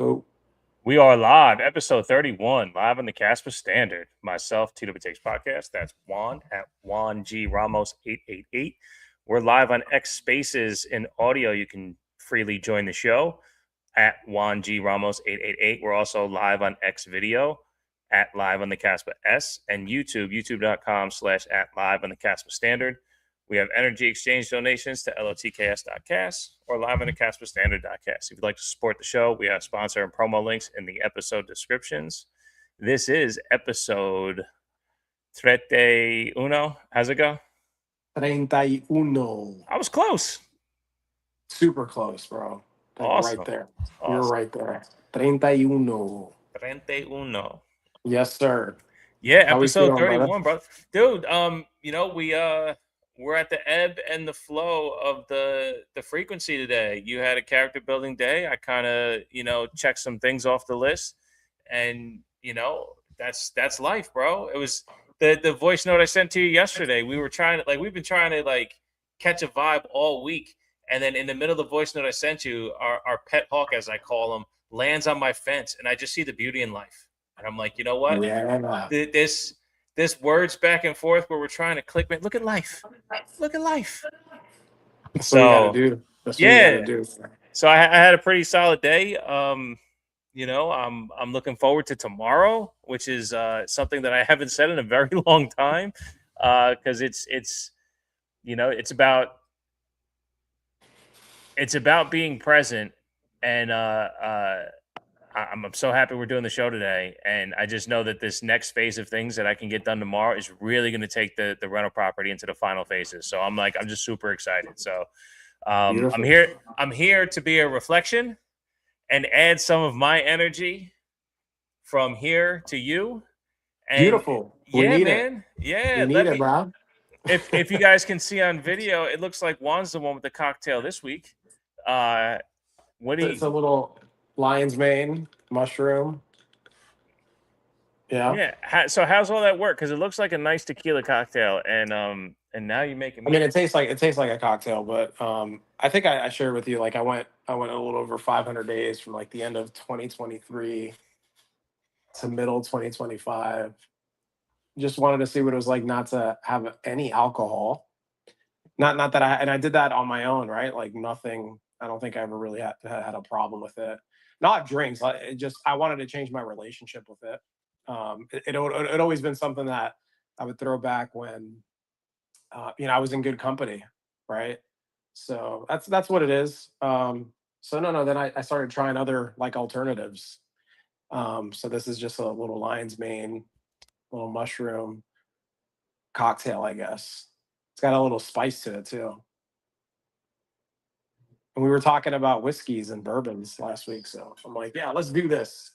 Cool. We are live, episode 31, live on the Kaspa Standard. Myself, LOTKS.kas. That's Juan at Juan G Ramos 888. We're live on xSpaces in audio. You can freely join the show at Juan G Ramos 888. We're also live on X Video at Live on the Kaspa S and YouTube, youtube.com/ at Live on the Kaspa Standard. We have energy exchange donations to LOTKS.kas or live on the Kaspa.standard.kas. If you'd like to support the show, we have sponsor and promo links in the episode descriptions. This is episode 31. How's it go? 31. I was close. Super close, bro. Like Awesome. right there. Awesome. You're right there. 31. 31. Yes, sir. Yeah, How we episode feeling, 31, bro. Dude, we're at the ebb and the flow of the frequency today. You had a character building day. I kind of, checked some things off the list, and that's life, bro. It was the voice note I sent to you yesterday. We've been trying to catch a vibe all week, and then in the middle of the voice note I sent you, our pet hawk, as I call him, lands on my fence, and I just see the beauty in life. And I'm like, you know what? Yeah. This words back and forth where we're trying to click. Look at life. Look at life. That's what you gotta do. That's what you gotta do. So I had a pretty solid day. I'm looking forward to tomorrow, which is something that I haven't said in a very long time, because it's about being present, and I'm so happy we're doing the show today, and I just know that this next phase of things that I can get done tomorrow is really going to take the rental property into the final phases. So I'm just super excited. So I'm here to be a reflection and add some of my energy from here to you. And beautiful. Yeah, man. It. Yeah, we need it, bro. If you guys can see on video, it looks like Juan's the one with the cocktail this week. It's a little lion's mane mushroom. Yeah. So how's all that work? Because it looks like a nice tequila cocktail, and now you're making. I mean, it tastes like a cocktail, but I think I shared with you, like I went a little over 500 days from like the end of 2023 to middle 2025. Just wanted to see what it was like not to have any alcohol. Not that I did that on my own, right? Like nothing. I don't think I ever really had a problem with it. Not drinks. I wanted to change my relationship with it. It always been something that I would throw back when, I was in good company, right? So that's what it is. Then I started trying other like alternatives. So this is just a little lion's mane, little mushroom cocktail, I guess. It's got a little spice to it too. And we were talking about whiskeys and bourbons last week, so I'm like, yeah, let's do this.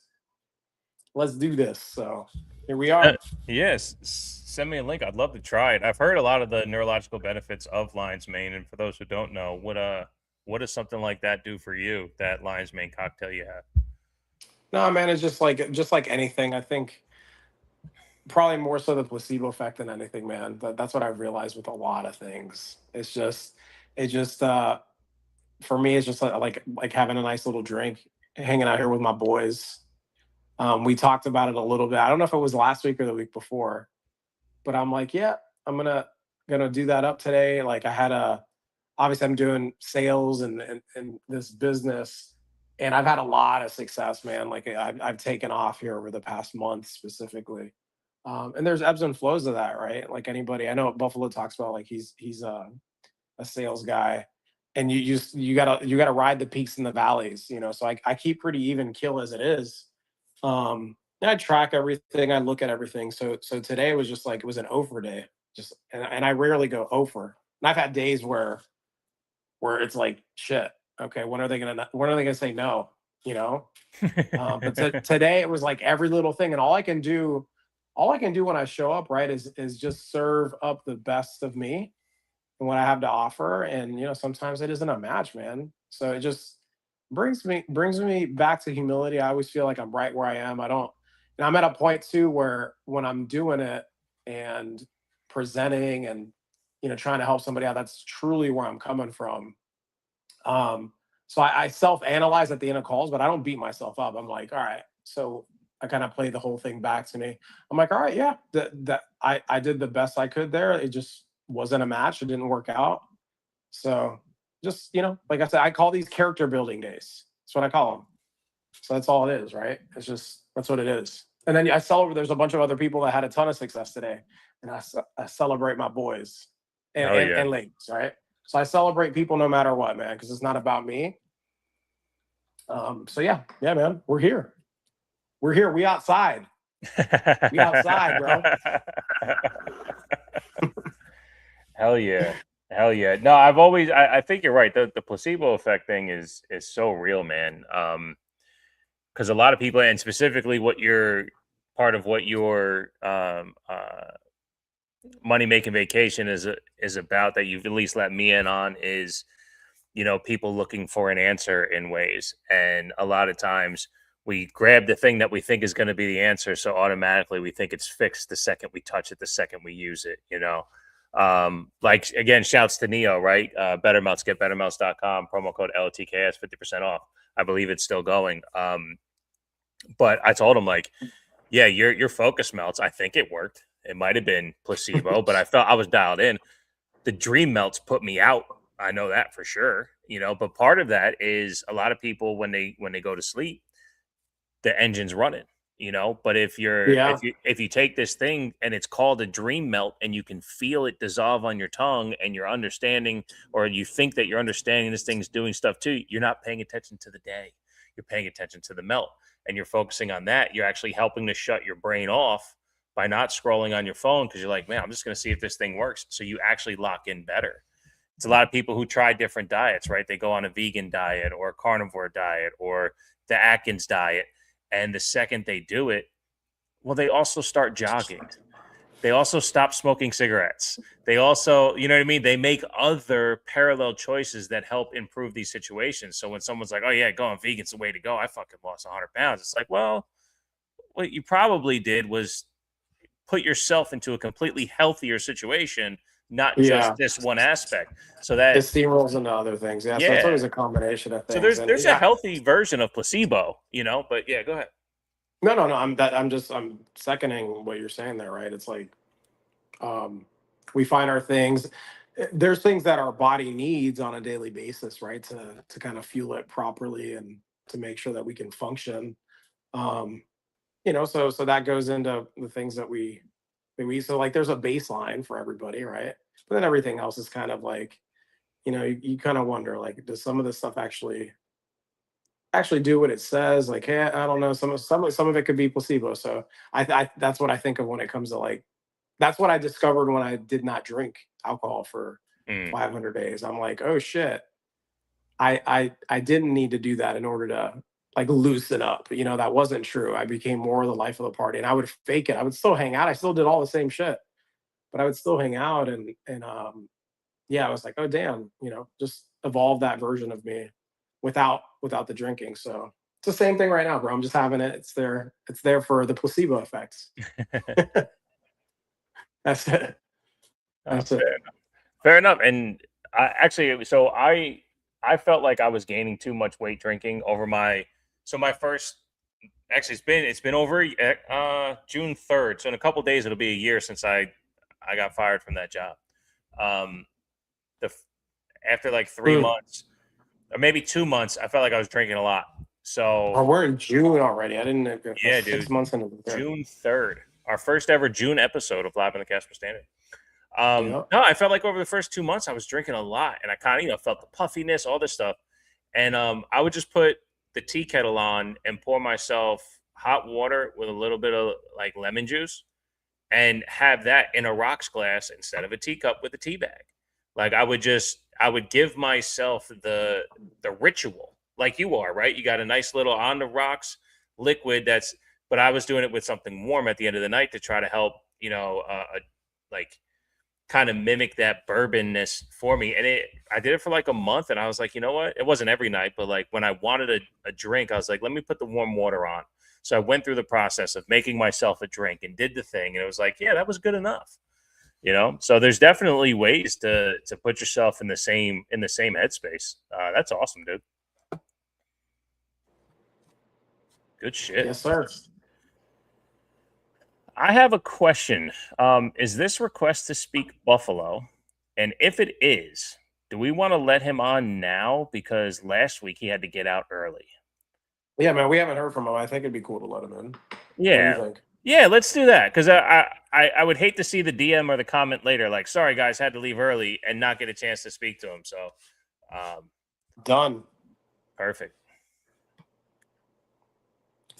So here we are. Yes, send me a link. I'd love to try it. I've heard a lot of the neurological benefits of lion's mane, and for those who don't know, what does something like that do for you? That lion's mane cocktail you have? No, man, it's just like anything. I think probably more so the placebo effect than anything, man. That's what I've realized with a lot of things. It just for me, it's just like having a nice little drink, hanging out here with my boys. We talked about it a little bit. I don't know if it was last week or the week before, but I'm like, yeah, I'm gonna do that up today. Like obviously I'm doing sales and this business, and I've had a lot of success, man. Like I've taken off here over the past month specifically. And there's ebbs and flows of that, right? Like anybody, I know Buffalo talks about, like he's a sales guy, and you gotta ride the peaks and the valleys, So I keep pretty even kill as it is. And I track everything, I look at everything. So today was just like, it was an over day, and I rarely go over. And I've had days where it's like, shit, okay, when are they gonna say no? But today it was like every little thing, and all I can do when I show up, right, is just serve up the best of me and what I have to offer. And sometimes it isn't a match, man. So it just brings me back to humility. I always feel like I'm right where I am. And I'm at a point too where when I'm doing it and presenting and trying to help somebody out, that's truly where I'm coming from. So I self-analyze at the end of calls, but I don't beat myself up. I'm like, all right. So I kind of play the whole thing back to me. I'm like, all right, yeah, that I did the best I could there. It just wasn't a match. It didn't work out. So just, like I said, I call these character building days. That's what I call them. So that's all it is, right? It's just, that's what it is. And then I celebrate, there's a bunch of other people that had a ton of success today. And I celebrate my boys and, Hell yeah. and ladies, right? So I celebrate people no matter what, man, because it's not about me. So yeah, man, we're here. We're here. We outside. We outside, bro. Hell yeah. Hell yeah. No, I think you're right. The placebo effect thing is so real, man. Because a lot of people, and specifically what your money making vacation is about, that you've at least let me in on, is people looking for an answer in ways. And a lot of times we grab the thing that we think is going to be the answer, so automatically we think it's fixed the second we touch it, the second we use it. Like, again, shouts to Neo, right? Better Melts, get bettermelts.com, promo code LOTKS, 50% off. I believe it's still going. But I told him, like, yeah, your focus melts, I think it worked. It might have been placebo, but I felt I was dialed in. The dream melts put me out. I know that for sure. But part of that is a lot of people, when they go to sleep, the engine's running. But if you take this thing and it's called a dream melt, and you can feel it dissolve on your tongue, and you're understanding, or you think that you're understanding this thing's doing stuff too, you're not paying attention to the day. You're paying attention to the melt, and you're focusing on that. You're actually helping to shut your brain off by not scrolling on your phone, because you're like, man, I'm just going to see if this thing works. So you actually lock in better. It's a lot of people who try different diets, right? They go on a vegan diet or a carnivore diet or the Atkins diet. And the second they do it, well, they also start jogging. They also stop smoking cigarettes. They also, you know what I mean? They make other parallel choices that help improve these situations. So when someone's like, oh yeah, going vegan's the way to go, I fucking lost 100 pounds. It's like, well, what you probably did was put yourself into a completely healthier situation, not just this one aspect. So that it steamrolls into other things. Yeah. So it's always a combination of things. So there's a healthy version of placebo, but yeah, go ahead. No. I'm seconding what you're saying there, right? It's like, we find our things. There's things that our body needs on a daily basis, right? To kind of fuel it properly and to make sure that we can function. So that goes into the things that we so, like, there's a baseline for everybody, right? But then everything else is kind of like, you kind of wonder, like, does some of this stuff actually do what it says? Like, hey, I don't know, some of it could be placebo. So I that's what I think of when it comes to, like, that's what I discovered when I did not drink alcohol for 500 days. I'm like, oh shit, I didn't need to do that in order to, like, loosen up. That wasn't true. I became more the life of the party, and I would fake it. I would still hang out. I still did all the same shit, but I would still hang out. And I was like, oh damn, just evolve that version of me without the drinking. So it's the same thing right now, bro. I'm just having it. It's there for the placebo effects. That's it. That's it. Fair enough. And I felt like I was gaining too much weight drinking over my first, actually it's been over June 3rd. So in a couple of days, it'll be a year since I got fired from that job. After like 3 months or maybe 2 months, I felt like I was drinking a lot. So we're in June already. I didn't know. Yeah, 6 months into June 3rd, our first ever June episode of Live on the Kaspa Standard. No, I felt like over the first 2 months I was drinking a lot, and I kind of felt the puffiness, all this stuff. And I would just put the tea kettle on and pour myself hot water with a little bit of like lemon juice, and have that in a rocks glass instead of a teacup with a tea bag. Like I would give myself the ritual, like you are, right? You got a nice little on the rocks liquid but I was doing it with something warm at the end of the night to try to help, like kind of mimic that bourbonness for me. And I did it for like a month, and I was like, you know what? It wasn't every night, but like when I wanted a drink, I was like, let me put the warm water on. So I went through the process of making myself a drink and did the thing. And it was like, yeah, that was good enough. So there's definitely ways to put yourself in the same headspace. That's awesome, dude. Good shit. Yes, sir. I have a question. Is this request to speak Buffalo? And if it is, do we want to let him on now? Because last week he had to get out early. Yeah, man, we haven't heard from him. I think it'd be cool to let him in. Yeah. What do you think? Yeah, let's do that. Because I would hate to see the DM or the comment later, like, sorry, guys, had to leave early and not get a chance to speak to him. So, Done. Perfect.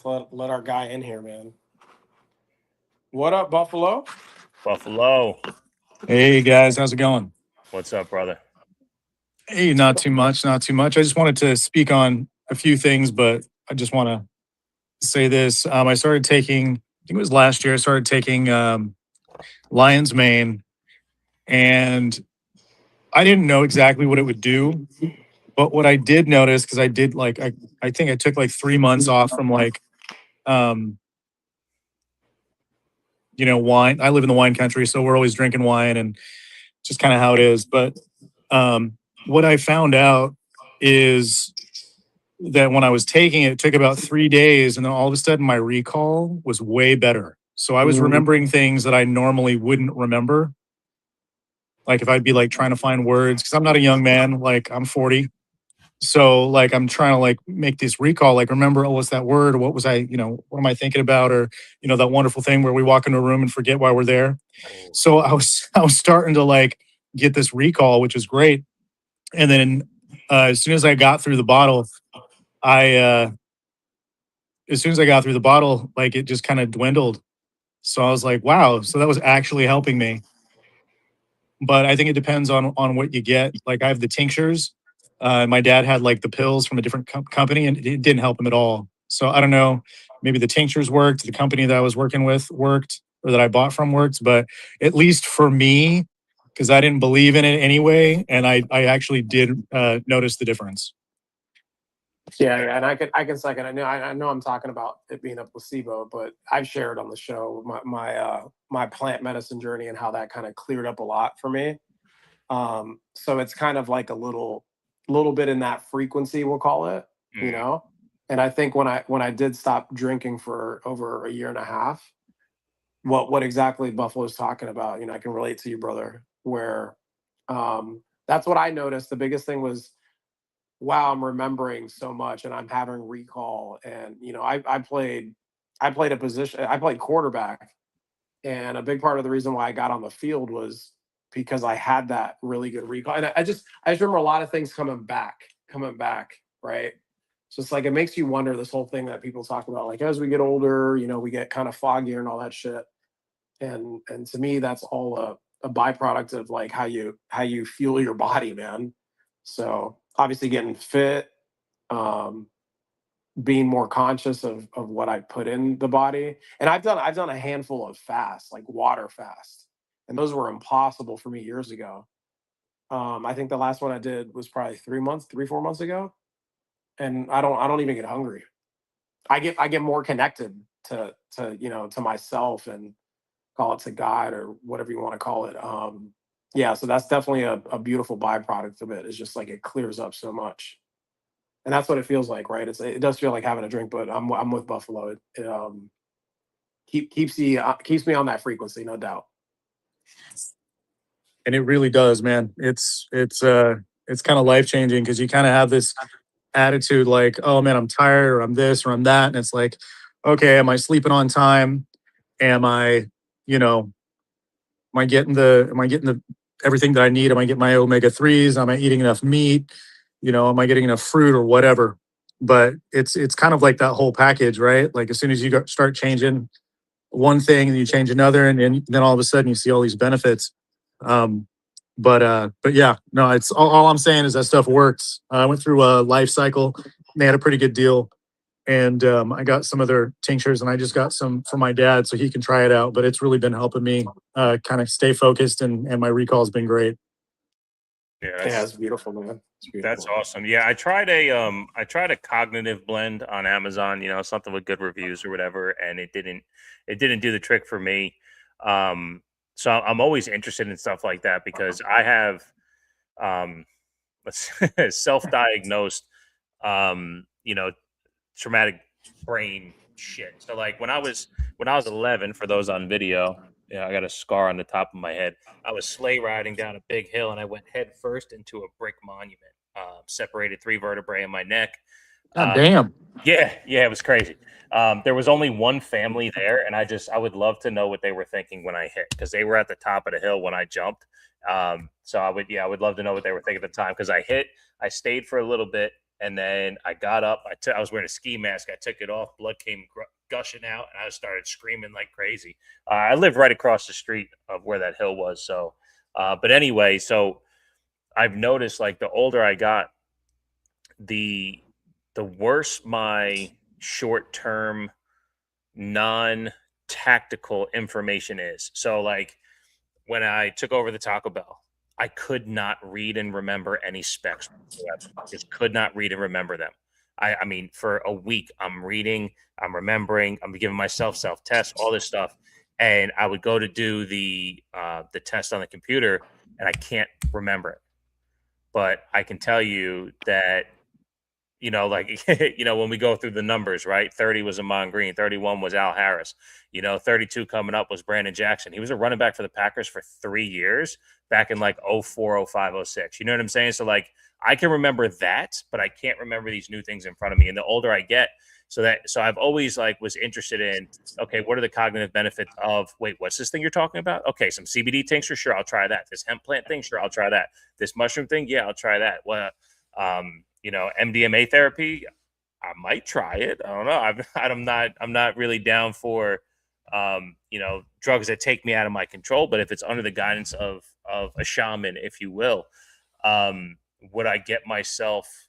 Let's let our guy in here, man. What up, Buffalo? Buffalo. Hey guys, how's it going? What's up, brother? Hey, not too much, not too much. I just wanted to speak on a few things, but I just want to say this. I started taking, I think it was last year, I started taking lion's mane, and I didn't know exactly what it would do. But what I did notice, because I did like, I think I took like 3 months off from like, wine. I live in the wine country, so we're always drinking wine and just kind of how it is. But what I found out is that when I was taking it, it took about 3 days, and then all of a sudden my recall was way better. So I was remembering things that I normally wouldn't remember. Like if I'd be like trying to find words, because I'm not a young man, like I'm 40. So like I'm trying to like make this recall, like remember, oh, what's that word? Or what was I, what am I thinking about? Or, that wonderful thing where we walk into a room and forget why we're there. So I was starting to like get this recall, which is great. And then as soon as I got through the bottle, like it just kind of dwindled. So I was like, wow, so that was actually helping me. But I think it depends on what you get. Like I have the tinctures. My dad had like the pills from a different company, and it didn't help him at all. So I don't know. Maybe the tinctures worked. The company that I was working with worked, or that I bought from worked. But at least for me, because I didn't believe in it anyway, and I actually did notice the difference. Yeah, and I can second. I know I'm talking about it being a placebo, but I've shared on the show my plant medicine journey and how that kind of cleared up a lot for me. So it's kind of like a little bit in that frequency, we'll call it, you know. And I think when I did stop drinking for over a year and a half, what exactly Buffalo's talking about, I can relate to you, brother. Where that's what I noticed. The biggest thing was, wow, I'm remembering so much and I'm having recall. And I played a position, I played quarterback. And a big part of the reason why I got on the field was because I had that really good recall. And I just remember a lot of things coming back, right? So it's like it makes you wonder, this whole thing that people talk about, like as we get older, we get kind of foggier and all that shit. And to me, that's all a byproduct of like how you feel your body, man. So obviously getting fit, um, being more conscious of what I put in the body. And I've done a handful of fasts, like water fast. And those were impossible for me years ago. I think the last one I did was probably 4 months ago. And I don't even get hungry. I get more connected to myself, and call it to God or whatever you want to call it. Yeah, so that's definitely a beautiful byproduct of it. It's just like it clears up so much. And that's what it feels like, right? It does feel like having a drink, but I'm with Buffalo. Keeps me on that frequency, no doubt. And it really does, man. It's kind of life changing, because you kind of have this attitude like, oh man, I'm tired, or I'm this, or I'm that, and it's like, okay, am I sleeping on time? Am I, you know, am I getting the everything that I need? Am I getting my omega 3s? Am I eating enough meat? Am I getting enough fruit or whatever? But it's kind of like that whole package, right? Like as soon as you start changing one thing and you change another, and then all of a sudden you see all these benefits. But yeah, no, it's all I'm saying is that stuff works. I went through a life cycle. They had a pretty good deal, and I got some of their tinctures, and I just got some for my dad so he can try it out. But it's really been helping me kind of stay focused, and my recall has been great. Yeah, It's beautiful, man. It's beautiful. That's awesome. Yeah, I tried a cognitive blend on Amazon, something with good reviews or whatever, and it didn't do the trick for me. So I'm always interested in stuff like that, because I have self-diagnosed traumatic brain shit. So like when I was 11, for those on video, I got a scar on the top of my head. I was sleigh riding down a big hill and I went head first into a brick monument. Separated 3 vertebrae in my neck. God damn. Yeah, it was crazy. There was only one family there, and I would love to know what they were thinking when I hit, because they were at the top of the hill when I jumped. So I would love to know what they were thinking at the time, because I hit, I stayed for a little bit, and then I got up. I was wearing a ski mask. I took it off. Blood came gushing out, and I started screaming like crazy. I lived right across the street of where that hill was. So, but anyway, so I've noticed, like, the older I got, the worse my short-term non-tactical information is. So like when I took over the Taco Bell, I could not read and remember any specs whatsoever. Just could not read and remember them. I mean, for a week, I'm reading, I'm remembering, I'm giving myself self-tests, all this stuff. And I would go to do the test on the computer and I can't remember it. But I can tell you that, like, when we go through the numbers, right? 30 was Amon Green, 31 was Al Harris, 32 coming up was Brandon Jackson. He was a running back for the Packers for 3 years back in like 04, 05, 06. You know what I'm saying? So like I can remember that, but I can't remember these new things in front of me. And the older I get, so I've always like was interested in, okay, what are the cognitive benefits of, wait, what's this thing you're talking about? Okay, some CBD tincture, sure, I'll try that. This hemp plant thing, sure, I'll try that. This mushroom thing, yeah, I'll try that. Well, MDMA therapy, I might try it. I don't know. I'm not really down for, drugs that take me out of my control. But if it's under the guidance of a shaman, if you will, would I get myself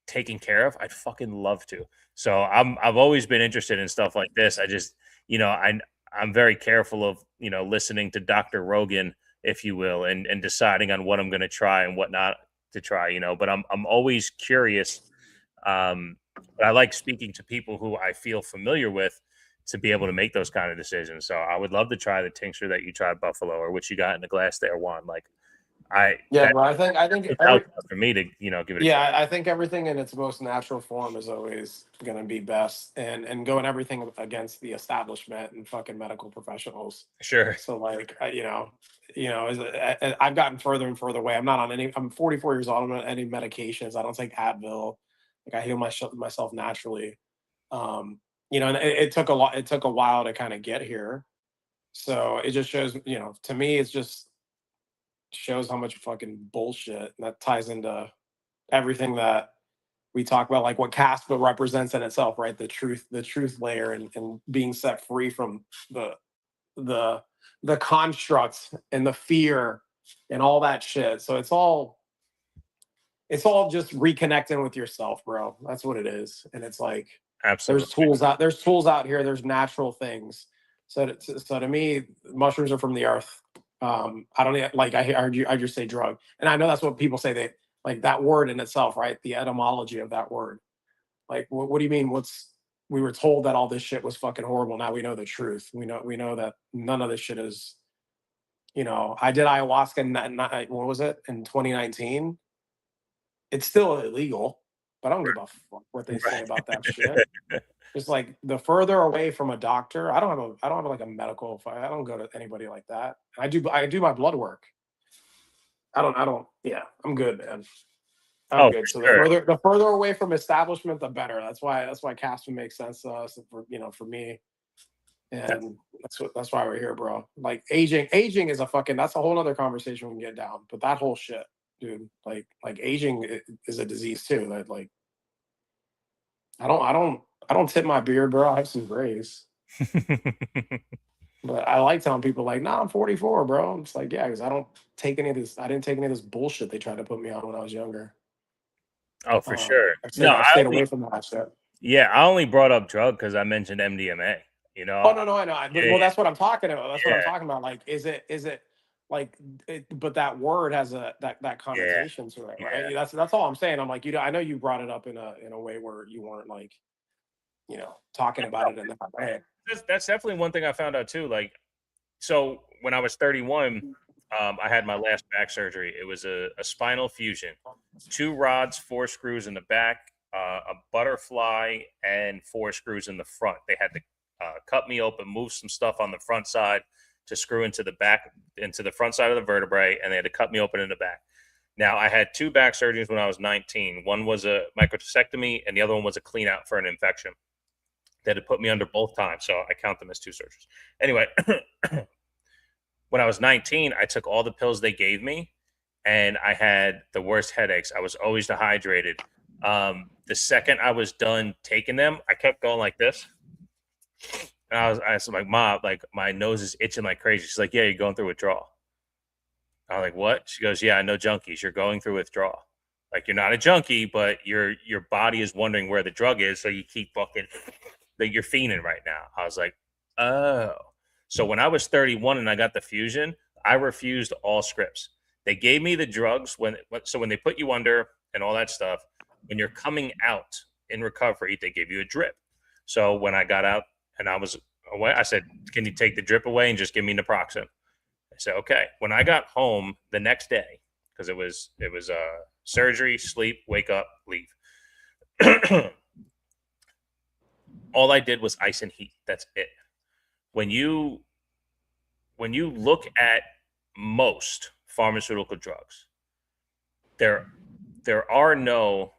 taken care of? I'd fucking love to. So I've always been interested in stuff like this. I just, I'm very careful of, listening to Dr. Rogan, if you will, and deciding on what I'm going to try and what not to try, but I'm always curious. But I like speaking to people who I feel familiar with to be able to make those kind of decisions. So I would love to try the tincture that you tried, Buffalo, or what you got in the glass there, Juan. Like But I think it's out for me to, give it a try. I think everything in its most natural form is always going to be best, and going everything against the establishment and fucking medical professionals. Sure. So like, I've gotten further and further away. I'm not on any. I'm 44 years old. I'm not on any medications. I don't take Advil. Like I heal myself naturally. And it took a lot. It took a while to kind of get here. So it just shows, to me, it's just shows how much fucking bullshit that ties into everything that we talk about, like what Kaspa represents in itself, right? The truth layer, and being set free from the constructs and the fear and all that shit. So it's all just reconnecting with yourself, bro. That's what it is. And it's like, Absolutely. there's tools out here, there's natural things. So to me, mushrooms are from the earth. I don't like, I heard you, I just say drug. And I know that's what people say, they like that word in itself, right? The etymology of that word. Like, what do you mean? We were told that all this shit was fucking horrible. Now we know the truth. We know that none of this shit is, I did ayahuasca what was it, in 2019? It's still illegal, but I don't give a fuck what they say about that shit. Just like the further away from a doctor, I don't have like a medical. I don't go to anybody like that. I do my blood work. Yeah, I'm good, man. I'm good. So sure. the further away from establishment, the better. That's why Casper makes sense to us, for me. And that's why we're here, bro. Like aging is that's a whole other conversation we can get down. But that whole shit, dude, like aging is a disease too. That like I don't tip my beard, bro. I have some grays. But I like telling people like, nah, I'm 44, bro. It's like, yeah, because I didn't take any of this bullshit they tried to put me on when I was younger. Oh, for sure. I stayed away from that shit. Yeah, I only brought up drug because I mentioned MDMA. Oh no, I know. Well, that's what I'm talking about. What I'm Yeah. talking about. Like, is it like? But that word has that connotation to it, right? Yeah. That's all I'm saying. I'm like, I know you brought it up in a way where you weren't like, talking about it in that way. That's definitely one thing I found out too. Like, so when I was 31, I had my last back surgery. It was a spinal fusion, 2 rods, 4 screws in the back, a butterfly and 4 screws in the front. They had to cut me open, move some stuff on the front side to screw into the back, into the front side of the vertebrae, and they had to cut me open in the back. Now, I had 2 back surgeries when I was 19. One was a microdiscectomy, and the other one was a clean out for an infection. They had to put me under both times, so I count them as 2 surgeries. Anyway, when I was 19, I took all the pills they gave me, and I had the worst headaches. I was always dehydrated. The second I was done taking them, I kept going like this. And I was like, Mom, like my nose is itching like crazy. She's like, yeah, you're going through withdrawal. I'm like, what? She goes, yeah, I know junkies. You're going through withdrawal. Like, you're not a junkie, but your body is wondering where the drug is, so you keep fucking that you're fiending right now. I was like, oh. So when I was 31 and I got the fusion, I refused all scripts. They gave me the drugs when they put you under and all that stuff, when you're coming out in recovery, they give you a drip. So when I got out and I was away, I said, can you take the drip away and just give me naproxen? I said, okay. When I got home the next day, because it was surgery, sleep, wake up, leave. All I did was ice and heat. That's it. When you look at most pharmaceutical drugs, there are no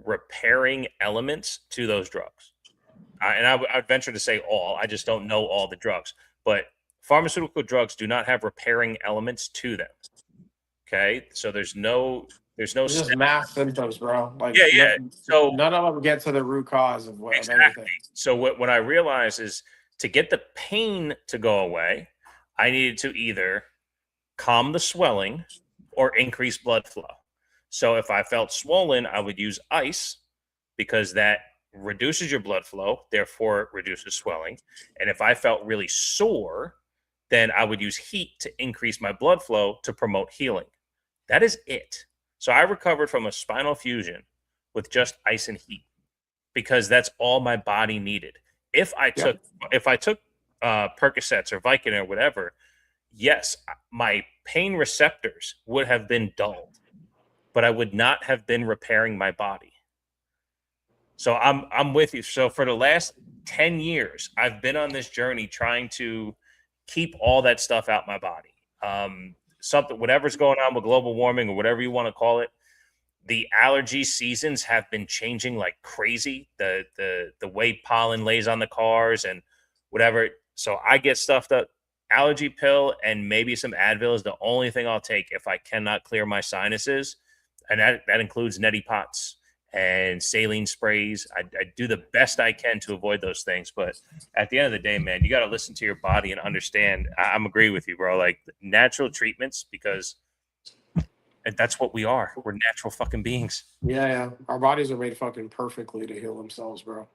repairing elements to those drugs. And I would venture to say all. I just don't know all the drugs. But pharmaceutical drugs do not have repairing elements to them. Okay? So there's just mass symptoms, bro. Like, yeah. So none of them get to the root cause of what exactly. of anything. So what I realized is, to get the pain to go away, I needed to either calm the swelling or increase blood flow. So if I felt swollen, I would use ice, because that reduces your blood flow, therefore it reduces swelling. And if I felt really sore, then I would use heat to increase my blood flow to promote healing. That is it. So I recovered from a spinal fusion with just ice and heat, because that's all my body needed. If I took Percocets or Vicodin or whatever, yes, my pain receptors would have been dulled, but I would not have been repairing my body. So I'm with you. So for the last 10 years, I've been on this journey trying to keep all that stuff out my body. Whatever's going on with global warming or whatever you want to call it, the allergy seasons have been changing like crazy. The way pollen lays on the cars and whatever. So I get stuffed up. Allergy pill and maybe some Advil is the only thing I'll take if I cannot clear my sinuses. And that includes neti pots and saline sprays. I do the best I can to avoid those things. But at the end of the day, man, you got to listen to your body and understand. I'm agree with you, bro. Like, natural treatments, because that's what we are. We're natural fucking beings. Yeah. Our bodies are made fucking perfectly to heal themselves, bro.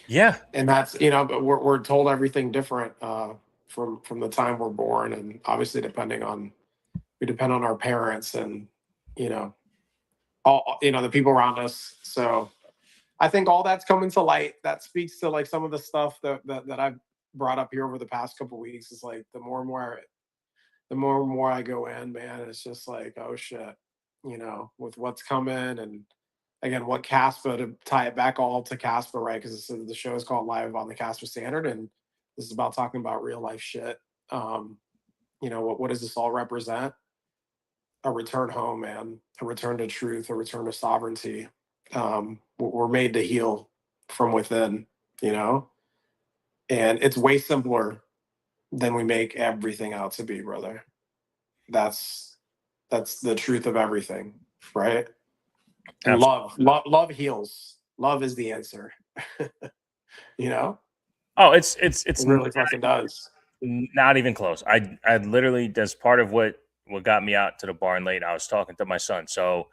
Yeah. And that's, but we're told everything different from the time we're born, and obviously we depend on our parents and all the people around us. So I think all that's coming to light. That speaks to like some of the stuff that I've brought up here over the past couple of weeks. Is like the more and more I go in, man, it's just like, oh shit, with what's coming. And again, what Kaspa, to tie it back all to Kaspa, right? Because the show is called Live on the Kaspa Standard, and this is about talking about real life shit. What does this all represent? A return home, man. A return to truth. A return to sovereignty. We're made to heal from within, and it's way simpler than we make everything out to be, brother. That's the truth of everything, right? And love heals. Love is the answer. Oh, it's it really fucking does. Not even close. I literally, that's part of what got me out to the barn late. I was talking to my son. So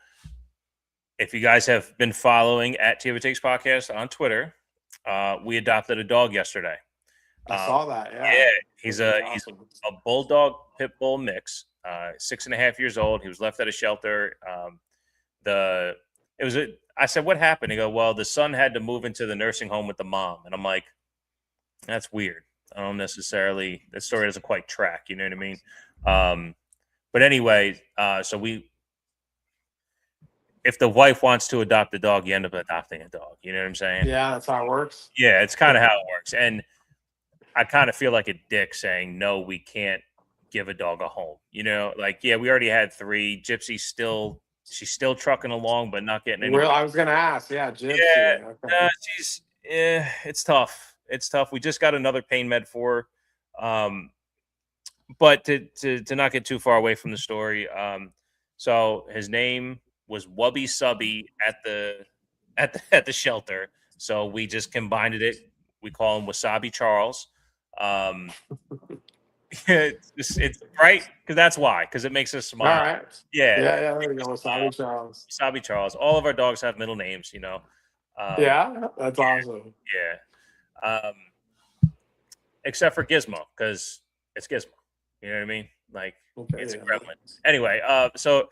if you guys have been following at LOTKS.kas on Twitter, we adopted a dog yesterday. I saw that. Yeah, he's a bulldog pit bull mix, 6.5 years old. He was left at a shelter. I said, what happened? He go, well, the son had to move into the nursing home with the mom. And I'm like, that's weird. I don't necessarily, that story doesn't quite track. You know what I mean? But anyway, so if the wife wants to adopt a dog, you end up adopting a dog. You know what I'm saying? Yeah, that's how it works. Yeah, it's kind of how it works. And I kind of feel like a dick saying, no, we can't give a dog a home. You know, like, yeah, we already had 3. She's still trucking along, but not getting any. Well, I was gonna ask. Yeah, Yeah, Gypsy. Okay. it's tough. It's tough. We just got another pain med for her. But to not get too far away from the story, so his name was Wubby Subby at the shelter. So we just combined it. We call him Wasabi Charles. It's right because that's why, because it makes us All smile. right. Yeah, Yeah. There we go. Wasabi Charles. Wasabi Charles. All of our dogs have middle names, you know. Yeah, that's awesome. Yeah. Except for Gizmo, because it's Gizmo. You know what I mean? Like, Okay, it's a yeah. gremlin. Anyway, so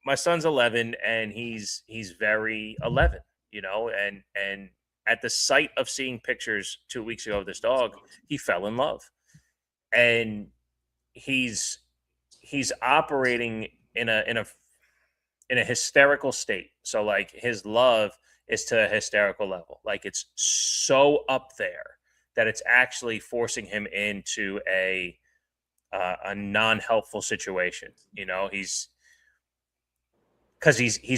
my son's 11 and he's very 11, you know, and at the sight of seeing pictures 2 weeks ago of this dog, he fell in love. And he's operating in a hysterical state. So like his love is to a hysterical level. Like it's so up there that it's actually forcing him into a non-helpful situation. You know, he's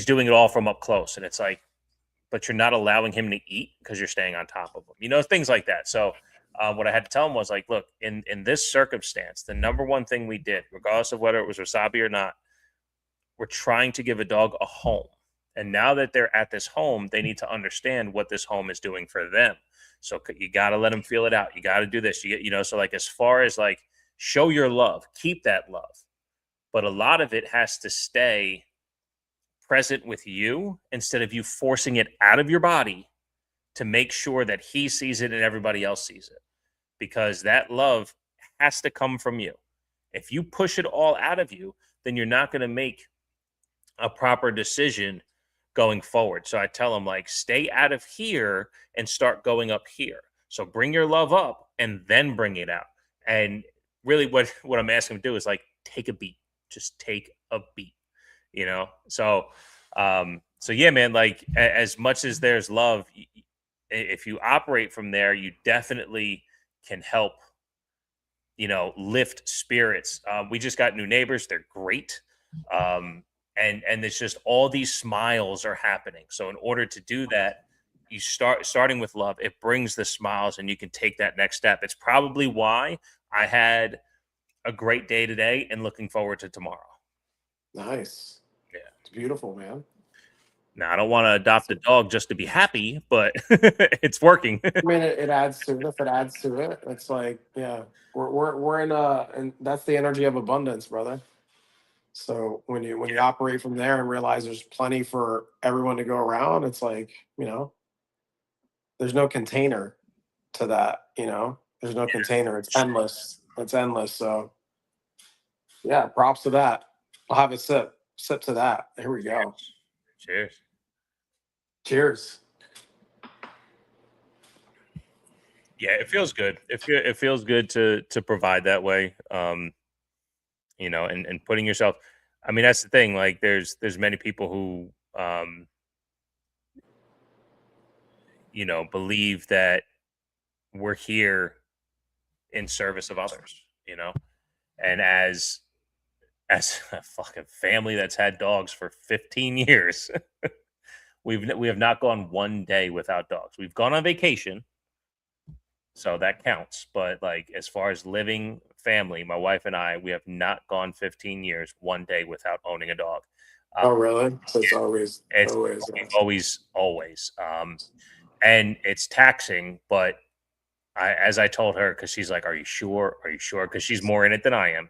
doing it all from up close, and it's like, but you're not allowing him to eat because you're staying on top of him. You know, things like that. So what I had to tell him was like, look, in this circumstance, the number one thing we did, regardless of whether it was wasabi or not, we're trying to give a dog a home. And now that they're at this home, they need to understand what this home is doing for them. So you got to let them feel it out. You got to do this. You know, so like as far as like show your love, keep that love. But a lot of it has to stay present with you instead of you forcing it out of your body to make sure that he sees it and everybody else sees it. Because that love has to come from you. If you push it all out of you, then you're not going to make a proper decision going forward. So I tell them like, stay out of here and start going up here. So bring your love up and then bring it out. And really what I'm asking them to do is like, take a beat, just take a beat, you know? So yeah, man, like as much as there's love, if you operate from there, you definitely can help, you know, lift spirits. We just got new neighbors. They're great. And it's just all these smiles are happening. So in order to do that, you starting with love, it brings the smiles and you can take that next step. It's probably why I had a great day today and looking forward to tomorrow. Nice. Yeah. It's beautiful, man. Now, I don't want to adopt a dog just to be happy, but it's working. I mean, it adds to it. If it adds to it, it's like, yeah, we're in and that's the energy of abundance, brother. So when you operate from there and realize there's plenty for everyone to go around, it's like, you know, there's no container to that, you know. There's no container. It's endless. It's endless. So yeah, props to that. I'll have a sip. Sip to that. Here we go. Cheers. Cheers. Yeah, it feels good. It feels good to provide that way. You know, and putting yourself. I mean, that's the thing. Like, there's many people who, you know, believe that we're here in service of others. You know, and as a fucking family that's had dogs for 15 years, we have not gone one day without dogs. We've gone on vacation. So that counts. But like as far as living family, my wife and I, we have not gone 15 years one day without owning a dog. Oh, really? So it's always. And it's taxing, but as I told her, because she's like, "Are you sure? Are you sure?" Because she's more in it than I am.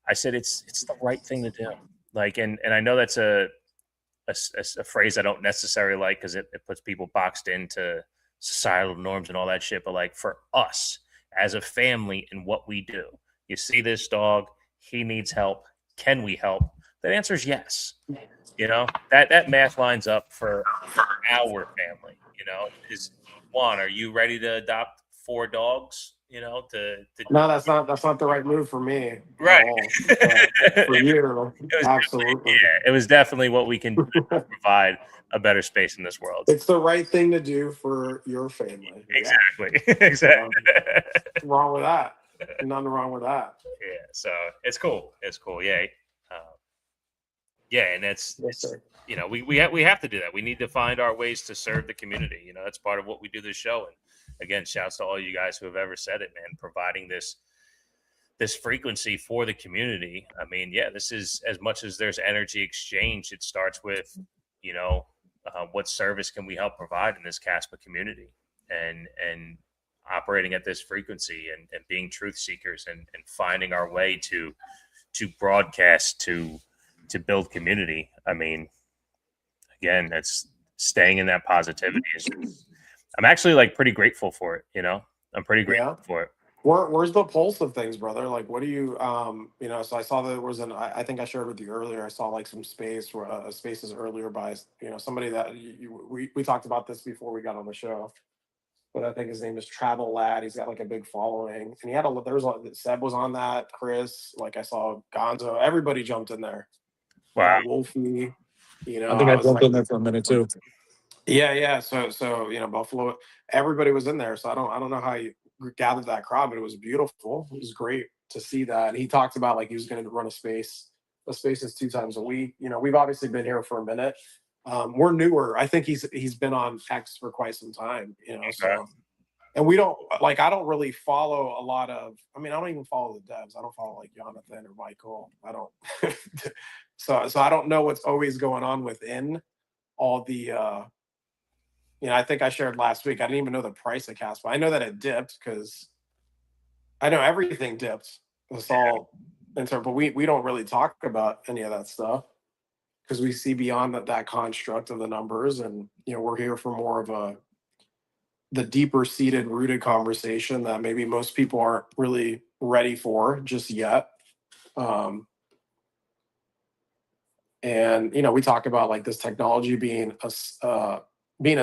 I said it's the right thing to do. Like, and I know that's a phrase I don't necessarily like because it puts people boxed into societal norms and all that shit. But like for us as a family and what we do, you see this dog, he needs help. Can we help? The answer is yes. You know, that math lines up for our family. You know, is Juan, are you ready to adopt 4 dogs? you know, to No, that's not the right move for me right. at all. But for you, absolutely. It was definitely what we can do to provide a better space in this world. It's the right thing to do for your family. Exactly. Exactly. What's wrong with that? Nothing wrong with that. Yeah. So it's cool. It's cool. Yeah. Yeah, and it's you know, we have to do that. We need to find our ways to serve the community. You know, that's part of what we do this show. And again, shouts to all you guys who have ever said it, man, providing this frequency for the community. I mean, yeah, this is, as much as there's energy exchange, it starts with, you know, what service can we help provide in this Kaspa community, and operating at this frequency, and being truth seekers, and finding our way to broadcast, to build community. I mean, again, that's staying in that positivity. I'm actually like pretty grateful for it. You know, I'm pretty grateful for it. Where's the pulse of things, brother? Like, what do you, you know, so I saw that there was I think I shared with you earlier, I saw like some spaces earlier by, you know, somebody that we talked about this before we got on the show, but I think his name is Travel Lad. He's got like a big following, and he had Seb was on that, Chris, like I saw Gonzo, everybody jumped in there. Wow. Wolfie, you know, I think I jumped in there for a minute too. Yeah. So you know, Buffalo, everybody was in there. So I don't know how you gathered that crowd, but it was beautiful. It was great to see that. And he talked about like he was going to run a space. The space is 2 times a week. You know, we've obviously been here for a minute. We're newer. I think he's been on X for quite some time. You know, so. And we don't, like, I don't really follow a lot of, I mean, I don't even follow the devs. I don't follow like Jonathan or Michael. I don't. So I don't know what's always going on within all the, you know, I think I shared last week, I didn't even know the price of Kaspa. I know that it dipped because I know everything dipped. It's all, but we don't really talk about any of that stuff because we see beyond that construct of the numbers. And, you know, we're here for more of the deeper seated, rooted conversation that maybe most people aren't really ready for just yet. And, you know, we talk about like this technology being a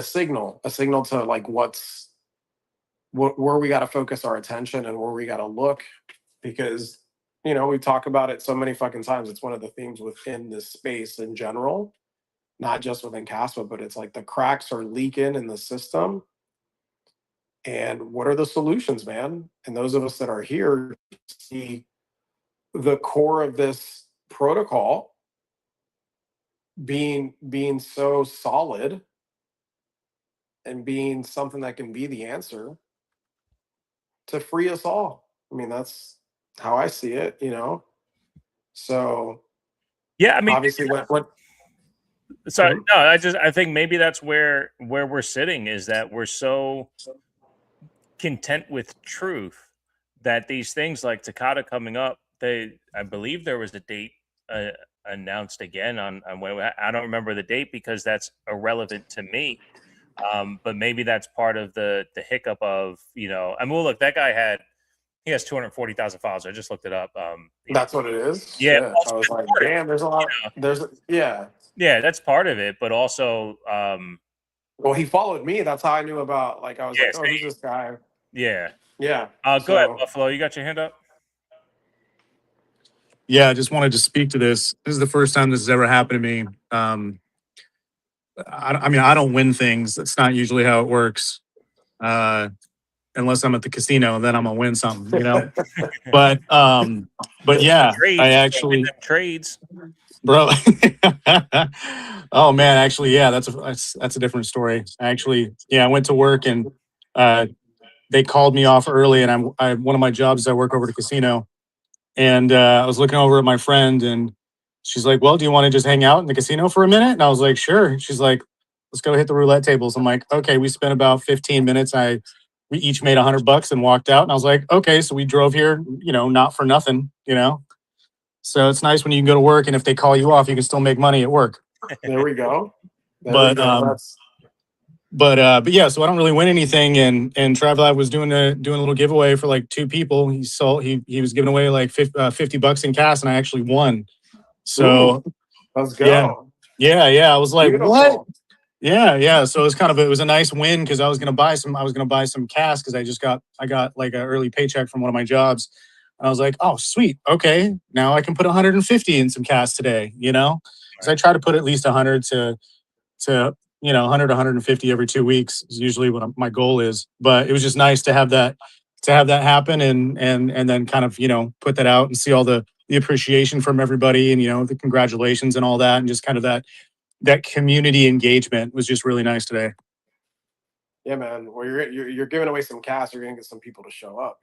signal to like where we got to focus our attention and where we got to look, because, you know, we talk about it so many fucking times. It's one of the themes within this space in general, not just within Kaspa, but it's like the cracks are leaking in the system. And what are the solutions, man? And those of us that are here see the core of this protocol being so solid and being something that can be the answer to free us all. I mean, that's how I see it, you know? So yeah, I mean, obviously what sorry, no, I think maybe that's where we're sitting, is that we're so content with truth that these things like Takata coming up, I believe there was a date announced again on when, I don't remember the date because that's irrelevant to me. But maybe that's part of the hiccup of, you know, I mean, well, look, that guy he has 240,000 followers. I just looked it up. That's what it is. Yeah. I was like, damn, there's a lot. Yeah, that's part of it. But also, well, he followed me. That's how I knew about, like, I was like, oh, who's this guy? Yeah. Yeah. Go ahead, Buffalo. You got your hand up? Yeah, I just wanted to speak to this. This is the first time this has ever happened to me. I mean, I don't win things. That's not usually how it works. Unless I'm at the casino, then I'm gonna win something, you know. but yeah, trades, I actually trades, bro. Oh man, actually, yeah, that's a different story. Actually, yeah, I went to work and they called me off early, and one of my jobs is I work over at a casino, and I was looking over at my friend, and she's like, "Well, do you want to just hang out in the casino for a minute?" And I was like, "Sure." She's like, "Let's go hit the roulette tables." I'm like, "Okay." We spent about 15 minutes. We each made $100 and walked out. And I was like, "Okay." So we drove here, you know, not for nothing, you know. So it's nice when you can go to work, and if they call you off, you can still make money at work. There we go. But yeah, so I don't really win anything. And Travlab was doing a little giveaway for like 2 people. He was giving away like $50 in cash, and I actually won. So let's go. Yeah. I was like, Beautiful. what? Yeah. So it was a nice win because I was gonna buy some CAS because I got like an early paycheck from one of my jobs. And I was like, oh sweet, okay, now I can put 150 in some CAS today, because I try to put at least 100 to 100 150 every 2 weeks is usually what my goal is. But it was just nice to have that happen and then kind of put that out and see all the appreciation from everybody and the congratulations and all that, and just kind of that community engagement was just really nice today. Yeah, man. Well, you're giving away some cash. You're gonna get some people to show up.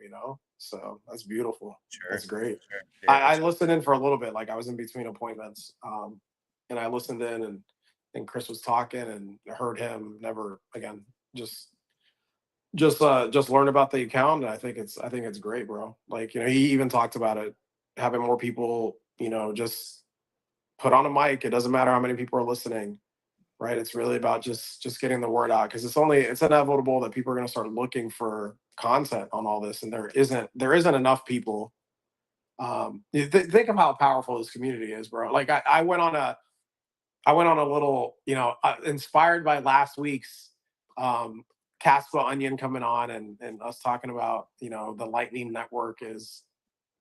So that's beautiful. Sure. That's great. Sure. Yeah, I listened in for a little bit. Like I was in between appointments, and I listened in, and Chris was talking, and heard him. Never again. Just learn about the account. And I think it's great, bro. Like he even talked about it, having more people. Just put on a mic. It doesn't matter how many people are listening. Right, it's really about just getting the word out, because it's inevitable that people are going to start looking for content on all this, and there isn't enough people. Think of how powerful this community is, bro. Like I went on a little, inspired by last week's Kaspa Onion coming on, and us talking about the Lightning Network is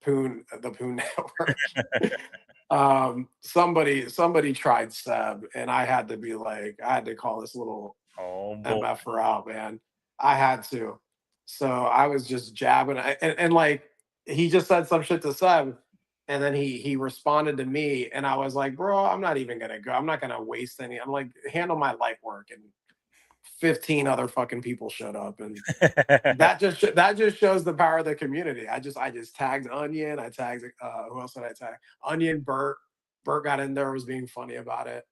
the Poon Network. Somebody tried Seb, and I had to call this little MFer out, man. I had to. So I was just jabbing, and like he just said some shit to Seb, and then he responded to me, and I was like, bro, I'm not even gonna go. I'm not gonna waste any. I'm like, handle my light work, and 15 other fucking people showed up, and that just shows the power of the community. I just tagged Onion. I tagged who else did I tag? Onion, Bert. Bert got in there, was being funny about it.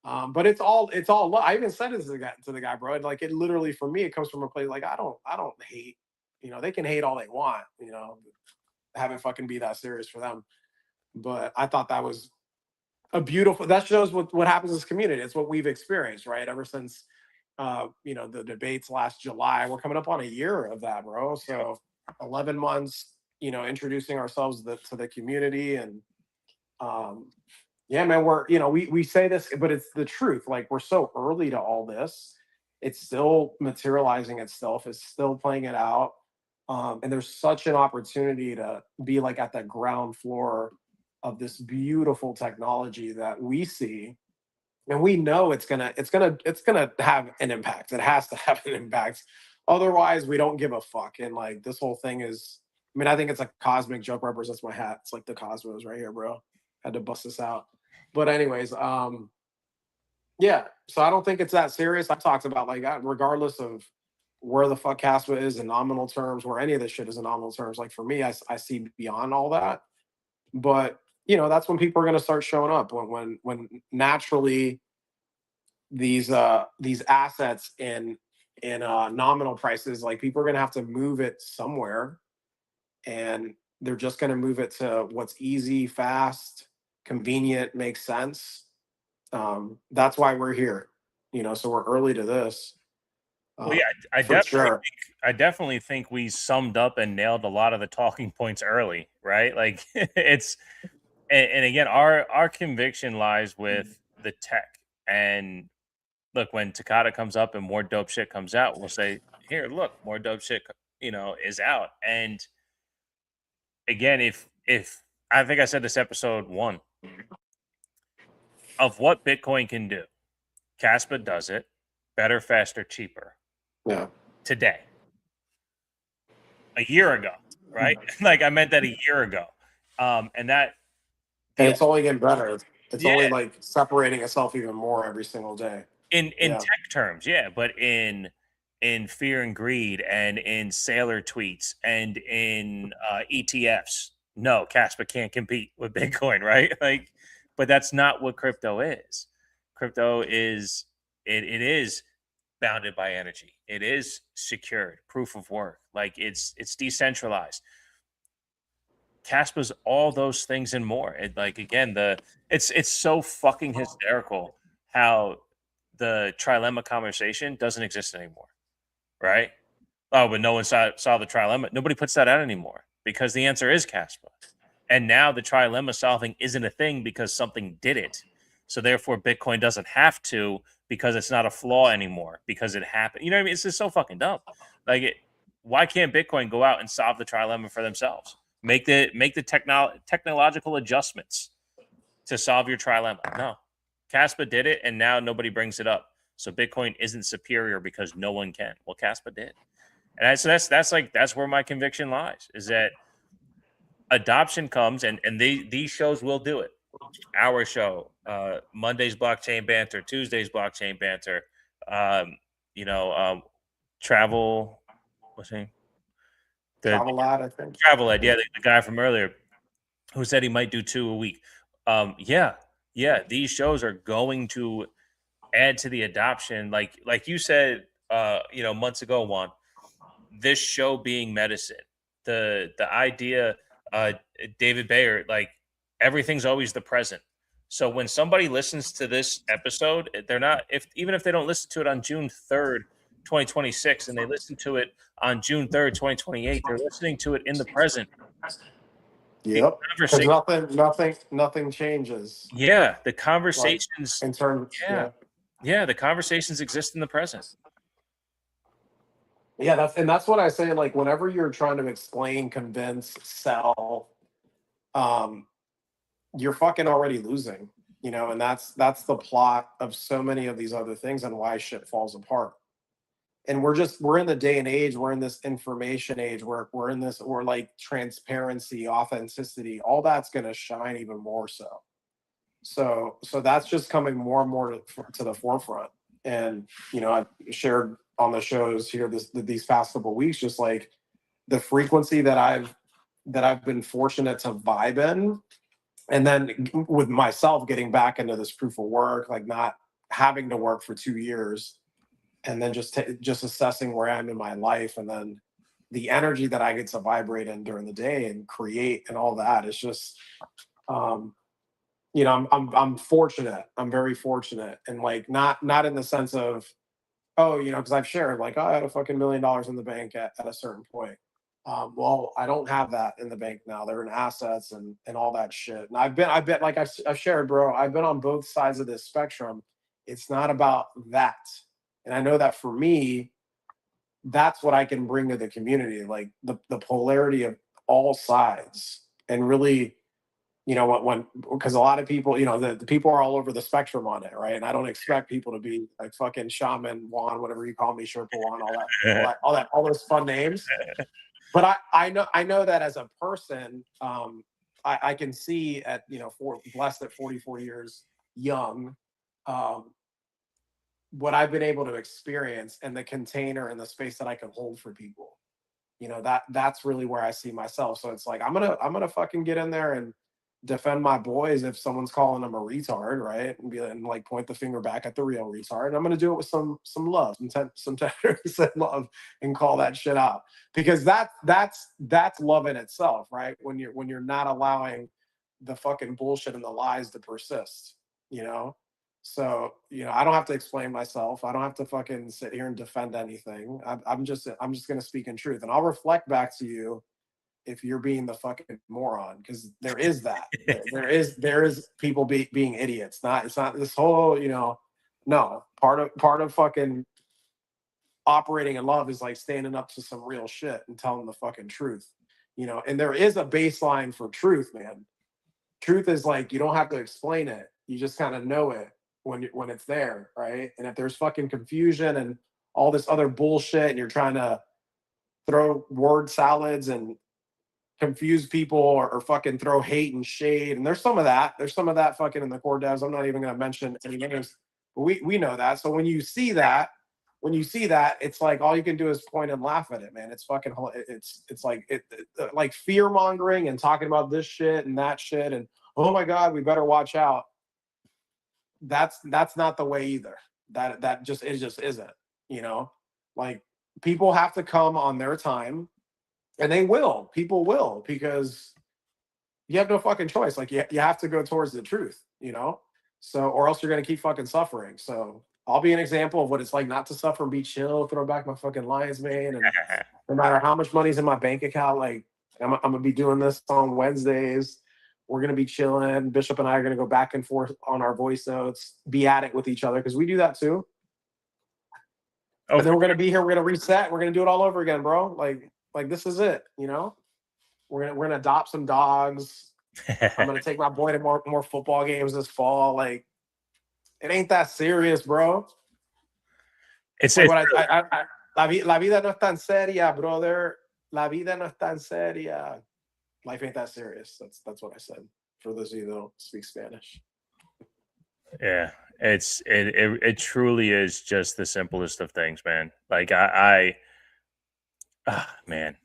But it's all. I even said it to the guy, bro. Like it literally, for me, it comes from a place like I don't hate. They can hate all they want. Have it fucking be that serious for them. But I thought that was a beautiful. That shows what happens in this community. It's what we've experienced, right? Ever since the debates last July. We're coming up on a year of that, bro. So 11 months, introducing ourselves to the community. And yeah, man, we say this, but it's the truth. Like we're so early to all this. It's still materializing itself. It's still playing it out. And there's such an opportunity to be like at the ground floor of this beautiful technology that we see, and we know it's gonna have an impact. It has to have an impact. Otherwise, we don't give a fuck. And like this whole thing is, I mean, I think it's a cosmic joke. Represents my hat. It's like the cosmos right here, bro. Had to bust this out. But anyways, yeah. So I don't think it's that serious. I talked about like regardless of where the fuck Kaspa is in nominal terms, where any of this shit is in nominal terms. Like for me, I see beyond all that. But that's when people are going to start showing up, when naturally these assets in nominal prices, like people are going to have to move it somewhere, and they're just going to move it to what's easy, fast, convenient, makes sense. That's why we're here, so we're early to this. Well, yeah, I definitely think we summed up and nailed a lot of the talking points early, right? Like it's, and again, our conviction lies with the tech. And look, when Takata comes up and more dope shit comes out, we'll say, here, look, more dope shit, is out. And again, if I think I said this episode 1 of what Bitcoin can do, Kaspa does it better, faster, cheaper. Yeah. Today. A year ago, right? Like I meant that a year ago. And it's only getting better. It's only like separating itself even more every single day. In tech terms, yeah, but in fear and greed, and in sailor tweets, and in ETFs, no, Kaspa can't compete with Bitcoin, right? Like, but that's not what crypto is. Crypto is it is bounded by energy. It is secured, proof of work. Like it's decentralized. Kaspa's all those things and more. It, like again, it's so fucking hysterical how the trilemma conversation doesn't exist anymore, right? Oh, but no one saw the trilemma. Nobody puts that out anymore because the answer is Kaspa. And now the trilemma solving isn't a thing because something did it. So therefore, Bitcoin doesn't have to because it's not a flaw anymore because it happened. You know what I mean? It's just so fucking dumb. Like, why can't Bitcoin go out and solve the trilemma for themselves? Make the technological adjustments to solve your trilemma. No, Kaspa did it, and now nobody brings it up. So Bitcoin isn't superior because no one can. Well, Kaspa did, and that's where my conviction lies. Is that adoption comes, and these shows will do it. Our show, Monday's blockchain banter, Tuesday's blockchain banter, travel. What's his name? Travel Lad, I think. Travel Ed, yeah, the guy from earlier who said he might do 2 a week. Yeah, these shows are going to add to the adoption. Like you said, months ago, Juan, this show being medicine, the idea, David Bayer, like everything's always the present. So when somebody listens to this episode, they're not, even if they don't listen to it on June 3rd, 2026, and they listen to it on June 3rd, 2028, they're listening to it in the present. Yep. Because nothing changes. Yeah, the conversations in terms. Yeah, the conversations exist in the present. Yeah, that's what I say. Like, whenever you're trying to explain, convince, sell, you're fucking already losing, and that's the plot of so many of these other things and why shit falls apart. And we're in the day and age, we're in this information age, we're like transparency, authenticity, all that's going to shine even more so. So that's just coming more and more to the forefront. And, I've shared on the shows here these past couple of weeks, just like the frequency that I've been fortunate to vibe in. And then with myself getting back into this proof of work, like not having to work for 2 years, and then just assessing where I am in my life, and then the energy that I get to vibrate in during the day and create and all that. It's just, I'm fortunate. I'm very fortunate, and like not in the sense of, because I've shared like, I had a fucking $1 million in the bank at a certain point. Well, I don't have that in the bank now. They're in assets and all that shit. And I've been like I've shared, bro. I've been on both sides of this spectrum. It's not about that. And I know that for me, that's what I can bring to the community, like the polarity of all sides. And really, because a lot of people, the people are all over the spectrum on it, right? And I don't expect people to be like fucking Shaman Juan, whatever you call me, Sherpa Juan, all those fun names. But I know that as a person, I can see at blessed at 44 years young, what I've been able to experience and the container and the space that I can hold for people. That's really where I see myself. So it's like I'm gonna fucking get in there and defend my boys if someone's calling them a retard, right? And like point the finger back at the real retard. And I'm gonna do it with some love, some tenderness and love, and call that shit out, because that's love in itself, right? When you're not allowing the fucking bullshit and the lies to persist, So, I don't have to explain myself. I don't have to fucking sit here and defend anything. I'm just going to speak in truth, and I'll reflect back to you if you're being the fucking moron, because there is that. there is people being idiots. It's not this whole, no, part of fucking operating in love is like standing up to some real shit and telling the fucking truth, and there is a baseline for truth, man. Truth is like, you don't have to explain it. You just kind of know it when it's there, right? And if there's fucking confusion and all this other bullshit, and you're trying to throw word salads and confuse people, or fucking throw hate and shade, and there's some of that fucking in the core devs. I'm not even going to mention any names, but we know that. So when you see that, it's like all you can do is point and laugh at it, man. It's fucking, it's like fear mongering and talking about this shit and that shit, and oh my God, we better watch out. That's not the way either. That just isn't, like people have to come on their time, and people will, because you have no fucking choice. Like you have to go towards the truth, so, or else you're going to keep fucking suffering. So I'll be an example of what it's like not to suffer and be chill, throw back my fucking lion's mane. And no matter how much money's in my bank account, like I'm going to be doing this on Wednesdays We're going to be chilling. Bishop and I are going to go back and forth on our voice notes, be at it with each other, because we do that too. Oh, And then we're going to be here. We're going to reset. We're going to do it all over again, bro. Like this is it. You know, we're gonna adopt some dogs. I'm going to take my boy to more football games this fall. Like, it ain't that serious, bro. it's Like what la vida no es tan seria, brother. La vida no es tan seria. Life ain't that serious. That's what I said. For those of you that don't speak Spanish. yeah. It truly is just the simplest of things, man. Like man.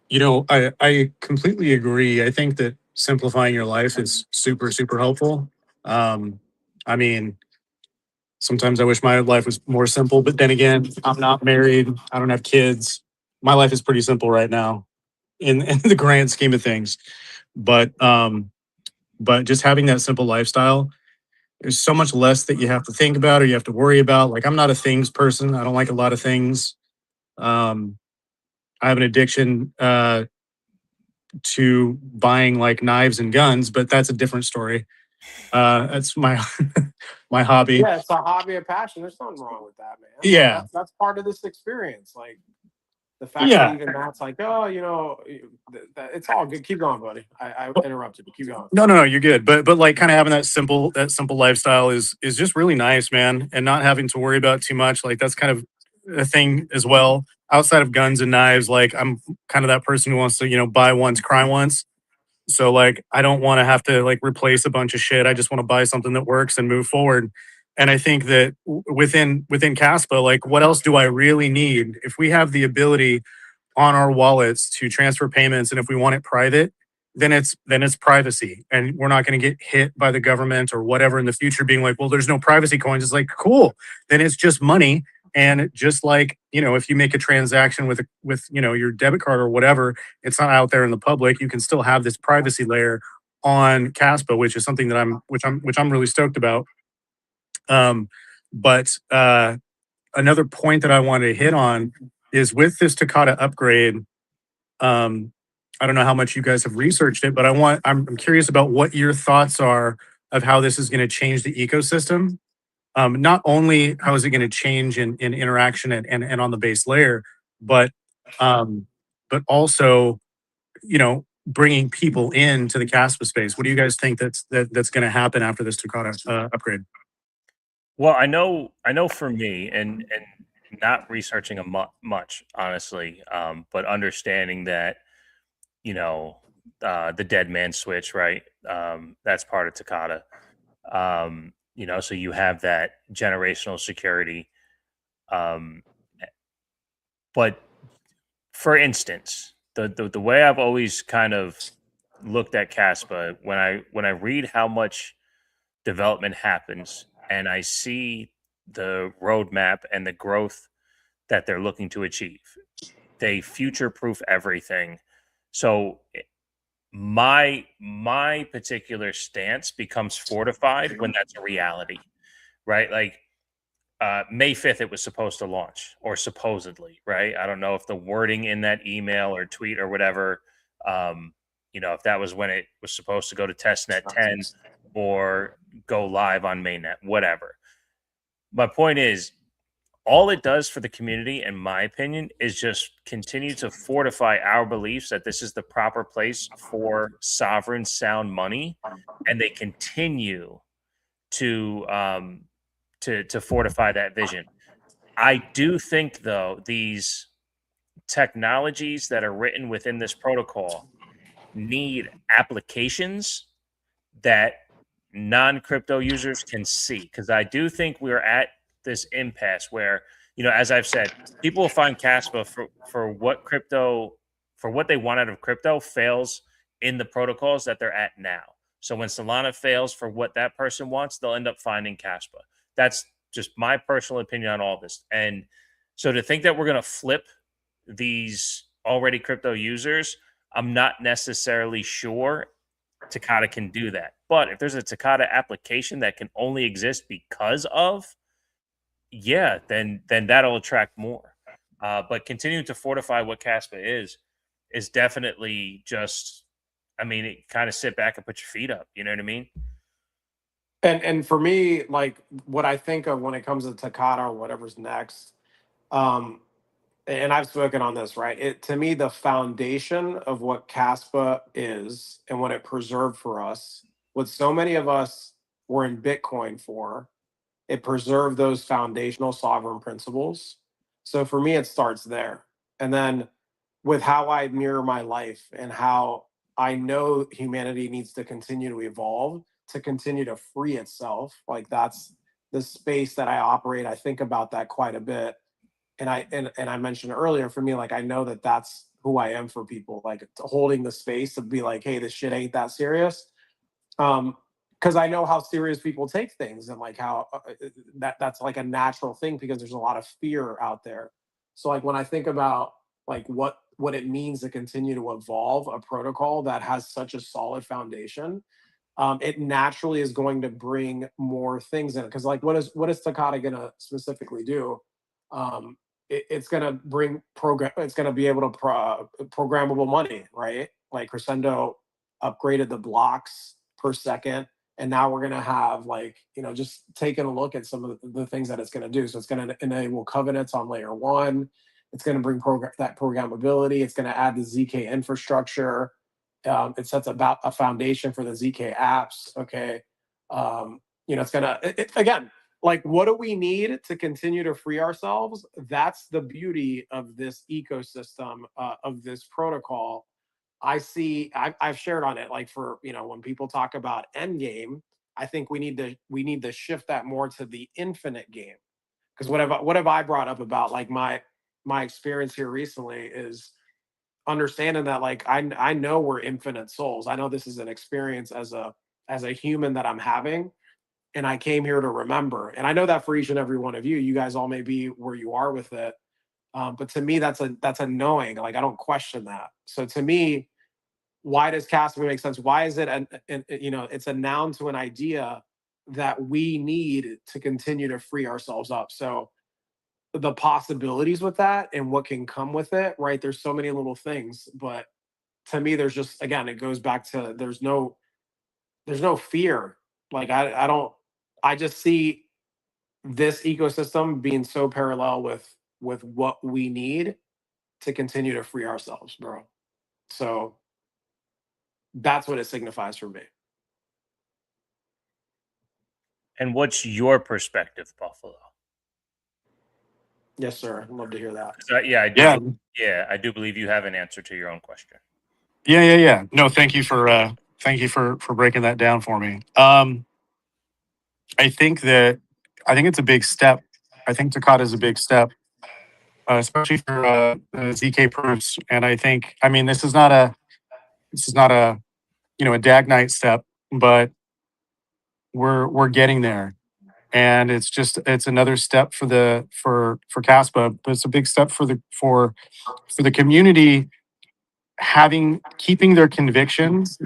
You know, I completely agree. I think that simplifying your life is super, super helpful. I mean, sometimes I wish my life was more simple, but then again, I'm not married. I don't have kids. My life is pretty simple right now in the grand scheme of things. But just having that simple lifestyle, there's so much less that you have to think about or you have to worry about. Like, I'm not a things person. I don't like a lot of things. I have an addiction to buying like knives and guns, but that's a different story. That's my my hobby. Yeah, it's a hobby, a passion. There's nothing wrong with that, man. Yeah. Like, that's part of this experience. Like, the fact Yeah. that even that's like, oh, you know, it's all good. Keep going, buddy. I interrupted you. Keep going. No, you're good. But like kind of having that simple lifestyle is just really nice, man. And not having to worry about too much. Like, that's kind of a thing as well. Outside of guns and knives, like, I'm kind of that person who wants to, you know, buy once, cry once. So like, I don't want to have to like replace a bunch of shit. I just want to buy something that works and move forward. And I think that within Kaspa, like, what else do I really need? If we have the ability on our wallets to transfer payments, and if we want it private, then it's privacy, and we're not going to get hit by the government or whatever in the future being like, well, there's no privacy coins. It's like, cool, then it's just money. And just like, you know, if you make a transaction with you know, your debit card or whatever, it's not out there in the public. You can still have this privacy layer on Kaspa, which is something that I'm really stoked about. But another point that I wanted to hit on is with this Takata upgrade. I don't know how much you guys have researched it, but I'm curious about what your thoughts are of how this is going to change the ecosystem. Not only how is it going to change in interaction and on the base layer, but also, you know, bringing people into the Kaspa space. What do you guys think that's going to happen after this Takata upgrade? Well, I know for me, and not researching much, honestly, but understanding that, you know, the dead man switch, right? That's part of Takata. You know, so you have that generational security. But for instance, the way I've always kind of looked at Kaspa, when I read how much development happens and I see the roadmap and the growth that they're looking to achieve, they future proof everything. So my particular stance becomes fortified when that's a reality, right? Like, May 5th it was supposed to launch, or supposedly, right? I don't know if the wording in that email or tweet or whatever, you know, if that was when it was supposed to go to testnet 10 or go live on mainnet, whatever. My point is, all it does for the community, in my opinion, is just continue to fortify our beliefs that this is the proper place for sovereign sound money, and they continue to fortify that vision. I do think, though, these technologies that are written within this protocol need applications that non-crypto users can see, because I do think we're at this impasse where, you know, as I've said, people will find Kaspa for what they want out of crypto fails in the protocols that they're at now. So when Solana fails for what that person wants, they'll end up finding Kaspa. That's just my personal opinion on all this. And so to think that we're going to flip these already crypto users, I'm not necessarily sure Takata can do that. But if there's a Takata application that can only exist because of, yeah, then that'll attract more. But continuing to fortify what Kaspa is definitely just I mean, it kind of sit back and put your feet up. You know what I mean? And for me, like what I think of when it comes to Takata or whatever's next, um, and I've spoken on this, right? It to me, the foundation of what Kaspa is and what it preserved for us, what so many of us were in Bitcoin for, it preserved those foundational sovereign principles. So for me, it starts there. And then with how I mirror my life and how I know humanity needs to continue to evolve, to continue to free itself. Like that's the space that I operate. I think about that quite a bit. And I mentioned earlier, for me, like I know that that's who I am for people, like holding the space to be like, hey, this shit ain't that serious. Because I know how serious people take things, and like how that's like a natural thing because there's a lot of fear out there. So like when I think about like what it means to continue to evolve a protocol that has such a solid foundation, it naturally is going to bring more things in it. Because like what is Takata gonna specifically do? It's gonna bring program. It's gonna be able to programmable money, right? Like Crescendo upgraded the blocks per second, and now we're going to have like just taking a look at some of the things that it's going to do. So it's going to enable covenants on layer 1. It's going to bring that programmability. It's going to add the ZK infrastructure. It sets about a foundation for the ZK apps. Okay. It's going to again, like what do we need to continue to free ourselves? That's the beauty of this ecosystem, of this protocol. I've shared on it, like for when people talk about end game, I think we need to shift that more to the infinite game. Because what have I brought up about like my experience here recently is understanding that like I know we're infinite souls. I know this is an experience as a human that I'm having, and I came here to remember. And I know that for each and every one of you, you guys all may be where you are with it. But to me, that's a knowing. Like I don't question that. So to me, why does casting make sense? Why is it it's a noun to an idea that we need to continue to free ourselves up. So the possibilities with that and what can come with it, right? There's so many little things, but to me, there's just again, it goes back to there's no fear. Like I don't I just see this ecosystem being so parallel with what we need to continue to free ourselves, bro. So that's what it signifies for me. And what's your perspective, Buffalo? Yes, sir. I'd love to hear that. I do. Yeah. Yeah, I do believe you have an answer to your own question. Yeah. No, thank you for breaking that down for me. I think it's a big step. I think Takata is a big step, especially for ZK proofs. And I mean, this is not a a dag night step, but we're getting there. And it's another step for Kaspa, but it's a big step for the community keeping their convictions.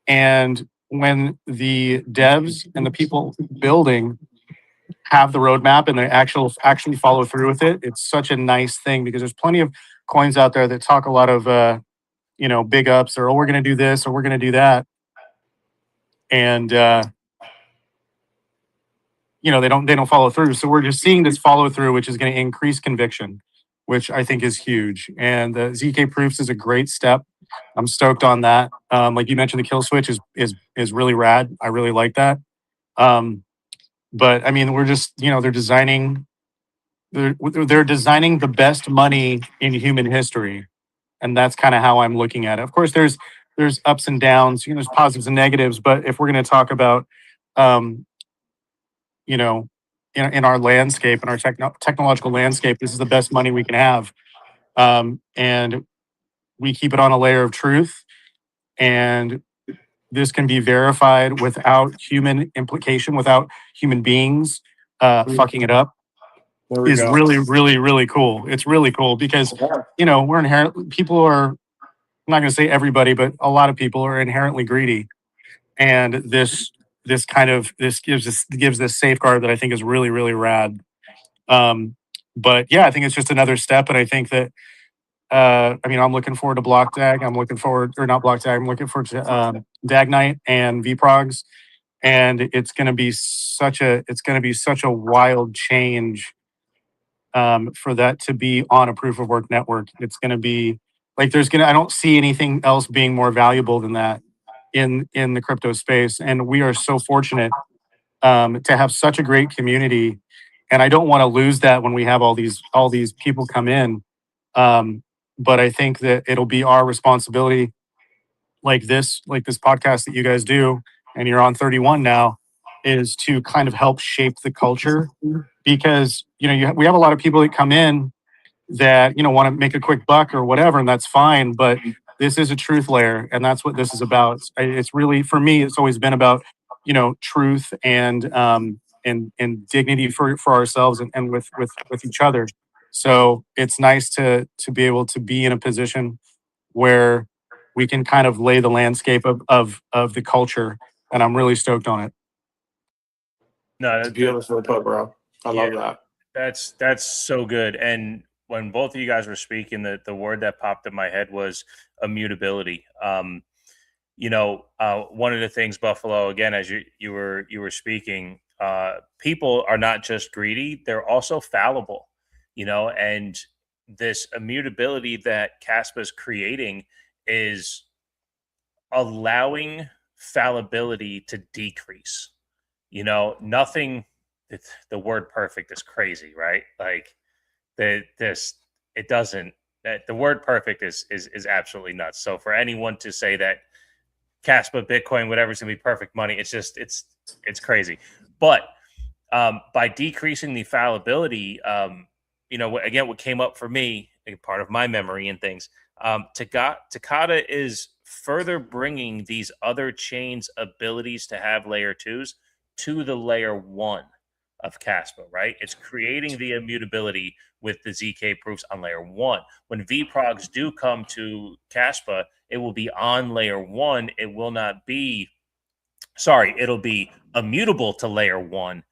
And when the devs and the people building have the roadmap and they actually follow through with it, it's such a nice thing because there's plenty of coins out there that talk a lot of big ups or we're going to do this or we're going to do that, and they don't follow through. So we're just seeing this follow through, which is going to increase conviction, which I think is huge. And the ZK proofs is a great step. I'm stoked on that. Like you mentioned, the kill switch is really rad. I really like that. But I mean, we're just they're designing the best money in human history, and that's kind of how I'm looking at it. Of course, there's ups and downs. There's positives and negatives. But if we're going to talk about you know, in our landscape, in our technological landscape, this is the best money we can have. And we keep it on a layer of truth. And this can be verified without human implication, without human beings fucking it up. Is really, really, really cool. It's really cool because, we're people are, I'm not going to say everybody, but a lot of people are inherently greedy. And this gives this safeguard that I think is really, really rad. But yeah, I think it's just another step. And I think that I'm looking forward to Block Dag. I'm looking forward, or not Block Dag. I'm looking forward to Dag Night and VProgs, and it's going to be such a wild change for that to be on a proof of work network. It's going to be like I don't see anything else being more valuable than that in the crypto space, and we are so fortunate to have such a great community. And I don't want to lose that when we have all these people come in. But I think that it'll be our responsibility, like this podcast that you guys do, and you're on 31 now, is to kind of help shape the culture, because we have a lot of people that come in that want to make a quick buck or whatever, and that's fine. But this is a truth layer, and that's what this is about. It's really, for me, it's always been about truth and dignity for ourselves and with each other. So it's nice to be able to be in a position where we can kind of lay the landscape of the culture, and I'm really stoked on it. No, It's beautiful put, bro. I love that. That's so good. And when both of you guys were speaking, the word that popped in my head was immutability. One of the things, Buffalo, again, as you were speaking, people are not just greedy; they're also fallible. And this immutability that Kaspa is creating is allowing fallibility to decrease. Nothing. The word perfect is crazy, right? Like the word perfect is absolutely nuts. So for anyone to say that Kaspa, Bitcoin, whatever is gonna be perfect money, it's crazy. But by decreasing the fallibility, again, what came up for me, part of my memory and things, Takata is further bringing these other chains' abilities to have layer 2s to the layer 1 of Kaspa, right? It's creating the immutability with the ZK proofs on layer 1. When VProgs do come to Kaspa, it will be on layer 1. It will not be, it'll be immutable to layer 1.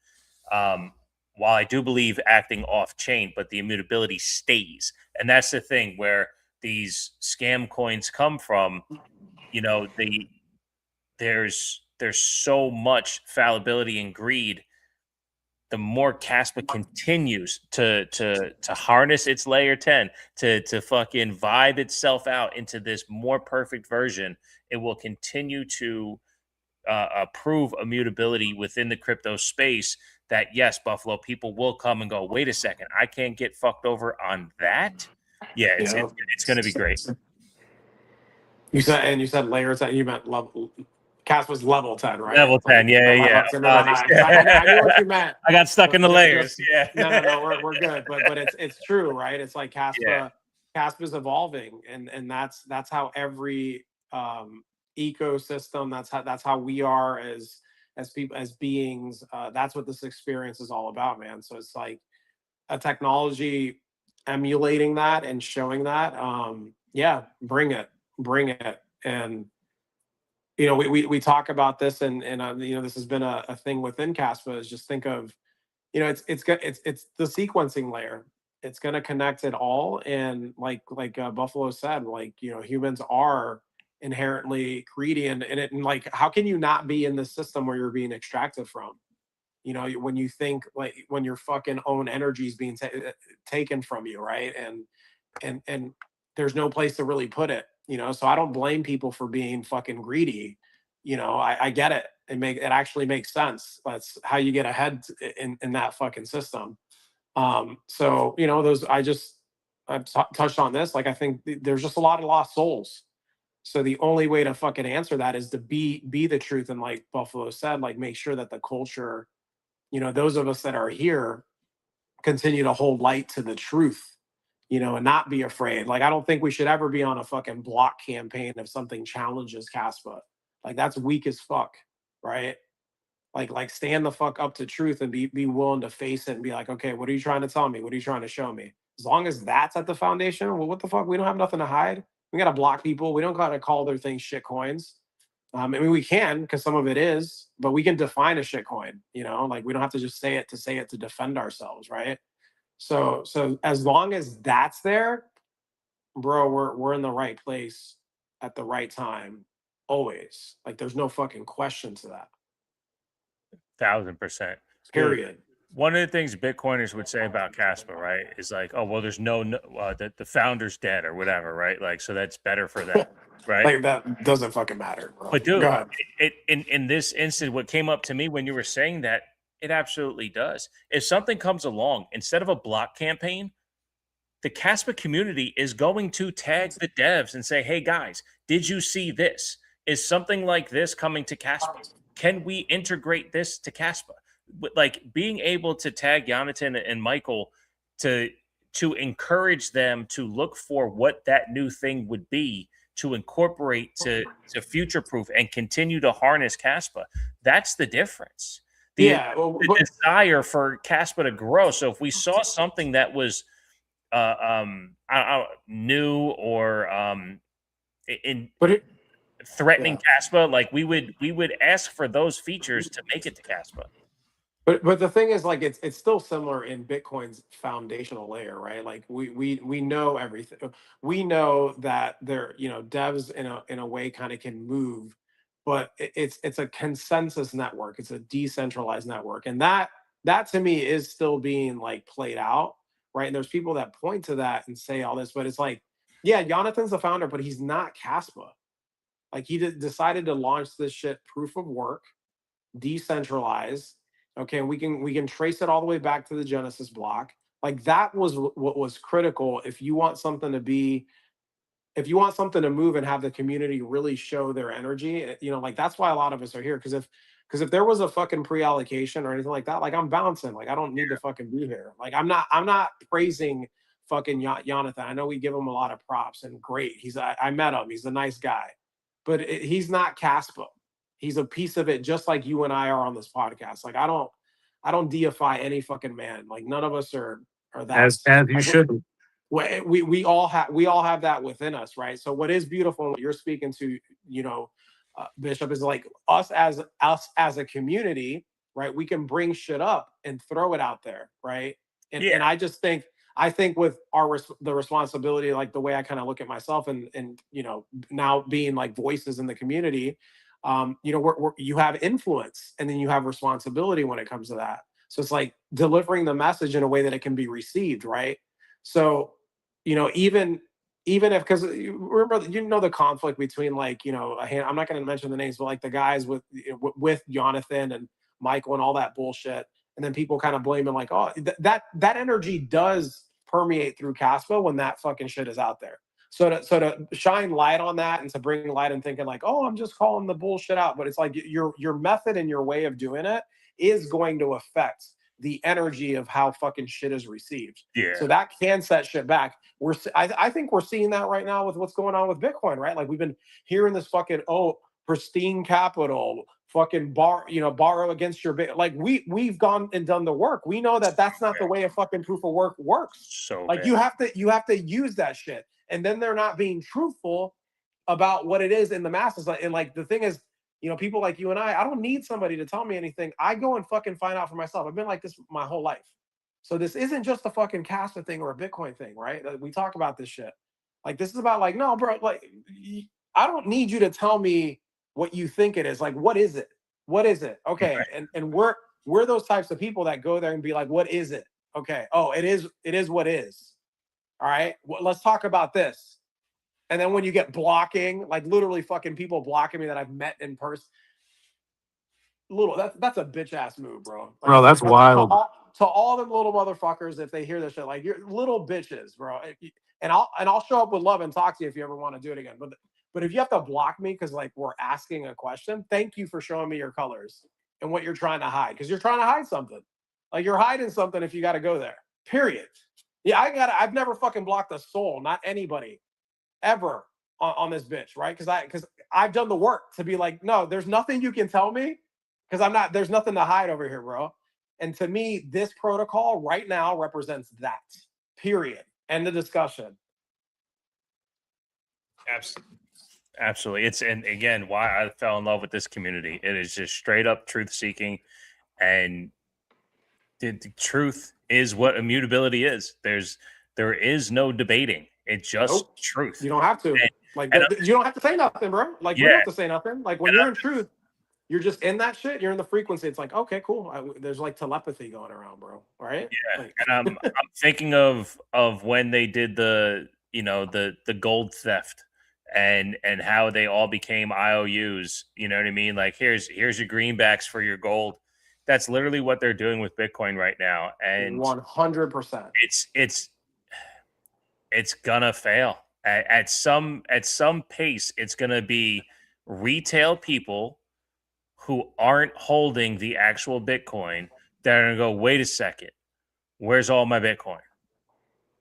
While I do believe acting off chain, but the immutability stays. And that's the thing where these scam coins come from. There's so much fallibility and greed. The more Kaspa continues to harness its layer 10, to fucking vibe itself out into this more perfect version, it will continue to prove immutability within the crypto space. That yes, Buffalo, people will come and go, wait a second, I can't get fucked over on that. Yeah, it's going to be great. You said layer 10. You meant level. Kaspa's level 10, right? Level 10, yeah. I knew what you meant. I got stuck in the layers. Yeah. No, we're good. But it's true, right? It's like Kaspa's evolving, and that's how every ecosystem. That's how we are as people, as beings. That's what this experience is all about, man. So it's like a technology emulating that and showing that. Bring it. And we talk about this, and this has been a thing within Kaspa, is just think of, it's the sequencing layer. It's going to connect it all, and like Buffalo said, humans are inherently greedy, and like, how can you not be in the system where you're being extracted from? When you think, like, when your fucking own energy is being taken from you, right? And there's no place to really put it. So I don't blame people for being fucking greedy. I get it. It actually makes sense. That's how you get ahead in that fucking system. So I've touched on this. Like, I think there's just a lot of lost souls. So the only way to fucking answer that is to be the truth. And like Buffalo said, like, make sure that the culture, those of us that are here, continue to hold light to the truth, and not be afraid. Like, I don't think we should ever be on a fucking block campaign if something challenges Kaspa. Like, that's weak as fuck, right? Like stand the fuck up to truth and be willing to face it and be like, okay, what are you trying to tell me? What are you trying to show me? As long as that's at the foundation, well, what the fuck? We don't have nothing to hide. We got to block people. We don't got to call their things shit coins. We can, because some of it is, but we can define a shit coin, like, we don't have to just say it to defend ourselves, right? So as long as that's there, bro, we're in the right place at the right time, always. Like, there's no fucking question to that. 1,000%. Dude, Period. one of the things Bitcoiners would say about Kaspa, right, is like, oh, well, there's the founder's dead or whatever, right? Like, so that's better for them, right? Like, that doesn't fucking matter, bro. But Go dude, ahead. in this instance, what came up to me when you were saying that, it absolutely does. If something comes along, instead of a block campaign, the Kaspa community is going to tag the devs and say, hey guys, did you see this? Is something like this coming to Kaspa? Can we integrate this to Kaspa? Like being able to tag Jonathan and Michael to encourage them to look for what that new thing would be to incorporate to future proof and continue to harness Kaspa. That's the difference. The desire for Kaspa to grow. So if we saw something that was new or threatening Kaspa, like we would ask for those features to make it to Kaspa. But the thing is, like, it's still similar in Bitcoin's foundational layer, right? Like we know everything. We know that there, devs in a way kind of can move, but it's a consensus network. It's a decentralized network, and that to me is still being like played out, right? And there's people that point to that and say all this, but it's like, yeah, Jonathan's the founder, but he's not Kaspa. Like he decided to launch this shit proof of work, decentralized. Okay, we can trace it all the way back to the Genesis block. Like that was what was critical if you want something to move and have the community really show their energy. Like that's why a lot of us are here. Because if there was a fucking pre-allocation or anything like that, like I'm bouncing. Like I don't need to fucking be here. Like I'm not praising fucking Jonathan. I know we give him a lot of props and great. I met him. He's a nice guy, but he's not Kaspa. He's a piece of it, just like you and I are on this podcast. Like I don't deify any fucking man. Like none of us are that. As you should. We all have that within us, right? So what is beautiful, and what you're speaking to, Bishop, is like us as a community, right? We can bring shit up and throw it out there, right? And I just think with the responsibility, like the way I kind of look at myself and now being like voices in the community. You have influence and then you have responsibility when it comes to that. So it's like delivering the message in a way that it can be received, right? So, even if, because remember, the conflict between like, I'm not going to mention the names, but like the guys with Jonathan and Michael and all that bullshit. And then people kind of blaming like, oh, that energy does permeate through Kaspa when that fucking shit is out there. So to shine light on that and to bring light and thinking like, oh, I'm just calling the bullshit out. But it's like your method and your way of doing it is going to affect the energy of how fucking shit is received. Yeah. So that can set shit back. I think we're seeing that right now with what's going on with Bitcoin, right? Like we've been hearing this fucking, pristine capital, fucking borrow against your bit. Like we've gone and done the work. We know that that's not the way a fucking proof of work works. So like you have to use that shit. And then they're not being truthful about what it is in the masses. And like the thing is, people like you and I don't need somebody to tell me anything. I go and fucking find out for myself. I've been like this my whole life. So this isn't just a fucking Kaspa thing or a Bitcoin thing, right? We talk about this shit. Like this is about like, no, bro, like I don't need you to tell me what you think it is. Like, what is it? What is it? Okay. Right. And we're those types of people that go there and be like, what is it? Okay. Oh, it is what is. All right, well, let's talk about this. And then when you get blocking, like literally fucking people blocking me that I've met in person, that's a bitch ass move, bro. Like, bro, that's wild. To all them little motherfuckers, if they hear this shit, like you're little bitches, bro. And I'll show up with love and talk to you if you ever want to do it again. But if you have to block me because like we're asking a question, thank you for showing me your colors and what you're trying to hide, because you're trying to hide something. Like you're hiding something if you got to go there. Period. Yeah, I've never fucking blocked a soul, not anybody, ever on this bitch, right? Because I've done the work to be like, no, there's nothing you can tell me, because there's nothing to hide over here, bro. And to me, this protocol right now represents that. Period. End of discussion. Absolutely. And again, why I fell in love with this community. It is just straight up truth seeking, and the truth is what immutability is. There's There is no debating. It's just truth. You don't have to. You don't have to say nothing, bro. Like, we don't have to say nothing. Like, when you're in truth, you're just in that shit. You're in the frequency. It's like, okay, cool. There's like telepathy going around, bro. Right? Yeah. Like, And I'm thinking of when they did the gold theft and how they all became IOUs. You know what I mean? Like, here's your greenbacks for your gold. That's literally what they're doing with Bitcoin right now. And 100%. It's gonna fail at some pace. It's gonna be retail people who aren't holding the actual Bitcoin that are gonna go, wait a second, where's all my Bitcoin?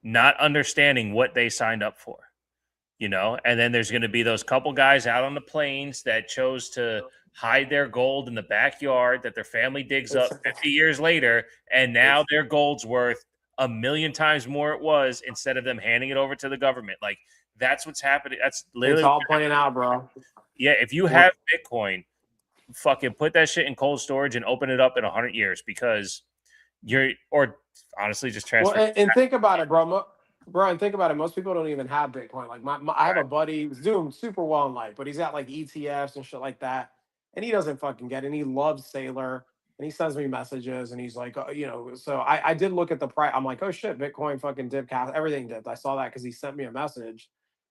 Not understanding what they signed up for, and then there's going to be those couple guys out on the plains that chose to hide their gold in the backyard that their family digs up 50 years later, and now their gold's worth 1,000,000 times more it was, instead of them handing it over to the government. Like, that's what's happening. That's literally it's all playing out, bro. Yeah, if you have Bitcoin, fucking put that shit in cold storage and open it up in 100 years, because or honestly just transfer. Well, and think about it, bro. And think about it. Most people don't even have Bitcoin. Like, I have a buddy who's doing super well in life, but he's got like ETFs and shit like that, and he doesn't fucking get it. And he loves Sailor, and he sends me messages, and he's like, So I did look at the price. I'm like, oh shit, Bitcoin fucking dipped, everything dipped. I saw that because he sent me a message,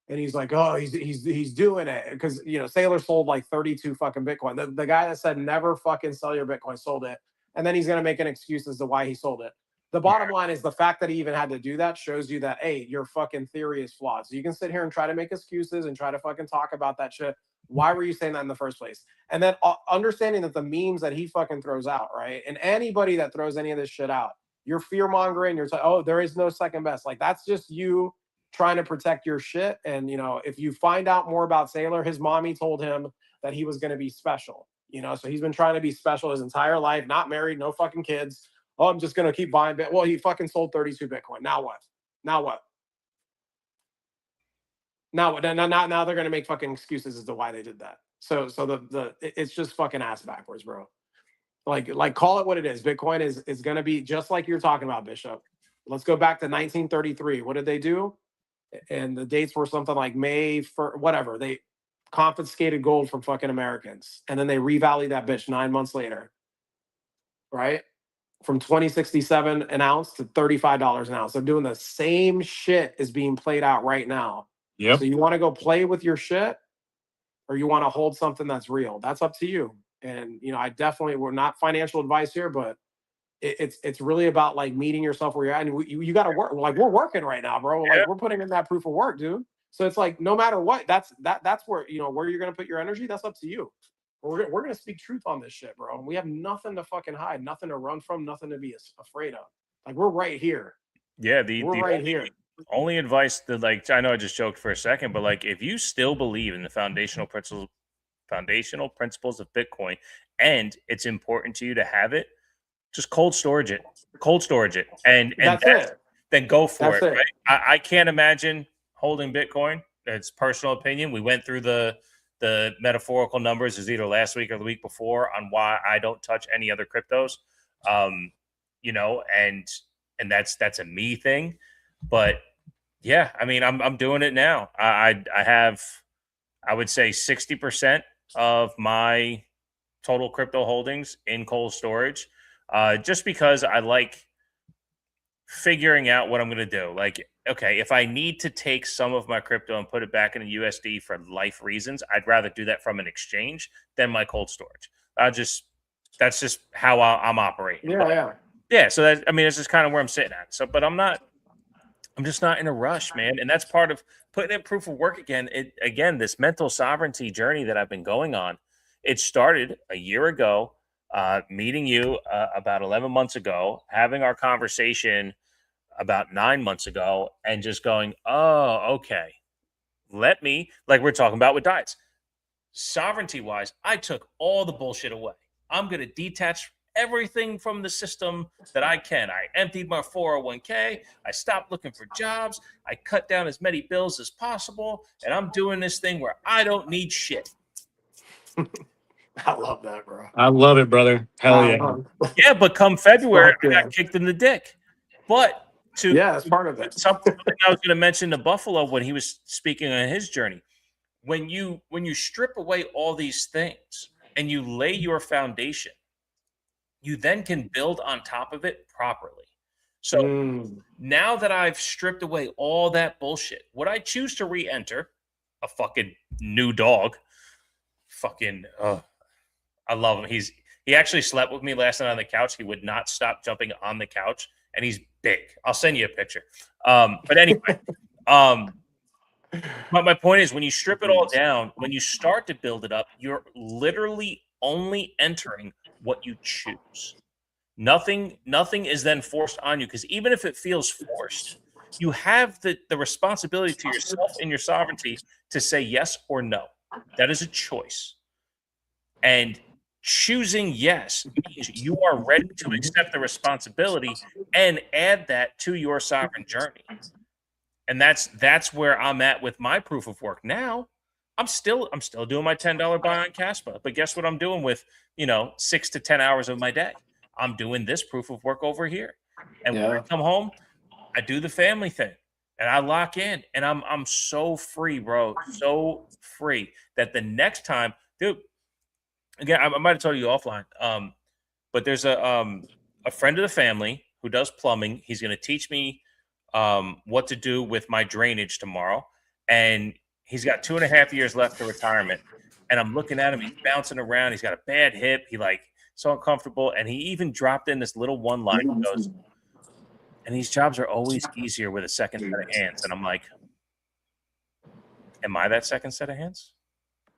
and he's like, oh, he's doing it because Sailor sold like 32 fucking Bitcoin. The guy that said never fucking sell your Bitcoin sold it, and then he's gonna make an excuse as to why he sold it. The bottom line is the fact that he even had to do that shows you that, hey, your fucking theory is flawed. So you can sit here and try to make excuses and try to fucking talk about that shit. Why were you saying that in the first place? And then understanding that the memes that he fucking throws out, right? And anybody that throws any of this shit out, you're fear mongering. You're oh, there is no second best. Like, that's just you trying to protect your shit. And, if you find out more about Sailor, his mommy told him that he was going to be special, so he's been trying to be special his entire life, not married, no fucking kids. Oh, I'm just going to keep buying Bitcoin. Well, he fucking sold 32 Bitcoin. Now what? Now they're going to make fucking excuses as to why they did that. So it's just fucking ass backwards, bro. Like call it what it is. Bitcoin is going to be just like you're talking about, Bishop. Let's go back to 1933. What did they do? And the dates were something like May for whatever. They confiscated gold from fucking Americans, and then they revalued that bitch 9 months later. Right? From $20.67 an ounce to $35 an ounce. They're doing the same shit is being played out right now. Yep. So you want to go play with your shit, or you want to hold something that's real? That's up to you. And I definitely, we're not financial advice here, but it's really about like meeting yourself where you're at. And you got to work. Like, we're working right now, bro. Like, we're putting in that proof of work, dude. So it's like, no matter what, that's where where you're gonna put your energy. That's up to you. We're going to speak truth on this shit, bro. We have nothing to fucking hide, nothing to run from, nothing to be afraid of. Like, we're right here. Yeah, here. Only advice that, like, I know I just joked for a second, but like, if you still believe in the foundational principles of Bitcoin, and it's important to you to have it, just cold storage it, and that's it. Then go for it. Right? I can't imagine holding Bitcoin. It's personal opinion. We went through the metaphorical numbers is either last week or the week before on why I don't touch any other cryptos, and that's a me thing. But yeah, I mean, I'm doing it now. I have, I would say 60% of my total crypto holdings in cold storage, just because I like figuring out what I'm going to do. Like, okay, if I need to take some of my crypto and put it back in a USD for life reasons, I'd rather do that from an exchange than my cold storage. That's just how I'm operating. Yeah. So it's just kind of where I'm sitting at. So, but I'm just not in a rush, man. And that's part of putting in proof of work again. This mental sovereignty journey that I've been going on, it started a year ago, meeting you about 11 months ago, having our conversation about 9 months ago, and just going, oh, okay. Let me, like we're talking about with diets, sovereignty wise, I took all the bullshit away. I'm going to detach everything from the system that I can. I emptied my 401k. I stopped looking for jobs. I cut down as many bills as possible. And I'm doing this thing where I don't need shit. I love that, bro. I love it, brother. Hell yeah. Yeah, but come February, I got kicked in the dick. But Yeah, that's part of it. Something I was going to mention to Buffalo when he was speaking on his journey. When you strip away all these things and you lay your foundation, you then can build on top of it properly. So now that I've stripped away all that bullshit, would I choose to re-enter a fucking new dog? Fucking, I love him. He actually slept with me last night on the couch. He would not stop jumping on the couch, and he's big. I'll send you a picture. But anyway, my point is, when you strip it all down, when you start to build it up, you're literally only entering what you choose. Nothing is then forced on you, because even if it feels forced, you have the responsibility to yourself and your sovereignty to say yes or no. That is a choice. And choosing yes means you are ready to accept the responsibility and add that to your sovereign journey. And that's where I'm at with my proof of work. Now, I'm still doing my $10 buy on Kaspa, but guess what I'm doing with 6 to 10 hours of my day? I'm doing this proof of work over here. And when I come home, I do the family thing and I lock in, and I'm so free, bro. So free that the next time, dude, again, I might have told you offline. But there's a friend of the family who does plumbing. He's going to teach me what to do with my drainage tomorrow. And he's got 2.5 years left to retirement. And I'm looking at him. He's bouncing around. He's got a bad hip. He so uncomfortable. And he even dropped in this little one line. He goes, and these jobs are always easier with a second set of hands. And I'm like, am I that second set of hands?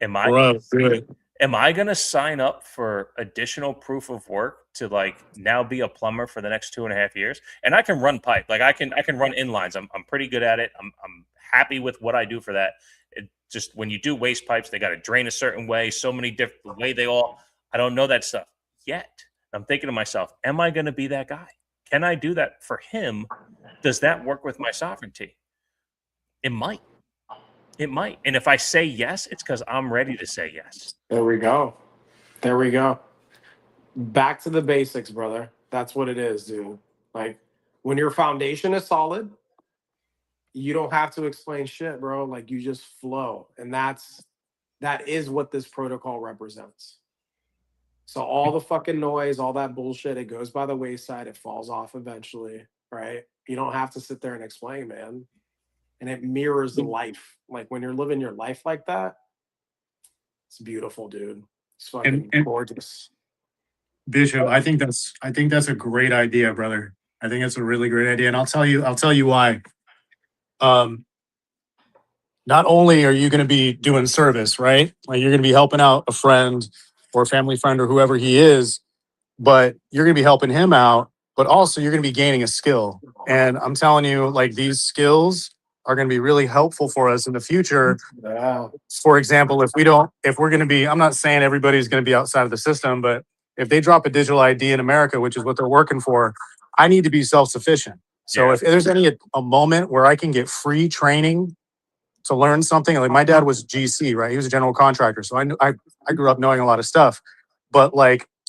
Am I going to sign up for additional proof of work to now be a plumber for the next 2.5 years? And I can run pipe. I can run inlines. I'm pretty good at it. I'm happy with what I do for that. It just, when you do waste pipes, they got to drain a certain way, so many different, the way I don't know that stuff yet. I'm thinking to myself, am I going to be that guy? Can I do that for him? Does that work with my sovereignty? It might. It might. And if I say yes, it's because I'm ready to say yes. There we go. Back to the basics, brother. That's what it is, dude. When your foundation is solid, you don't have to explain shit, bro. You just flow. And that is what this protocol represents. So all the fucking noise, all that bullshit, it goes by the wayside. It falls off eventually, right? You don't have to sit there and explain, man. And it mirrors the life. When you're living your life like that, it's beautiful, dude. It's fucking gorgeous. Bishop, I think that's a great idea, brother. I think it's a really great idea. And I'll tell you why. Not only are you going to be doing service, right? You're going to be helping out a friend or a family friend or whoever he is, but you're going to be helping him out, but also you're going to be gaining a skill. And I'm telling you, these skills are going to be really helpful for us in the future. Yeah. For example, if we're going to be, I'm not saying everybody's going to be outside of the system, but if they drop a digital ID in America, which is what they're working for, I need to be self-sufficient. So if there's a moment where I can get free training to learn something, my dad was GC, right? He was a general contractor. So I grew up knowing a lot of stuff, but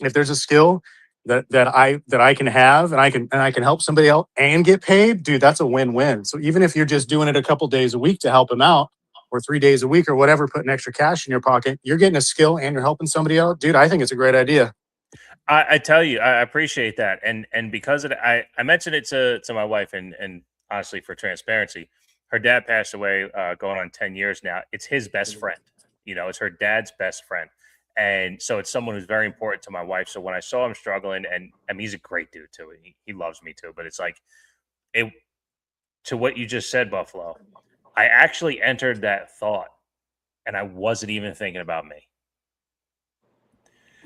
if there's a skill that I can have and I can help somebody else and get paid, dude, that's a win-win. So even if you're just doing it a couple days a week to help them out, or 3 days a week or whatever, putting extra cash in your pocket, you're getting a skill and you're helping somebody out, dude. I think it's a great idea. I tell you, I appreciate that. And because of it, I mentioned it to my wife, and honestly, for transparency, her dad passed away going on 10 years now. It's his best friend. It's her dad's best friend. And so it's someone who's very important to my wife. So when I saw him struggling, and I mean, he's a great dude too. He loves me too. But it's to what you just said, Buffalo, I actually entered that thought and I wasn't even thinking about me.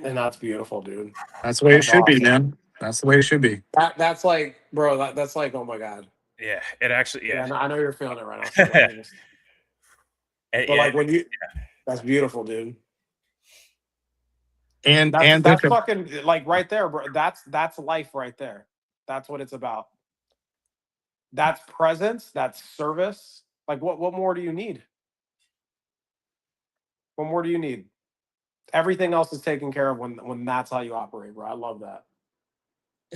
And that's beautiful, dude. That's the way it should be, man. That's the way it should be. That's bro, that's oh my God. Yeah, it actually, yeah. I know you're feeling it right now. But when that's beautiful, dude. And that's fucking right there, bro. That's life right there. That's what it's about. That's presence. That's service. What more do you need? What more do you need? Everything else is taken care of when that's how you operate, bro. I love that.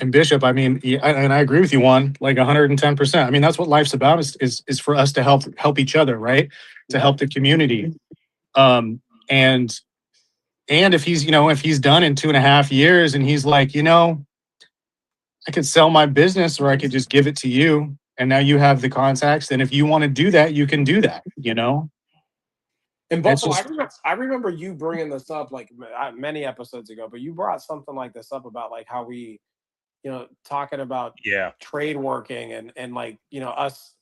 and Bishop, I mean, and I agree with you, Juan, like 110%. I mean, that's what life's about is for us to help each other, right? To help the community. Um, and if he's, if he's done in 2.5 years and he's like, I could sell my business or I could just give it to you. And now you have the contacts. And if you want to do that, you can do that, In It's Buffalo, just, I remember you bringing this up like many episodes ago, but you brought something like this up about like how we, talking about Yeah. trade working and like, us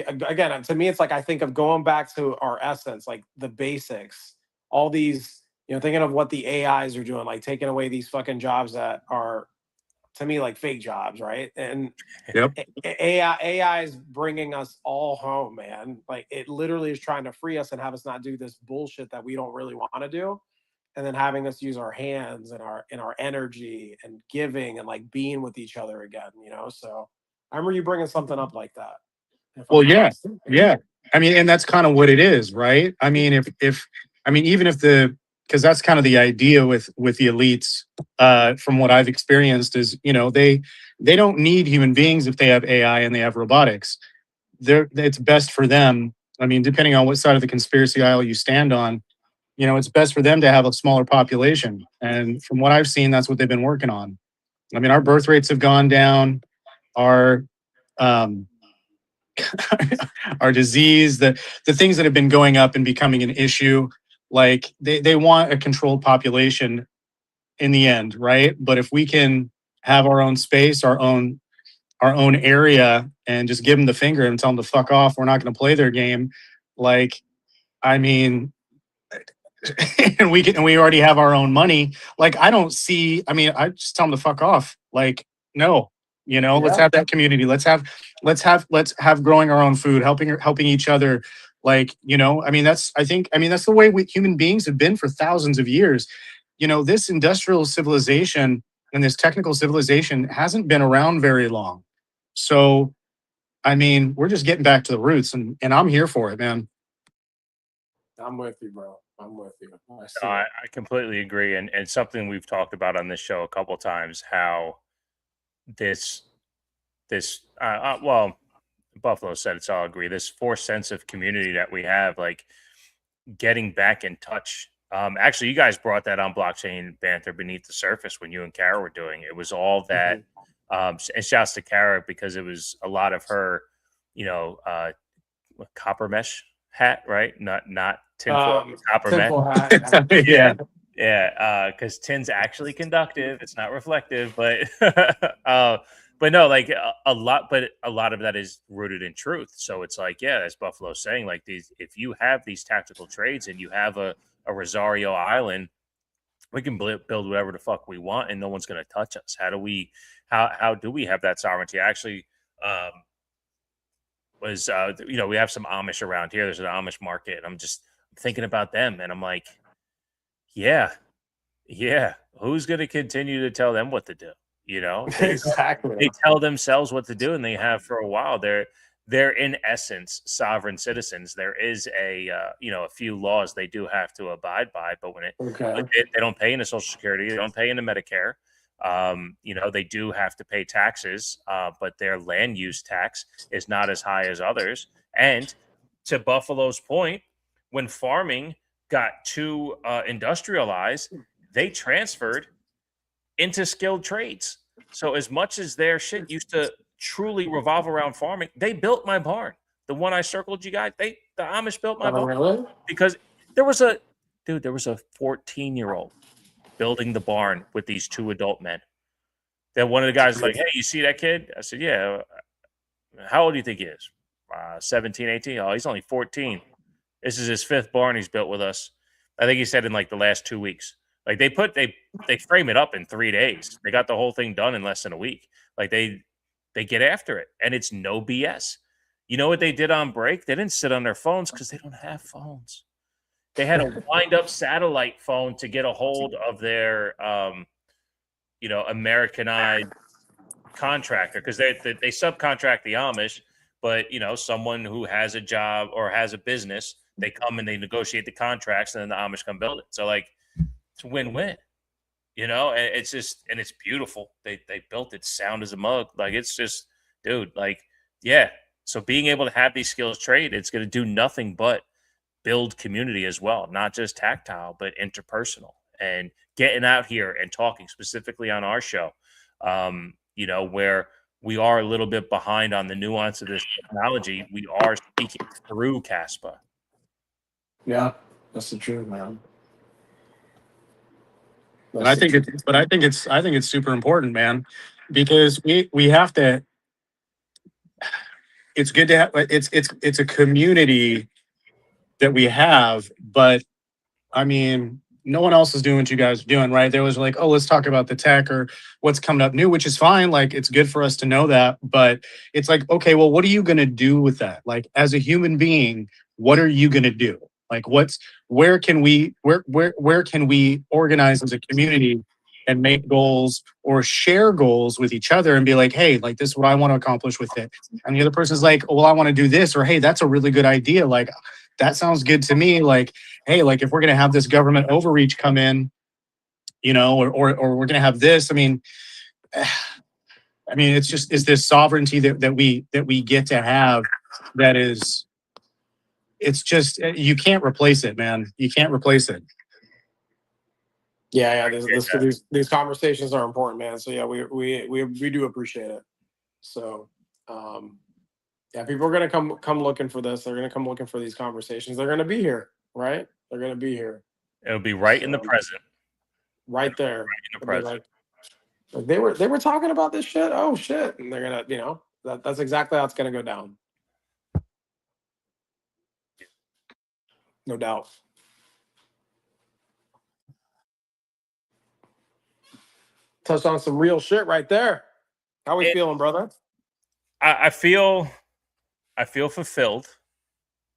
again, to me, it's like I think of going back to our essence, like the basics, all these, thinking of what the AIs are doing, like taking away these fucking jobs that are, to me, like fake jobs, right? And yep. AI is bringing us all home, man. Like it literally is trying to free us and have us not do this bullshit that we don't really want to do, and then having us use our hands and our energy and giving and like being with each other again. So I remember you bringing something up like that. If Well, I'm not yeah, mistaken. yeah. I mean, and that's kind of what it is, right? I mean, even if because that's kind of the idea with the elites, from what I've experienced is, they don't need human beings if they have AI and they have robotics. It's best for them. I mean, depending on what side of the conspiracy aisle you stand on, it's best for them to have a smaller population. And from what I've seen, that's what they've been working on. I mean, our birth rates have gone down. Our um, our disease, the things that have been going up and becoming an issue, like they want a controlled population in the end, right? But if we can have our own space, our own area, and just give them the finger and tell them to fuck off, we're not going to play their game. Like, I mean, and we already have our own money. Like, I don't see. I mean, I just tell them to fuck off. Like, no, let's Yeah. have that community. Let's have growing our own food, helping each other. Like, I mean, that's the way human beings have been for thousands of years. This industrial civilization and this technical civilization hasn't been around very long. So, I mean, we're just getting back to the roots, and I'm here for it, man. I'm with you, bro. I'm with you. I see I, it. I completely agree, and something we've talked about on this show a couple times, how this well, Buffalo said it's all agree. This forced sense of community that we have, like getting back in touch. Actually, you guys brought that on blockchain banter beneath the surface when you and Kara were doing it. It was all that. And shouts to Kara because it was a lot of her, copper mesh hat, right? Not tinfoil, copper mesh. Tinfoil hat. Yeah. Yeah, because tin's actually conductive; it's not reflective. But but no, like a lot of that is rooted in truth. So it's like, yeah, as Buffalo's saying, like if you have these tactical trades and you have a Rosario Island, we can build whatever the fuck we want, and no one's going to touch us. How do we have that sovereignty? Actually, we have some Amish around here. There's an Amish market, and I'm just thinking about them, and I'm like, yeah. Who's going to continue to tell them what to do? Exactly. They tell themselves what to do, and they have for a while. They're in essence sovereign citizens. There is a few laws they do have to abide by, but when they don't pay into Social Security, they don't pay into Medicare. They do have to pay taxes, but their land use tax is not as high as others. And to Buffalo's point, when farming got too industrialized, they transferred into skilled trades. So as much as their shit used to truly revolve around farming, they built my barn. The one I circled you guys, the Amish built my barn. Really? Because there was a 14-year-old building the barn with these two adult men. Then one of the guys was like, hey, you see that kid? I said, yeah. How old do you think he is? 17, 18? Oh, he's only 14. This is his fifth barn he's built with us. I think he said in like the last 2 weeks. Like they frame it up in 3 days. They got the whole thing done in less than a week. Like they get after it, and it's no BS. You know what they did on break? They didn't sit on their phones because they don't have phones. They had a wind up satellite phone to get a hold of their Americanized contractor, because they subcontract the Amish, but someone who has a job or has a business, they come and they negotiate the contracts, and then the Amish come build it. So like, it's a win-win. you know, and it's beautiful. They built it sound as a mug. Like, it's just, dude, like, yeah. So being able to have these skills trade, it's going to do nothing but build community as well, not just tactile, but interpersonal, and getting out here and talking specifically on our show, you know, where we are a little bit behind on the nuance of this technology. We are speaking through Kaspa. Yeah, that's the truth, man. And I think it's super important, man, because we have to. It's good to have. It's a community that we have, but I mean, no one else is doing what you guys are doing, right? There was like, oh, let's talk about the tech or what's coming up new, which is fine. Like, it's good for us to know that, but it's like, okay, well, what are you gonna do with that? Like, as a human being, what are you gonna do? Like, where can we organize as a community and make goals or share goals with each other and be like, hey, like, this is what I want to accomplish with it. And the other person's like, well, I want to do this, or hey, that's a really good idea. Like, that sounds good to me. Like, hey, like, if we're going to have this government overreach come in, you know, or we're going to have this, I mean, it's this sovereignty that we get to have. That is, it's just, you can't replace it, man. You can't replace it. Yeah, these conversations are important, man. So yeah, we do appreciate it. So yeah, people are gonna come looking for this. They're gonna come looking for these conversations. They're gonna be here, right? They're gonna be here. It'll be right in the present. Right there. Right in the present. Like they were talking about this shit. Oh shit. And they're gonna, you know, that's exactly how it's gonna go down. No doubt. Touched on some real shit right there. How we feeling, brother? I feel fulfilled.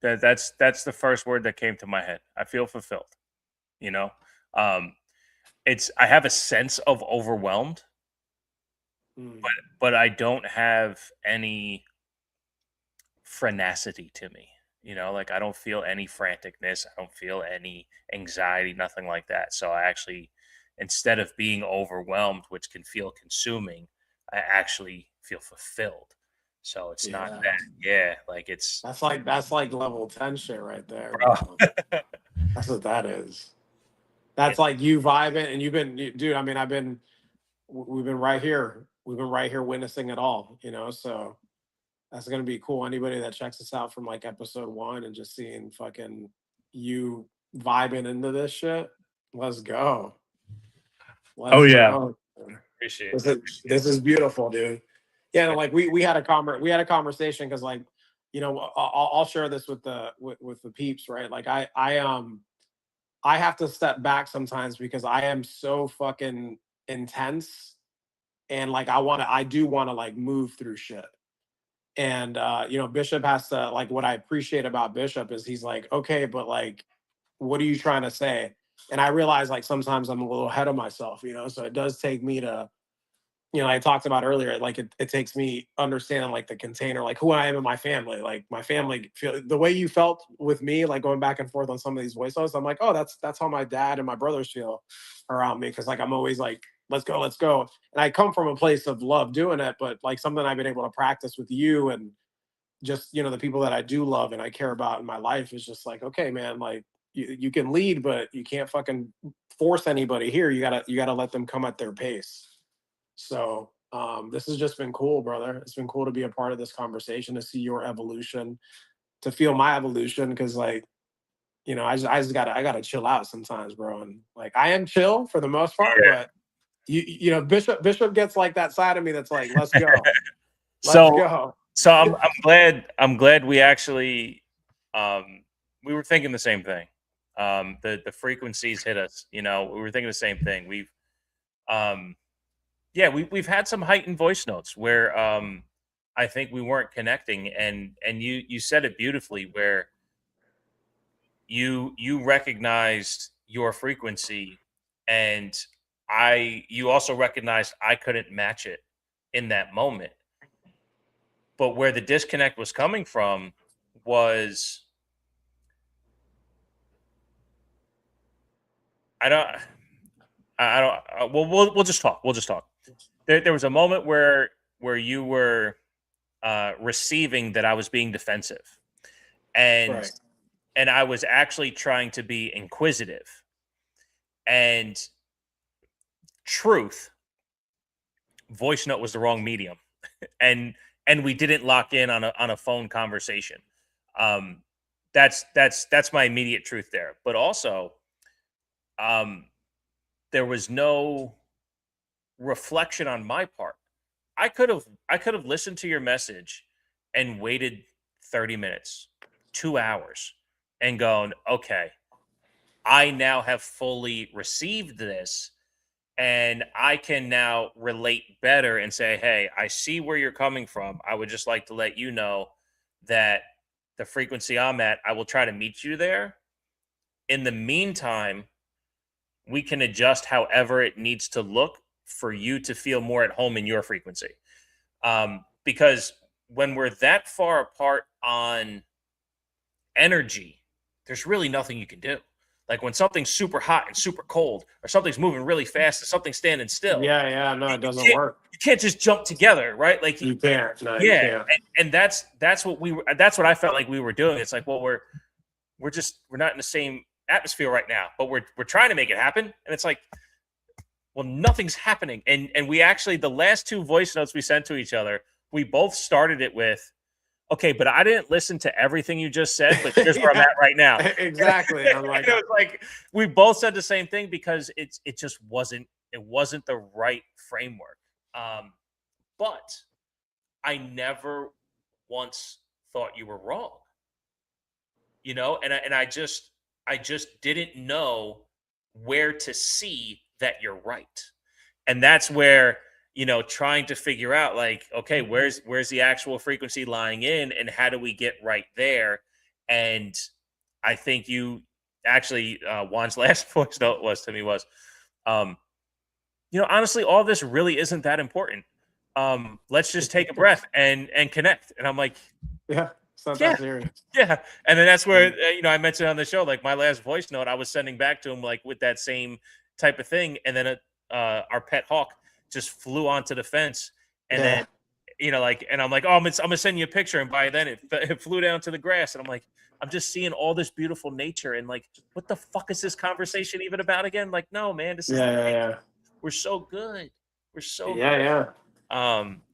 That's the first word that came to my head. I feel fulfilled. You know, I have a sense of overwhelmed, but I don't have any frenacity to me. You know, like, I don't feel any franticness. I don't feel any anxiety, nothing like that. So I actually, instead of being overwhelmed, which can feel consuming, I actually feel fulfilled. So it's not that, like, that's like level 10 shit right there. That's what that is. That's like you vibing, and dude. I mean, we've been right here. We've been right here witnessing it all, you know. So that's gonna be cool. Anybody that checks us out from like episode 1 and just seeing fucking you vibing into this shit, let's go. Let's go. Appreciate it. This is beautiful, dude. Yeah, like we had a conversation because, like, you know, I'll share this with the peeps, right? Like I have to step back sometimes because I am so fucking intense, and like I do want to like move through shit. And you know, Bishop has to, like, what I appreciate about Bishop is he's like, okay, but like, what are you trying to say? And I realize, like, sometimes I'm a little ahead of myself, you know, so it does take me to, you know, I talked about earlier, like it takes me understanding like the container, like who I am in my family, like my family feel the way you felt with me, like going back and forth on some of these voice notes. I'm like, oh, that's how my dad and my brothers feel around me. Cause like, I'm always like, let's go. And I come from a place of love doing it, but like something I've been able to practice with you and just, you know, the people that I do love and I care about in my life is just like, okay, man, like you can lead, but you can't fucking force anybody here. You gotta let them come at their pace. So this has just been cool, brother. It's been cool to be a part of this conversation, to see your evolution, to feel my evolution. Because, like, you know, I gotta chill out sometimes, bro. And like, I am chill for the most part, but you know, Bishop gets like that side of me that's like, let's go, go. So I'm glad we actually we were thinking the same thing. The frequencies hit us. You know, we were thinking the same thing. We've had some heightened voice notes where I think we weren't connecting, and you said it beautifully, where you recognized your frequency, and you also recognized I couldn't match it in that moment. But where the disconnect was coming from was, I don't. We'll just talk. We'll just talk. There was a moment where you were receiving that I was being defensive, and Right. I was actually trying to be inquisitive. And truth, voice note was the wrong medium, and we didn't lock in on a phone conversation. That's my immediate truth there. But also, there was no reflection on my part. I could have listened to your message and waited 30 minutes, 2 hours, and gone, okay, I now have fully received this, and I can now relate better and say, hey, I see where you're coming from. I would just like to let you know that the frequency I'm at, I will try to meet you there. In the meantime, we can adjust however it needs to look for you to feel more at home in your frequency. Because when we're that far apart on energy, there's really nothing you can do. Like when something's super hot and super cold, or something's moving really fast and something's standing still. Yeah. No, it doesn't work. You can't just jump together, right? Like You can't. No, you yeah, can't. and that's what I felt like we were doing. It's like, well, we're not in the same atmosphere right now, but we're trying to make it happen. And it's like, well, nothing's happening. And we actually, the last 2 voice notes we sent to each other, we both started it with, okay, but I didn't listen to everything you just said, but here's where I'm at right now. Exactly. I'm like, it was like we both said the same thing because it just wasn't the right framework. But I never once thought you were wrong. And I just didn't know where to see that you're right. And that's where, trying to figure out like, okay, where's the actual frequency lying in, and how do we get right there? And I think you actually, Juan's last voice note was, honestly, all this really isn't that important. Let's just take a breath and connect. And I'm like, yeah, it's not yeah, that serious. yeah. And then that's where, I mentioned on the show, like my last voice note, I was sending back to him like with that same type of thing. And then our pet hawk just flew onto the fence. And then, and I'm like, oh, I'm gonna send you a picture. And by then it flew down to the grass. And I'm like, I'm just seeing all this beautiful nature. And like, what the fuck is this conversation even about again? Like, no, man, this is Yeah. we're so good. We're so good.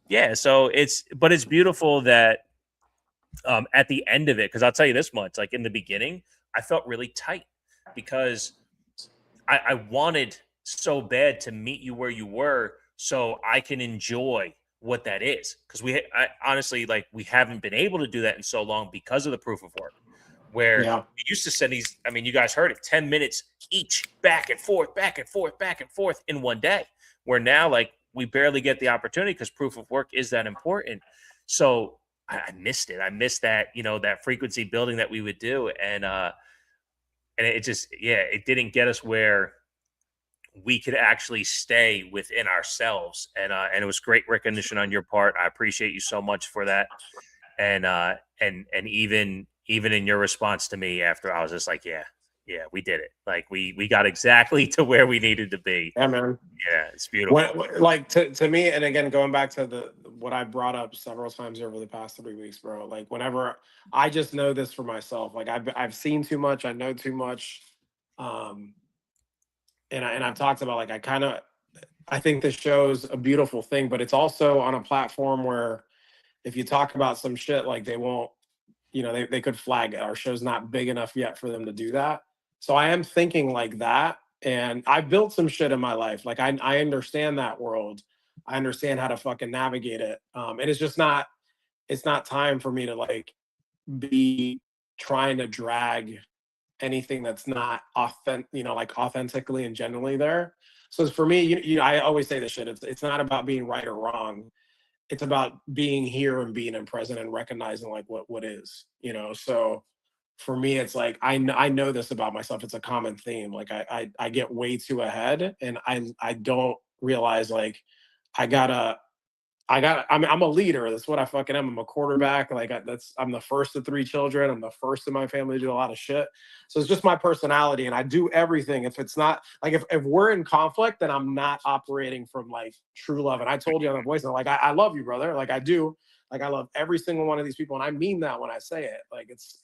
Yeah. So it's beautiful that at the end of it, because I'll tell you this much, like in the beginning, I felt really tight because I wanted so bad to meet you where you were so I can enjoy what that is. Because honestly, like we haven't been able to do that in so long because of the proof of work, where we used to send these, I mean, you guys heard it, 10 minutes each, back and forth in one day, where now like we barely get the opportunity because proof of work is that important. So I missed it. I missed that, that frequency building that we would do. And it just, it didn't get us where we could actually stay within ourselves. And it was great recognition on your part. I appreciate you so much for that. And even in your response to me after, I was just like, yeah, we did it. Like we got exactly to where we needed to be. Yeah, man. Yeah, it's beautiful. Like to me, and again, going back to what I brought up several times over the past 3 weeks, bro. Like whenever I just know this for myself, like I've seen too much, I know too much, and I've talked about like I think this show's a beautiful thing, but it's also on a platform where if you talk about some shit, like they won't, they could flag it. Our show's not big enough yet for them to do that. So I am thinking like that. And I built some shit in my life. Like I understand that world. I understand how to fucking navigate it. And it's not time for me to like be trying to drag anything that's not like authentically and genuinely there. So for me, I always say this shit. It's not about being right or wrong. It's about being here and being in present and recognizing like what is, So for me, it's like I know this about myself. It's a common theme. Like I get way too ahead, and I don't realize like I I'm a leader. That's what I fucking am. I'm a quarterback. Like I'm the first of 3 children. I'm the first in my family to do a lot of shit. So it's just my personality, and I do everything. If it's not like if we're in conflict, then I'm not operating from like true love. And I told you on the voice, like I love you, brother. Like I do. Like I love every single one of these people, and I mean that when I say it. Like it's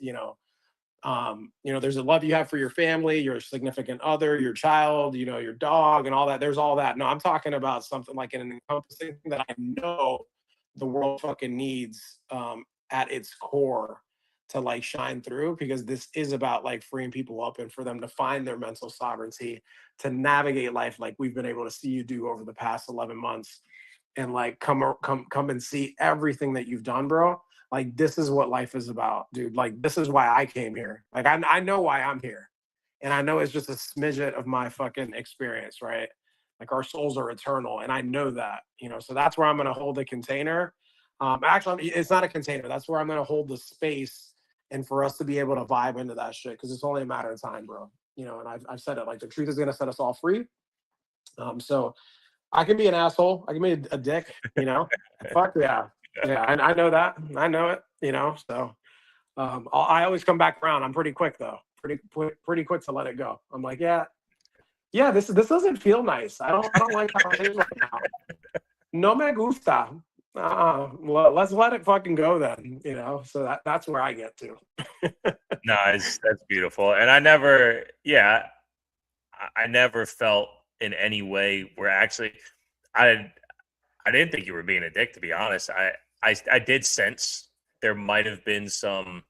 there's a love you have for your family, your significant other, your child, your dog, and all that. There's all that. No, I'm talking about something like an encompassing thing that I know the world fucking needs at its core to like shine through, because this is about like freeing people up and for them to find their mental sovereignty to navigate life like we've been able to see you do over the past 11 months, and like come and see everything that you've done, bro. Like this is what life is about, dude. Like this is why I came here. Like I know why I'm here, and I know it's just a smidget of my fucking experience, right? Like our souls are eternal, and I know that, So that's where I'm gonna hold the container. Actually, it's not a container. That's where I'm gonna hold the space, and for us to be able to vibe into that shit, because it's only a matter of time, bro. And I've said it. Like the truth is gonna set us all free. So I can be an asshole. I can be a dick, Fuck yeah. Yeah, I know that. I know it, So I always come back around. I'm pretty quick, though. Pretty quick to let it go. I'm like, yeah. This doesn't feel nice. I don't like how it is right now. No me gusta. Well, let's let it fucking go then, So that's where I get to. No, that's beautiful. And I never felt in any way where actually I didn't think you were being a dick, to be honest. I did sense there might have been some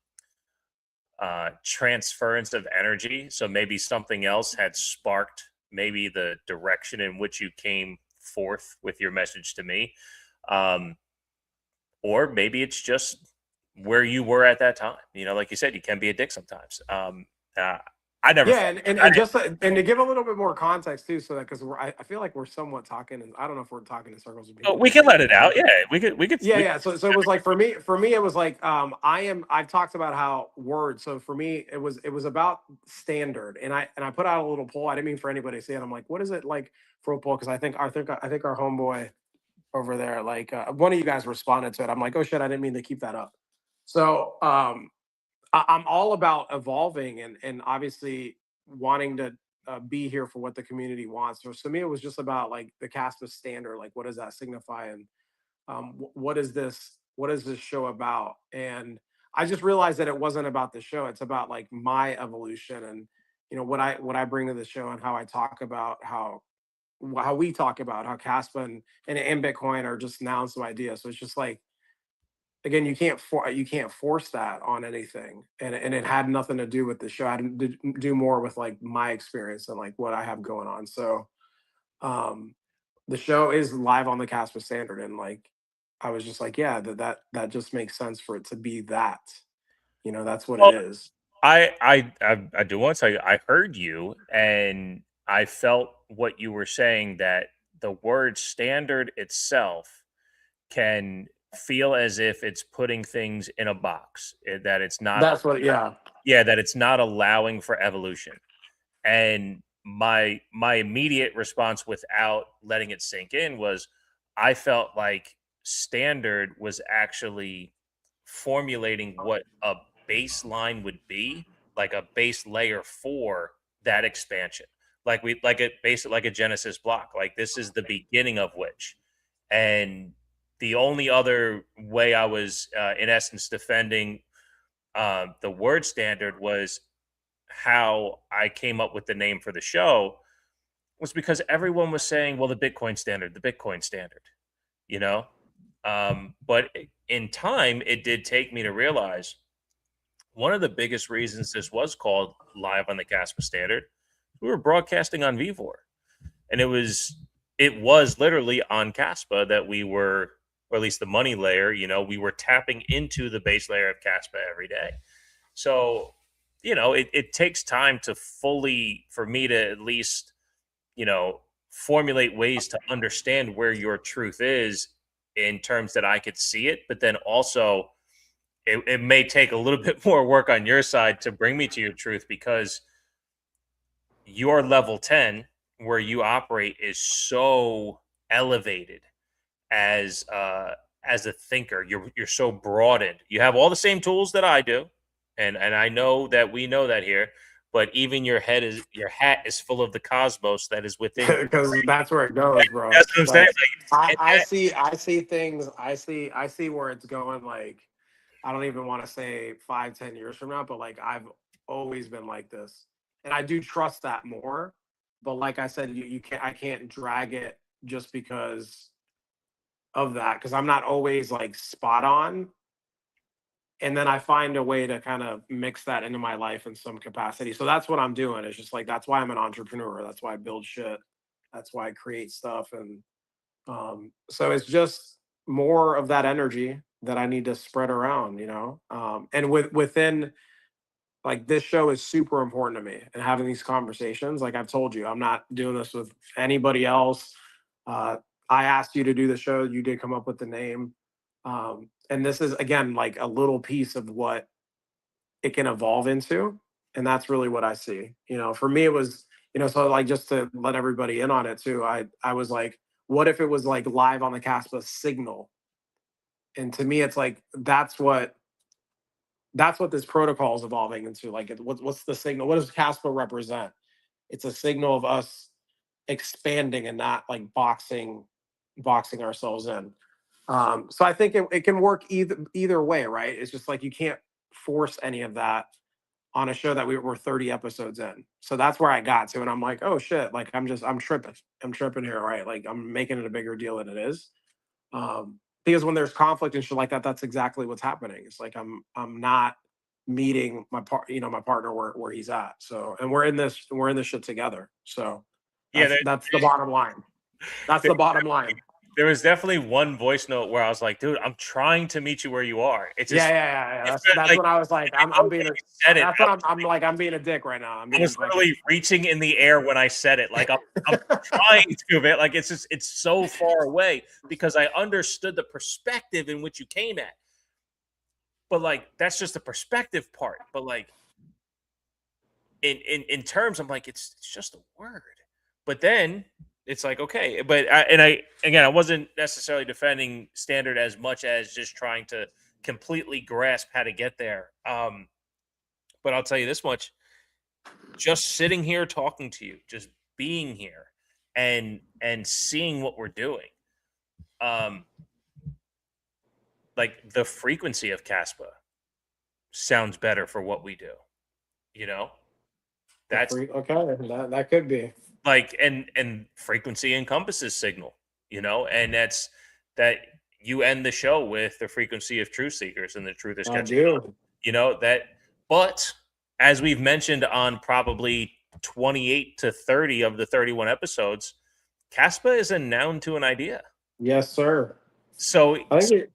transference of energy. So maybe something else had sparked maybe the direction in which you came forth with your message to me. Or maybe it's just where you were at that time. Like you said, you can be a dick sometimes. I never. Yeah, and just and to give a little bit more context too, so that because I feel like we're somewhat talking, and I don't know if we're talking in circles. We can let it out. Yeah, we could. Yeah. So it was like for me, it was like I've talked about how words. So for me, it was about standard, and I put out a little poll. I didn't mean for anybody to see it. I'm like, what is it like for a poll? Because I think our homeboy over there, like one of you guys responded to it. I'm like, oh shit, I didn't mean to keep that up. So I'm all about evolving and obviously wanting to be here for what the community wants. So to me, it was just about like the Kaspa standard. Like, what does that signify? And what is this show about? And I just realized that it wasn't about the show. It's about like my evolution and what I bring to the show, and how I talk about how we talk about how Kaspa and Bitcoin are just nouns to ideas. So it's just like, again, you can't force that on anything, and it had nothing to do with the show. I had to do more with like my experience and like what I have going on. So the show is live on the Kaspa standard, and like I was just like, yeah, that just makes sense for it to be that. That's what it is. I do want to tell you, I heard you, and I felt what you were saying, that the word standard itself can feel as if it's putting things in a box, that it's not. That's what, yeah. Yeah, that it's not allowing for evolution. And my immediate response, without letting it sink in, was I felt like standard was actually formulating what a baseline would be, like a base layer for that expansion, like a Genesis block. Like this is the beginning of which, and the only other way I was in essence defending the word standard was how I came up with the name for the show, was because everyone was saying, well, the Bitcoin standard, but in time, it did take me to realize one of the biggest reasons this was called Live on the Kaspa Standard, we were broadcasting on Vivor, and it was literally on Kaspa that we were, or at least the money layer, we were tapping into the base layer of Kaspa every day. So, it takes time to for me to at least, formulate ways to understand where your truth is in terms that I could see it. But then also it may take a little bit more work on your side to bring me to your truth, because your level 10 where you operate is so elevated as a thinker. You're so broadened. You have all the same tools that I do, and I know that we know that here. But even your hat is full of the cosmos that is within. Because that's where it goes, bro. That's what I'm saying. Like, I see things. I see where it's going. Like, I don't even want to say 5-10 years from now, but like I've always been like this, and I do trust that more. But like I said, I can't drag it just because of that, because I'm not always like spot on. And then I find a way to kind of mix that into my life in some capacity. So that's what I'm doing. It's just like, that's why I'm an entrepreneur. That's why I build shit. That's why I create stuff. And so it's just more of that energy that I need to spread around, and within, like, this show is super important to me, and having these conversations, like I've told you, I'm not doing this with anybody else. I asked you to do the show. You did come up with the name. And this is, again, like a little piece of what it can evolve into. And that's really what I see. For me, it was, so like, just to let everybody in on it too, I was like, what if it was like live on the Kaspa signal? And to me, it's like, that's what this protocol is evolving into. Like, what's the signal? What does Kaspa represent? It's a signal of us expanding and not like boxing ourselves in. So I think it can work either way, right? It's just like, you can't force any of that on a show that we're 30 episodes in. So that's where I got to, and I'm like, oh shit, like I'm tripping here, right? Like, I'm making it a bigger deal than it is. Because when there's conflict and shit like that, that's exactly what's happening. It's like I'm not meeting my partner where he's at. So, and we're in this shit together. So that's the bottom line. That's the bottom line. There was definitely one voice note where I was like, dude, I'm trying to meet you where you are. It's just, yeah. That's when I was like, I'm being a dick right now. I was literally reaching in the air when I said it. Like, I'm trying to, man. Like, it's so far away, because I understood the perspective in which you came at. But like, that's just the perspective part. But like, in terms, I'm like, it's just a word. But then it's like, okay. But I wasn't necessarily defending standard as much as just trying to completely grasp how to get there. But I'll tell you this much: just sitting here talking to you, just being here, and seeing what we're doing, like, the frequency of Kaspa sounds better for what we do. That's okay. That could be like, and frequency encompasses signal, and that's that. You end the show with the frequency of truth seekers, and the truth is catching on. That. But as we've mentioned on probably 28 to 30 of the 31 episodes, Kaspa is a noun to an idea. Yes, sir. So I think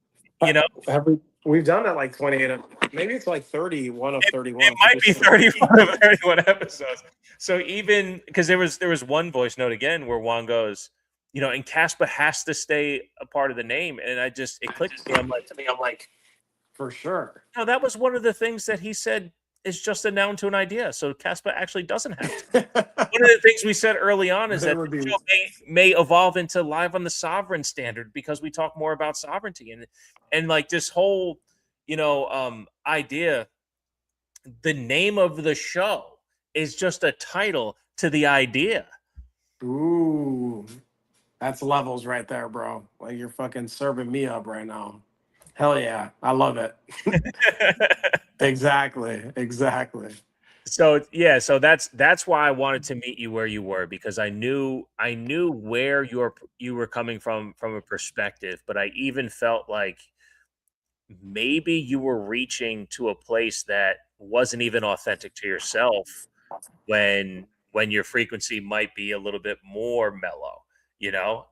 we've done that like 28. Maybe it's like 31 of 31. It might be 31 of 31 episodes. So even because there was one voice note again where Juan goes, and Kaspa has to stay a part of the name, and it clicked to me. I'm like, for sure. No, that was one of the things that he said is just a noun to an idea. So Kaspa actually doesn't have to. One of the things we said early on is that the show may evolve into live on the sovereign standard, because we talk more about sovereignty and like this whole, idea. The name of the show is just a title to the idea. Ooh, that's levels right there, bro. Like, you're fucking serving me up right now. Hell yeah, I love it. Exactly. So that's why I wanted to meet you where you were, because I knew where you were coming from a perspective, but I even felt like maybe you were reaching to a place that wasn't even authentic to yourself, when your frequency might be a little bit more mellow,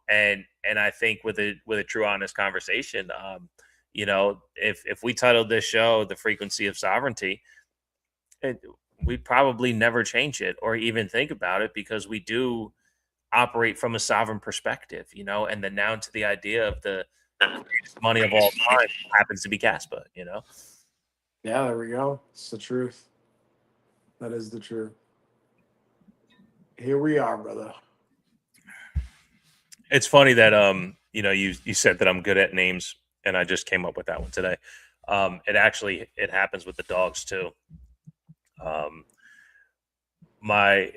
and I think with a true honest conversation, if we titled this show The Frequency of Sovereignty, we'd probably never change it or even think about it, because we do operate from a sovereign perspective, and the noun to the idea of the greatest money of all time happens to be Kaspa, Yeah, there we go. It's the truth. That is the truth. Here we are, brother. It's funny that you said that I'm good at names, and I just came up with that one today. It happens with the dogs too. My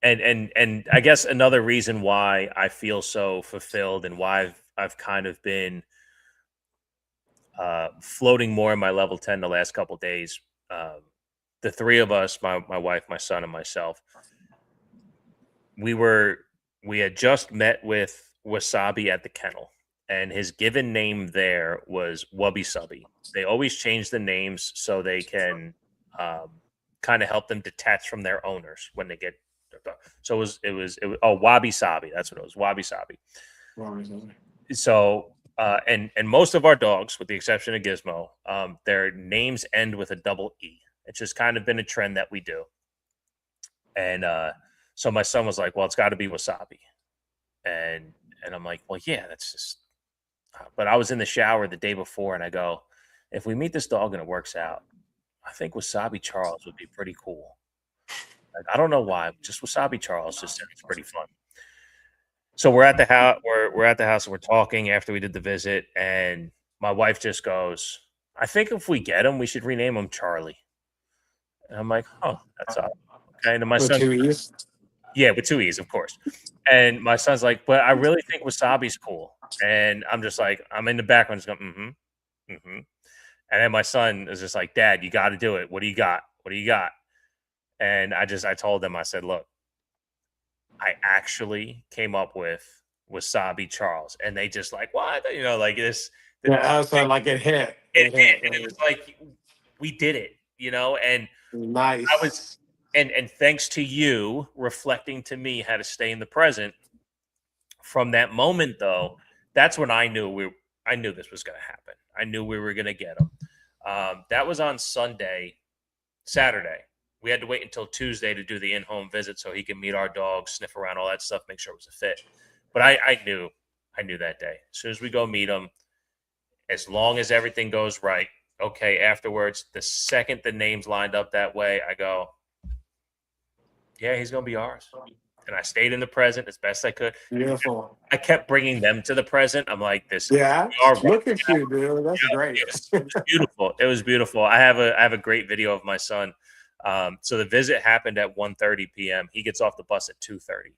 and I guess another reason why I feel so fulfilled and why I've kind of been floating more in my level 10 the last couple days. The three of us, my wife, my son, and myself, we had just met with Wasabi at the kennel, and his given name there was Wubby Subby. They always change the names so they can kind of help them detach from their owners when they get. So it was Wabi Sabi. That's what it was, Wabi Sabi. So and most of our dogs, with the exception of Gizmo, their names end with a double E. It's just kind of been a trend that we do. And so my son was like, "Well, it's got to be Wasabi," and I'm like, "Well, yeah, that's just." But I was in the shower the day before, and I go, "If we meet this dog and it works out, I think Wasabi Charles would be pretty cool." Like, I don't know why, just Wasabi Charles just sounds pretty fun. So we're at the house. We're at the house and we're talking after we did the visit, and my wife just goes, "I think if we get him, we should rename him Charlie." And I'm like, "Oh, that's odd." Okay, and then my With son, 2 E's? yeah, with 2 E's, of course. And my son's like, "But I really think Wasabi's cool." And I'm just like, I'm in the background, just going, "Mm-hmm, mm-hmm." And then my son is just like, "Dad, you got to do it. What do you got? What do you got?" And I told them, I said, "Look, I actually came up with Wasabi Charles," and they just like, "What?" Like this. Yeah, so like it hit. It did, and it was like we did it, and I was, Nice. and thanks to you reflecting to me how to stay in the present. From that moment, though, that's when I knew this was going to happen. I knew we were going to get him. That was on Saturday. We had to wait until Tuesday to do the in-home visit so he can meet our dog, sniff around, all that stuff, make sure it was a fit. But I knew that day. As soon as we go meet him, as long as everything goes right, okay, afterwards, the second the names lined up that way, I go, yeah, he's going to be ours. And I stayed in the present as best I could. Beautiful. I kept bringing them to the present. I'm like, this. Yeah. Right Look at you, dude. That's great. It was beautiful. It was beautiful. I have a great video of my son. So the visit happened at 1:30 p.m. He gets off the bus at 2:30,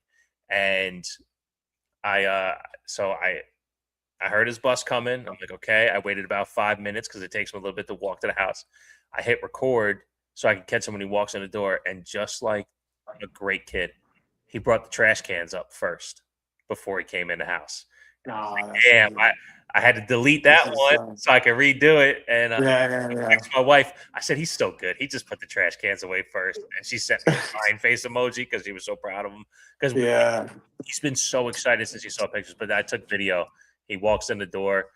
and I heard his bus coming. I'm like, okay. I waited about 5 minutes because it takes him a little bit to walk to the house. I hit record so I can catch him when he walks in the door, and just like a great kid, he brought the trash cans up first before he came in the house. Oh, Damn, I had to delete that one so I could redo it. And yeah. my wife, I said, he's so good. He just put the trash cans away first. And she sent me a crying face emoji because she was so proud of him. Because he's been so excited since he saw pictures. But I took video. He walks in the door.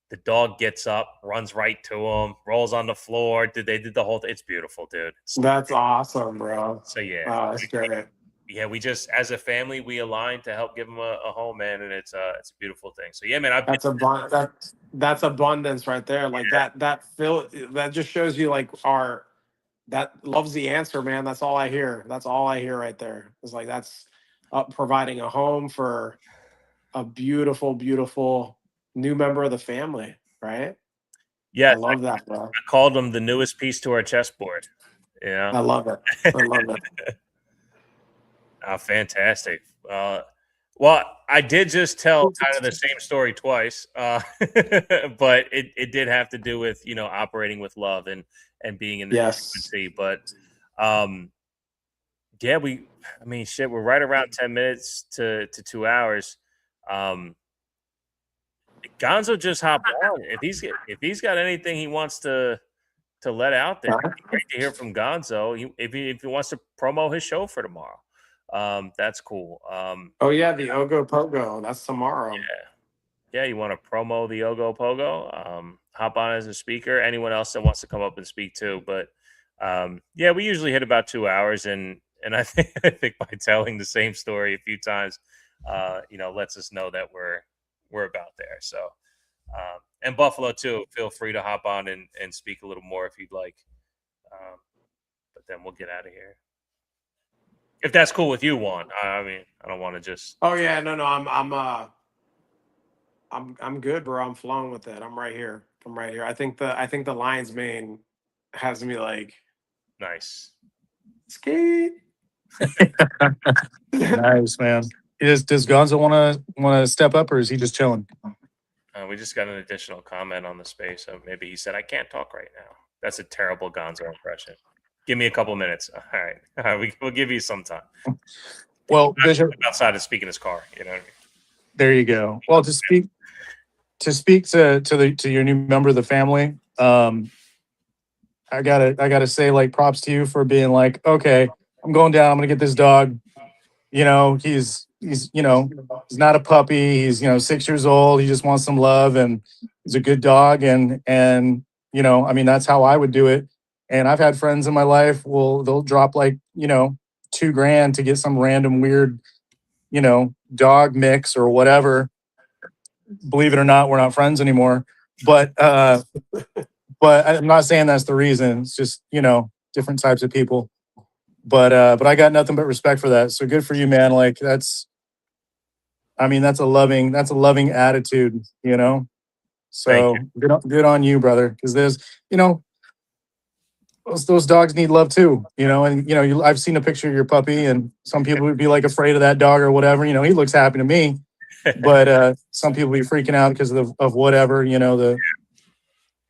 The dog gets up, runs right to him, rolls on the floor. They did the whole thing. It's beautiful, dude. That's awesome, bro. So, yeah. Oh, that's great. Yeah, we just, as a family, we aligned to help give him a home, man, and it's a beautiful thing. So yeah, man, that's abundance right there. Like that just shows you like that loves the answer, man. That's all I hear. That's all I hear right there. It's like that's providing a home for a beautiful, beautiful new member of the family, right? Yeah, I love that, bro. I called him the newest piece to our chessboard. Yeah, I love it. I love it. Oh, fantastic. Well, I did just tell kind of the same story twice, but it did have to do with operating with love and being in the frequency. But yeah, shit, we're right around 10 minutes to 2 hours. Gonzo just hopped on. If he's got anything he wants to let out there, it'd be great to hear from Gonzo. If he wants to promo his show for tomorrow. That's cool. Oh yeah, the Ogo Pogo. That's tomorrow. Yeah. You want to promo the Ogo Pogo? Hop on as a speaker. Anyone else that wants to come up and speak too. But yeah, we usually hit about 2 hours, and I think by telling the same story a few times, lets us know that we're about there. So and Buffalo too. Feel free to hop on and speak a little more if you'd like. But then we'll get out of here. If that's cool with you, Juan. I mean, I don't want to just. Oh yeah, no. I'm good, bro. I'm flowing with it. I'm right here. I'm right here. I think the lion's mane has me like Nice. skate. Nice, man. Does Gonzo want to step up, or is he just chilling? We just got an additional comment on the space, so maybe he said, "I can't talk right now." That's a terrible Gonzo impression. Give me a couple minutes. All right. We'll give you some time. Well, Bishop, Outside to speak in his car, you know what I mean? there you go. Well, to speak to your new member of the family, I gotta say, like, props to you for being like, okay, I'm going down. I'm gonna get this dog. You know, he's he's not a puppy. He's 6 years old. He just wants some love, and he's a good dog. And I mean, that's how I would do it. And I've had friends in my life. Well, they'll drop like $2,000 to get some random weird dog mix or whatever. Believe it or not, we're not friends anymore. But I'm not saying that's the reason. It's just different types of people. But I got nothing but respect for that. So good for you, man. Like that's a loving attitude, So good on you, brother. Because there's those dogs need love too, And I've seen a picture of your puppy, and some people would be like afraid of that dog or whatever. He looks happy to me, but some people be freaking out because of whatever,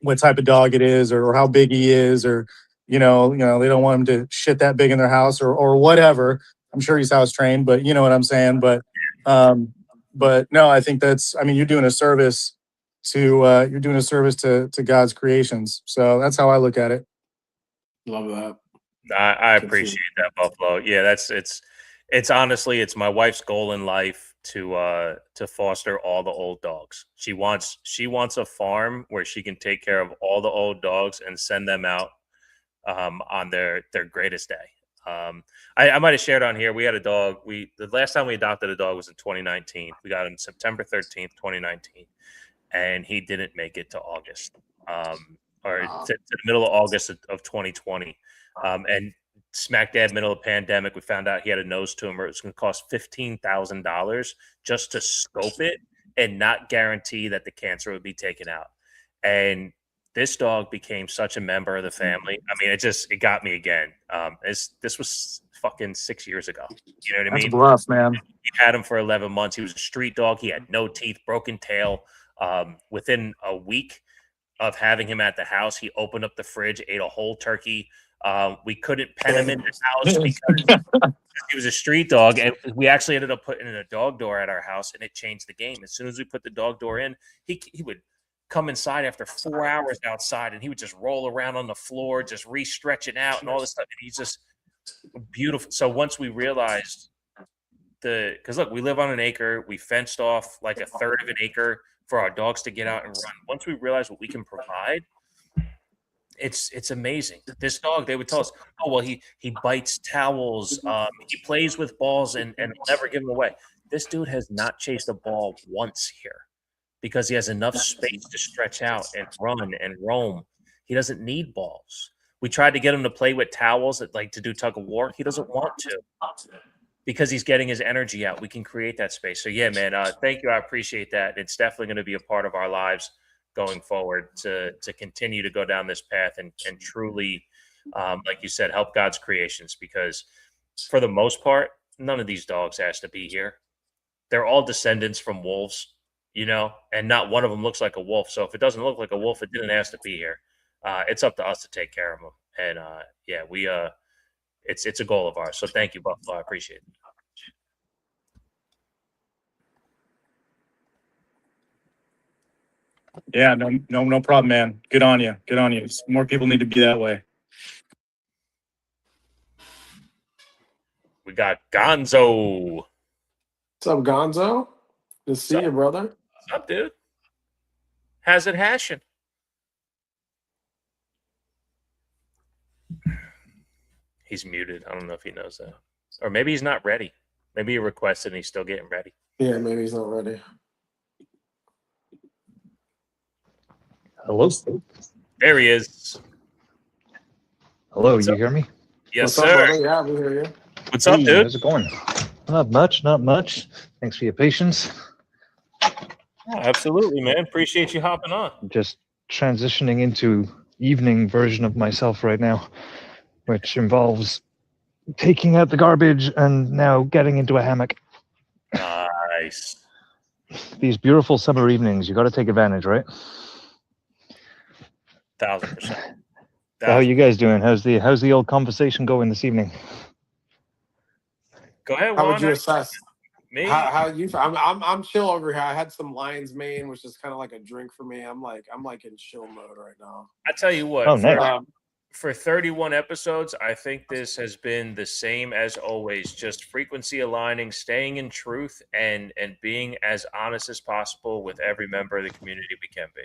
what type of dog it is, or how big he is, or they don't want him to shit that big in their house or whatever. I'm sure he's house trained, but you know what I'm saying. But no, I think you're doing a service to God's creations. So that's how I look at it. Love that. I appreciate that, Buffalo. Yeah, it's honestly, it's my wife's goal in life to foster all the old dogs. She wants a farm where she can take care of all the old dogs and send them out on their greatest day. I might have shared on here. We had a dog. The last time we adopted a dog was in 2019. We got him September 13th, 2019, and he didn't make it to August, or to the middle of August of 2020. And smack dab middle of the pandemic, we found out he had a nose tumor. It was going to cost $15,000 just to scope it and not guarantee that the cancer would be taken out. And this dog became such a member of the family. I mean, it got me again. This was fucking 6 years ago. You know what I mean? That's rough, man. We had him for 11 months. He was a street dog. He had no teeth, broken tail. Within a week of having him at the house, he opened up the fridge, ate a whole turkey. We couldn't pen him in the house because he was a street dog, and we actually ended up putting in a dog door at our house, and it changed the game. As soon as we put the dog door in, he would come inside after 4 hours outside, and he would just roll around on the floor, just re-stretching out and all this stuff. And he's just beautiful. So once we realized because look, we live on an acre, we fenced off like a third of an acre for our dogs to get out and run. Once we realized what we can provide, it's amazing. This dog, they would tell us, oh, well, he bites towels, he plays with balls and will never give them away. This dude has not chased a ball once here because he has enough space to stretch out and run and roam. He doesn't need balls. We tried to get him to play with towels, to do tug of war. He doesn't want to because he's getting his energy out. We can create that space. So yeah, man, thank you. I appreciate that. It's definitely going to be a part of our lives going forward to continue to go down this path and truly, like you said, help God's creations, because for the most part, none of these dogs asked to be here. They're all descendants from wolves, and not one of them looks like a wolf. So if it doesn't look like a wolf, it didn't ask to be here. It's up to us to take care of them. And yeah, it's a goal of ours. So thank you, Buffalo. I appreciate it. Yeah, no problem, man. Good on you. Good on you. More people need to be that way. We got Gonzo. What's up, Gonzo? Good to see you, brother. What's up, dude? How's it hashing? He's muted. I don't know if he knows that. Or maybe he's not ready. Maybe he requested and he's still getting ready. Yeah, maybe he's not ready. Hello. There he is. Hello, What's you up? hear me? Yes, What's sir. up, brother? Yeah, we hear you. What's up, Hey, dude? how's it going? Not much. Thanks for your patience. Absolutely, man. Appreciate you hopping on. Just transitioning into evening version of myself right now, which involves taking out the garbage and now getting into a hammock. Nice. These beautiful summer evenings, you got to take advantage, right? 1000%. So how you guys doing? How's the old conversation going this evening? Go ahead, Juan. How would you assess? Me? How you? I'm chill over here. I had some lion's mane, which is kind of like a drink for me. I'm like in chill mode right now. I tell you what. Oh, nice. For 31 episodes, I think this has been the same as always. Just frequency aligning, staying in truth, and being as honest as possible with every member of the community we can be.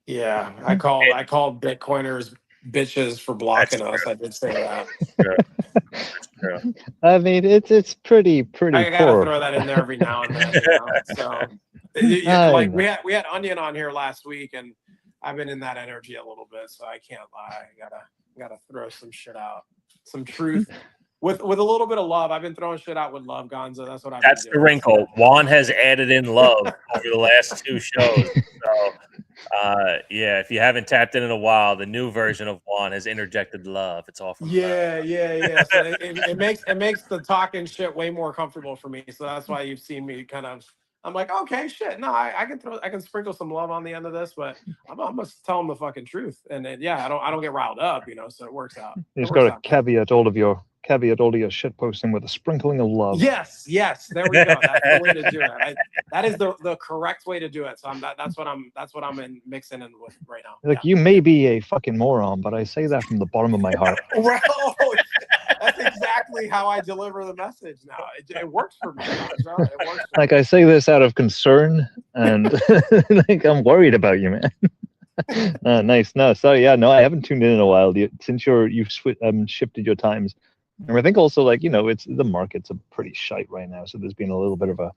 Yeah, I called Bitcoiners bitches for blocking us. I did say that. Yeah. I mean, it's pretty I gotta poor. throw that in there every now and then. You know? So, like we had Onion on here last week, and I've been in that energy a little bit, so I can't lie. I gotta throw some shit out, some truth with a little bit of love. I've been throwing shit out with love, Gonzo. That's what I've That's been the doing. wrinkle. Juan has added in love over the last 2 shows. So, yeah, if you haven't tapped in a while, the new version of Juan has interjected love. It's all from So it makes the talking shit way more comfortable for me. So that's why you've seen me kind of. I'm like, okay, shit. No, I can sprinkle some love on the end of this, but I'm gonna tell them the fucking truth. And then, yeah, I don't get riled up, you know. So it works out. You just got to caveat all of your shit posting with a sprinkling of love. Yes. There we go. That's the way to do it. That is the correct way to do it. So that's what I'm mixing in with right now. Like, you may be a fucking moron, but I say that from the bottom of my heart. That's exactly how I deliver the message now. It works for me. It works for like, I say this out of concern, and like, I'm worried about you, man. Nice. No, sorry. Yeah, no, I haven't tuned in a while. Since you've shifted your times. And I think also, like, you know, the market's a pretty shite right now. So there's been a little bit of a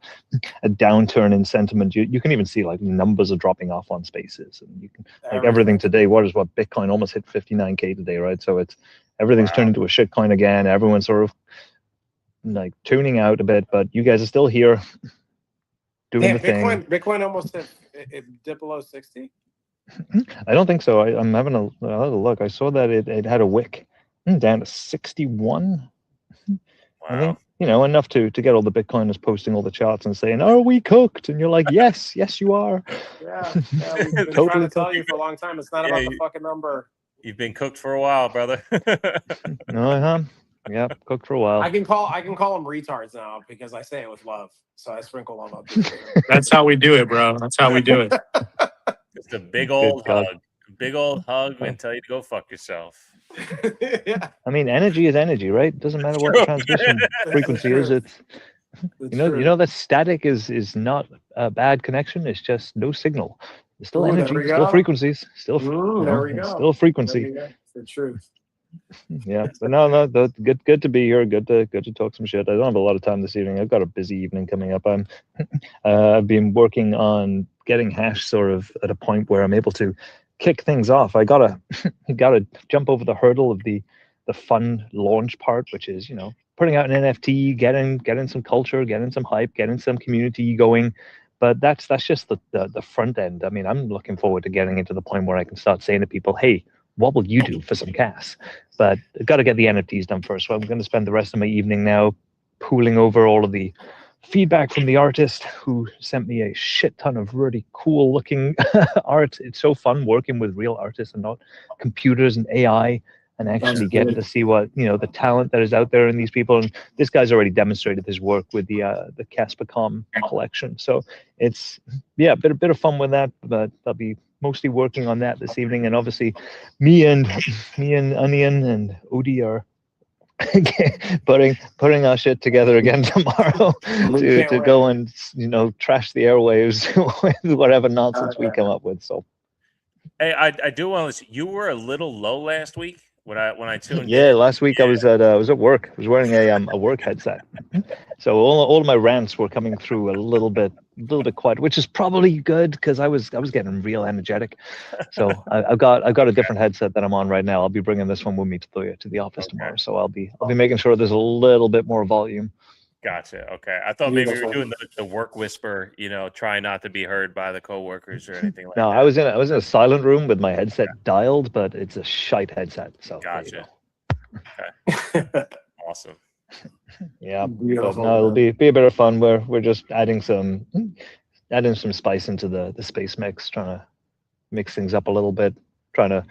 downturn in sentiment. You can even see, like, numbers are dropping off on Spaces, and you can, like, everything today. What Bitcoin almost hit 59K today, right? So everything's turned into a shit coin again. Everyone's sort of like tuning out a bit, but you guys are still here doing the thing. Bitcoin almost hit dipped below 60. I don't think so. I'm having a look. I saw that it had a wick down to 61. Wow. I think, you know, enough to get all the Bitcoiners posting all the charts and saying, "Are we cooked?" And you're like, "Yes, you are." Yeah, we've been trying to tell you for a long time. It's not about the fucking number. You've been cooked for a while, brother. Yeah, cooked for a while. I can call them retards now because I say it with love. So I sprinkle love up. That's how we do it, bro. That's how we do it. Just a big old hug. Big old hug and tell you to go fuck yourself. Yeah. I mean, energy is energy, right? It doesn't matter what the transmission frequency is. It's you know that static is not a bad connection. It's just no signal. It's still energy, still frequencies, still frequency. The truth. Yeah, but no, good to be here. Good to talk some shit. I don't have a lot of time this evening. I've got a busy evening coming up. I've been working on getting Hash sort of at a point where I'm able to kick things off. I gotta jump over the hurdle of the fun launch part, which is, you know, putting out an NFT, getting some culture, getting some hype, getting some community going. But that's just the front end. I mean, I'm looking forward to getting into the point where I can start saying to people, "Hey, what will you do for some gas?" But I've got to get the NFTs done first. So I'm going to spend the rest of my evening now pooling over all of the feedback from the artist who sent me a shit ton of really cool looking art. It's so fun working with real artists and not computers and AI, and actually getting to see what, you know, the talent that is out there in these people. And this guy's already demonstrated his work with the Kaspa collection. So it's, yeah, a bit of fun with that, but I'll be mostly working on that this evening. And obviously me and Onion and Odie are putting our shit together again tomorrow to go and, you know, trash the airwaves with whatever nonsense we come up with. So hey, I do want to listen. You were a little low last week when I tuned in. Last week I was at work. I was wearing a work headset, so all of my rants were coming through a little bit quiet, which is probably good because I was getting real energetic. So I've got a different headset that I'm on right now. I'll be bringing this one with me to the office tomorrow. So I'll be making sure there's a little bit more volume. Gotcha. Okay. I thought maybe you were Beautiful. doing the work whisper, trying not to be heard by the coworkers or anything like No, that. I was in a silent room with my headset dialed, but it's a shite headset. So there you Gotcha. go. Okay. Awesome. Yeah, but Beautiful. no, it'll be a bit of fun. We're just adding some spice into the space mix, trying to mix things up a little bit, trying to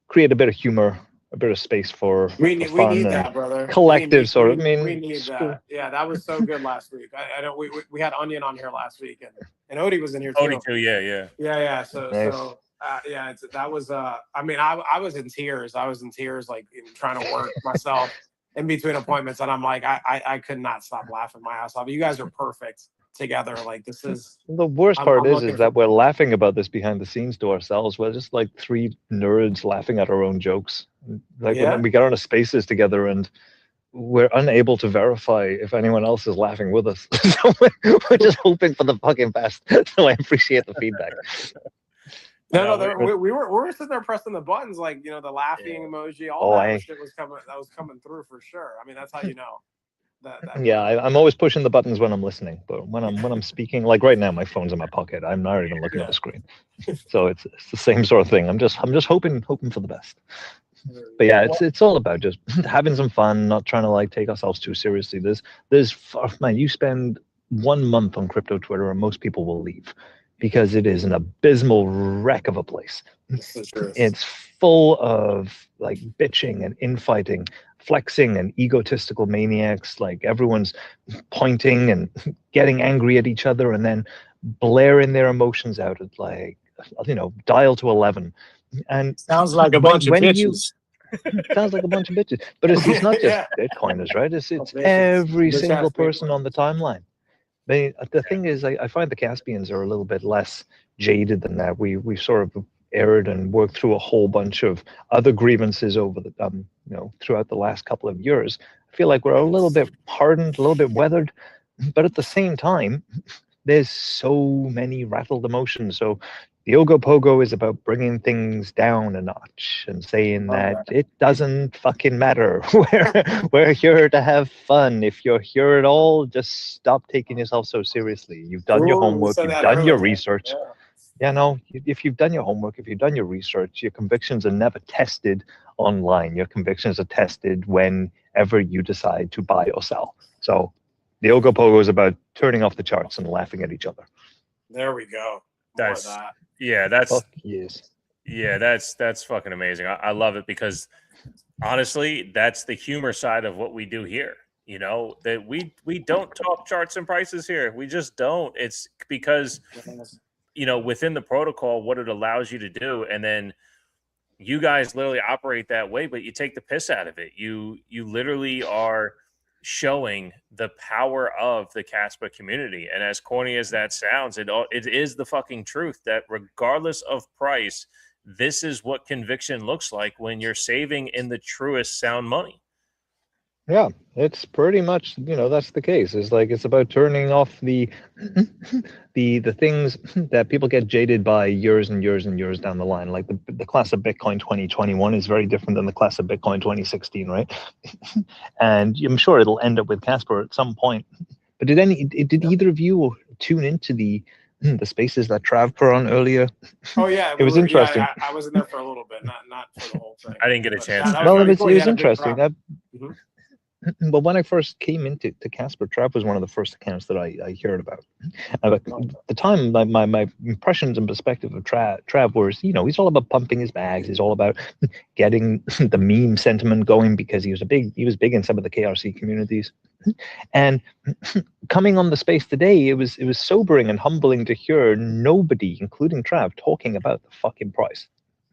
create a bit of humor, a bit of space for We fun need and that, brother. collective sort of. I We mean, need that. Yeah, that was so good last week. I know we had Onion on here last week, and Odie was in here too. Odie too. Yeah. Yeah. Nice. Yeah, that was. I mean, I was in tears. I was in tears, like trying to work myself in between appointments, and I'm like, I could not stop laughing my ass off. You guys are perfect together. Like this is. The worst I'm part looking is that we're laughing about this behind the scenes to ourselves. We're just like three nerds laughing at our own jokes. Like when we get on a spaces together and we're unable to verify if anyone else is laughing with us. So we're just hoping for the fucking best. So I appreciate the feedback. No, we were sitting there pressing the buttons, like the laughing emoji, all that shit was coming. That was coming through for sure. I mean, that's how you know. Yeah, I'm always pushing the buttons when I'm listening, but when I'm speaking, like right now, my phone's in my pocket. I'm not even looking at the screen, so it's the same sort of thing. I'm just hoping for the best. But yeah, it's all about just having some fun, not trying to like take ourselves too seriously. Man, you spend 1 month on crypto Twitter, and most people will leave because it is an abysmal wreck of a place. It's full of like bitching and infighting, flexing and egotistical maniacs. Like everyone's pointing and getting angry at each other and then blaring their emotions out at like dial to 11. And sounds like a bunch of bitches. Sounds like a bunch of bitches. But it's not just Bitcoiners, right? It's every single person on the timeline. The thing is, I find the Caspians are a little bit less jaded than that. We sort of aired and worked through a whole bunch of other grievances over the throughout the last couple of years. I feel like we're a little bit hardened, a little bit weathered, but at the same time, there's so many rattled emotions. So the Ogopogo is about bringing things down a notch and saying that it doesn't fucking matter. We're here to have fun. If you're here at all, just stop taking yourself so seriously. You've done your homework. You've done your research. Yeah, no, if you've done your homework, if you've done your research, your convictions are never tested online. Your convictions are tested whenever you decide to buy or sell. So the Ogopogo is about turning off the charts and laughing at each other. There we go. That's fucking amazing. I love it because honestly, that's the humor side of what we do here. That we don't talk charts and prices here. We just don't. It's because within the protocol, what it allows you to do, and then you guys literally operate that way, but you take the piss out of it. You literally are showing the power of the Kaspa community. And as corny as that sounds, it is the fucking truth that regardless of price, this is what conviction looks like when you're saving in the truest sound money. Yeah, it's pretty much, that's the case. It's about turning off the things that people get jaded by years and years and years down the line. Like the class of Bitcoin 2021 is very different than the class of Bitcoin 2016, right? And I'm sure it'll end up with Kaspa at some point. But did either of you tune into the spaces that Trav put on earlier? Oh yeah, it was interesting. Yeah, I was in there for a little bit, not for the whole thing. I didn't get a chance. It was interesting. But when I first came into Kaspa, Trav was one of the first accounts that I heard about. At the time, my impressions and perspective of Trav was, he's all about pumping his bags. He's all about getting the meme sentiment going because he was big in some of the KRC communities. And coming on the space today, it was sobering and humbling to hear nobody, including Trav, talking about the fucking price.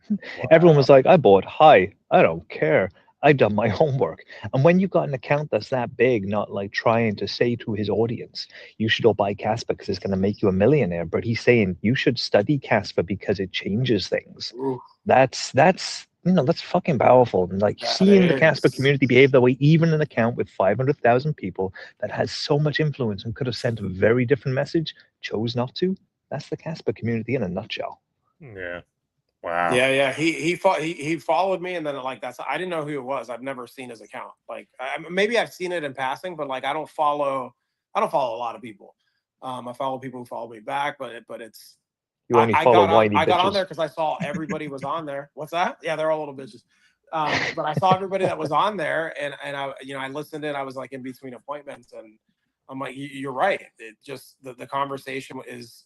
Wow. Everyone was like, I bought high. I don't care. I've done my homework. And when you've got an account that's that big, not like trying to say to his audience, you should all buy Kaspa because it's going to make you a millionaire, but he's saying you should study Kaspa because it changes things. Ooh. That's fucking powerful. And like seeing the Kaspa community behave that way, even an account with 500,000 people that has so much influence and could have sent a very different message, chose not to. That's the Kaspa community in a nutshell. Yeah. Wow. Yeah. He followed me, and then like I didn't know who it was. I've never seen his account. Like maybe I've seen it in passing, but like I don't follow a lot of people. I follow people who follow me back, but it's You only I follow got on whiny I got on bitches. there because I saw everybody was on there. What's that? Yeah, they're all little bitches. But I saw everybody that was on there, and I I listened in. I was like in between appointments, and I'm like, you're right. It just the conversation is.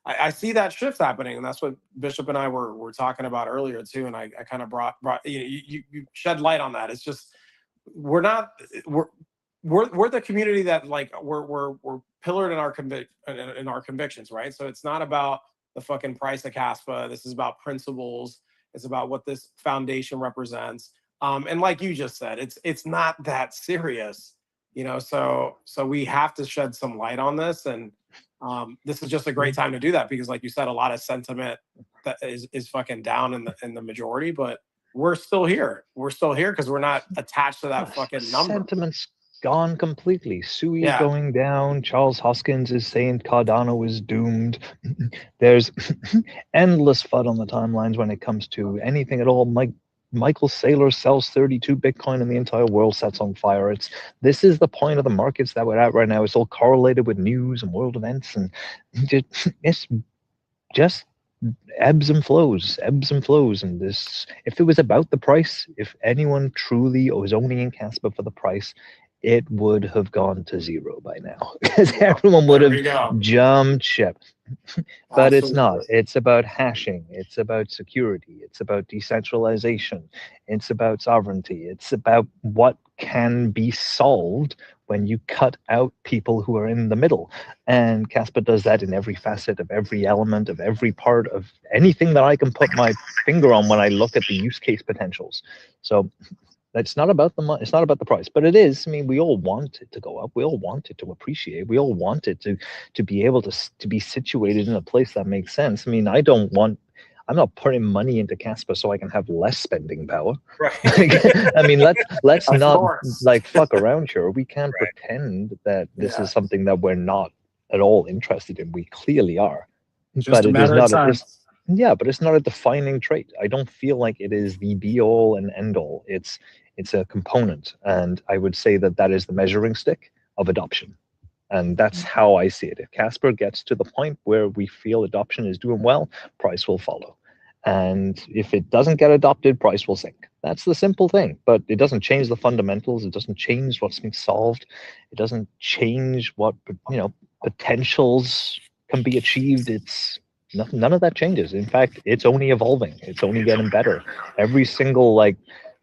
I see that shift happening, and that's what Bishop and I were talking about earlier too. And I kind of brought you shed light on that. It's just we're not we're the community that like we're pillared in our convictions, right? So it's not about the fucking price of Kaspa. This is about principles. It's about what this foundation represents. And like you just said, it's not that serious, So we have to shed some light on this, and this is just a great time to do that because, like you said, a lot of sentiment that is fucking down in the majority, but we're still here. We're still here because we're not attached to that fucking number. Sentiment's gone completely. Sui's Yeah. going down. Charles Hoskins is saying Cardano is doomed. There's endless FUD on the timelines when it comes to anything at all. Michael Saylor sells 32 Bitcoin and the entire world sets on fire. This is the point of the markets that we're at right now. It's all correlated with news and world events, and it's just ebbs and flows. And this, if it was about the price, if anyone truly was owning in Kaspa for the price, it would have gone to zero by now because everyone would have jumped ship. But it's not. It's about hashing. It's about security. It's about decentralization. It's about sovereignty. It's about what can be solved when you cut out people who are in the middle. And Kaspa does that in every facet of every element of every part of anything that I can put my finger on when I look at the use case potentials. So it's not about the money. It's not about the price, but it is. I mean, we all want it to go up. We all want it to appreciate. We all want it to be able to be situated in a place that makes sense. I mean, I'm not putting money into Kaspa so I can have less spending power. Right. I mean, let's not like fuck around here. We can't pretend that this is something that we're not at all interested in. We clearly are. Just a matter of time. Yeah, but it's not a defining trait. I don't feel like it is the be all and end all. It's a component, and I would say that is the measuring stick of adoption. And that's how I see it. If Kaspa gets to the point where we feel adoption is doing well, price will follow. And if it doesn't get adopted, price will sink. That's the simple thing. But it doesn't change the fundamentals. It doesn't change what's being solved. It doesn't change what potentials can be achieved. None of that changes. In fact, it's only evolving. It's only getting better. Every single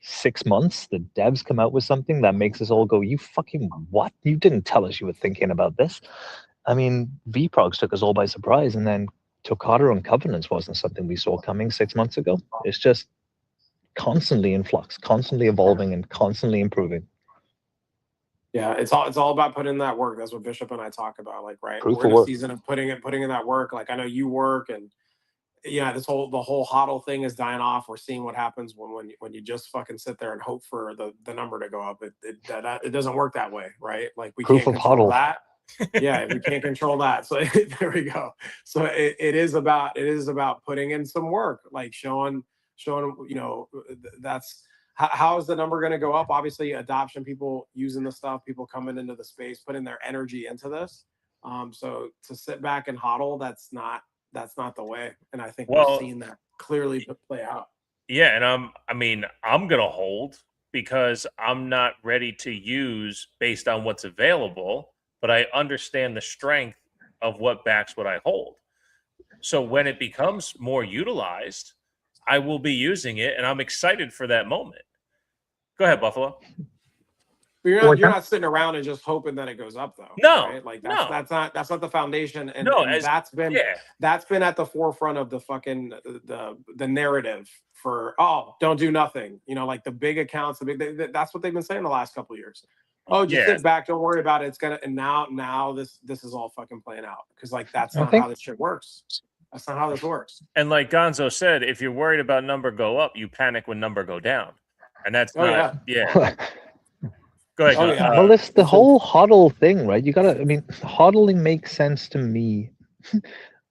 6 months, the devs come out with something that makes us all go, you fucking what? You didn't tell us you were thinking about this. I mean, VProgs took us all by surprise, and then Toccata and Covenants wasn't something we saw coming 6 months ago. It's just constantly in flux, constantly evolving, and constantly improving. Yeah, it's all about putting in that work. That's what Bishop and I talk about. Like, right, Proof we're in of a work. season of putting in that work. Like, I know you work, and the whole hodl thing is dying off. We're seeing what happens when you just fucking sit there and hope for the number to go up. It doesn't work that way, right? Like, we Proof can't of control hodl. that. Yeah, we can't control that. So there we go. So it is about putting in some work, like showing that's how is the number going to go up? Obviously, adoption, people using the stuff, people coming into the space, putting their energy into this. So to sit back and hodl, that's not the way. And I think we're seeing that clearly play out. Yeah, and I'm gonna hold because I'm not ready to use based on what's available, but I understand the strength of what backs what I hold. So when it becomes more utilized, I will be using it, and I'm excited for that moment. Go ahead, Buffalo. But you're not sitting around and just hoping that it goes up, though. No, right? Like that's not the foundation, and that's been at the forefront of the fucking the narrative for don't do nothing. Like the big accounts, that's what they've been saying the last couple of years. Oh, just sit back, don't worry about it. It's gonna. And now this is all fucking playing out because that's not how this shit works. That's not how this works. And like Gonzo said, if you're worried about number go up, you panic when number go down, and that's Go ahead. Well, it's the whole hodl thing, right? Hodling makes sense to me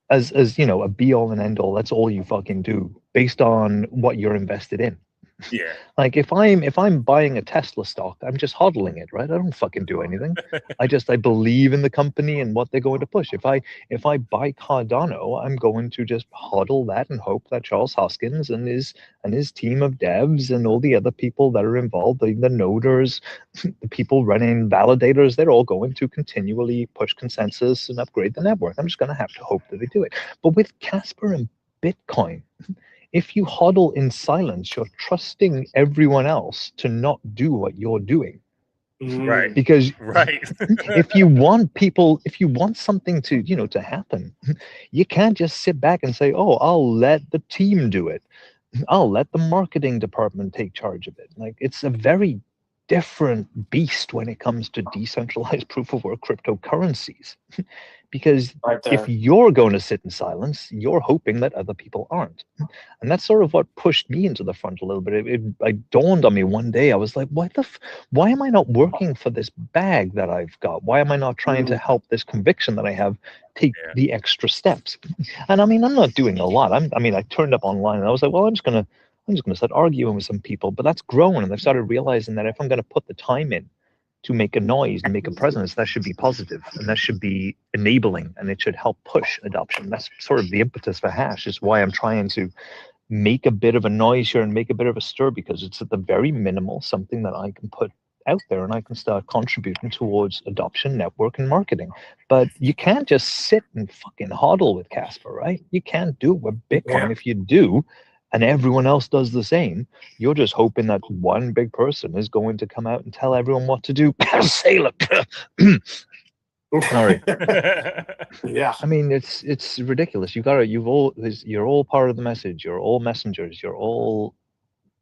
as a be all and end all. That's all you fucking do. based on what you're invested in. Yeah. Like if I'm buying a Tesla stock, I'm just hodling it, right? I don't fucking do anything. I believe in the company and what they're going to push. If I buy Cardano, I'm going to just hodl that and hope that Charles Hoskins and his team of devs and all the other people that are involved, the noders, the people running validators, they're all going to continually push consensus and upgrade the network. I'm just going to have to hope that they do it. But with Kaspa and Bitcoin, if you hodl in silence, you're trusting everyone else to not do what you're doing. Right. Because if you want something to happen, you can't just sit back and say, oh, I'll let the team do it. I'll let the marketing department take charge of it. Like, it's a very different beast when it comes to decentralized proof of work cryptocurrencies. Because if you're going to sit in silence, you're hoping that other people aren't. And that's sort of what pushed me into the front a little bit. It dawned on me one day. I was like, why am I not working for this bag that I've got? Why am I not trying to help this conviction that I have take the extra steps? And I mean, I'm not doing a lot. I turned up online and I was like, well, I'm just gonna start arguing with some people. But that's grown, and I've started realizing that if I'm gonna put the time in to make a noise and make a presence, that should be positive and that should be enabling, and it should help push adoption. That's sort of the impetus for Hash, is why I'm trying to make a bit of a noise here and make a bit of a stir, because it's at the very minimal something that I can put out there and I can start contributing towards adoption, network, and marketing. But you can't just sit and fucking hodl with Kaspa, right? You can't do it with Bitcoin. If you do, and everyone else does the same, you're just hoping that one big person is going to come out and tell everyone what to do. Sailor. Sorry. Yeah. I mean, it's ridiculous. You're all part of the message. You're all messengers. You're all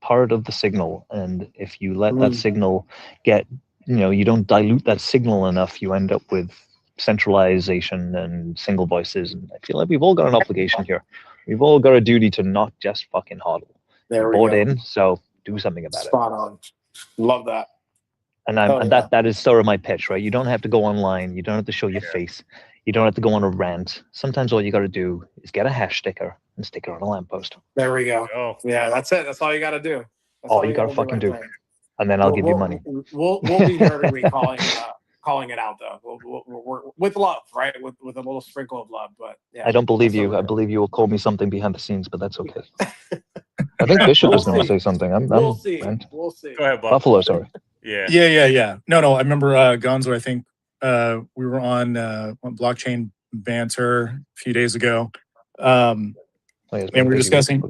part of the signal. And if you let that signal get, you don't dilute that signal enough, you end up with centralization and single voices. And I feel like we've all got an obligation here. We've all got a duty to not just fucking hodl. There we Bought go. in, so do something about Spot on. Love that. it. And that is sort of my pitch, right? You don't have to go online. You don't have to show your face. You don't have to go on a rant. Sometimes all you got to do is get a hash sticker and stick it on a lamppost. There we go. Yeah, that's it. That's all you got to do. That's all you got to fucking do. And then I'll give you money. We'll be nerdery calling it out, though. We're with love, right? With a little sprinkle of love. But yeah, I don't believe you. I believe you will call me something behind the scenes, but that's okay. I think Bishop is going to say something. We'll see. We'll see. Go ahead, Buffalo. Sorry. Yeah. No. I remember Gonzo. I think we were on blockchain banter a few days ago, and we were discussing.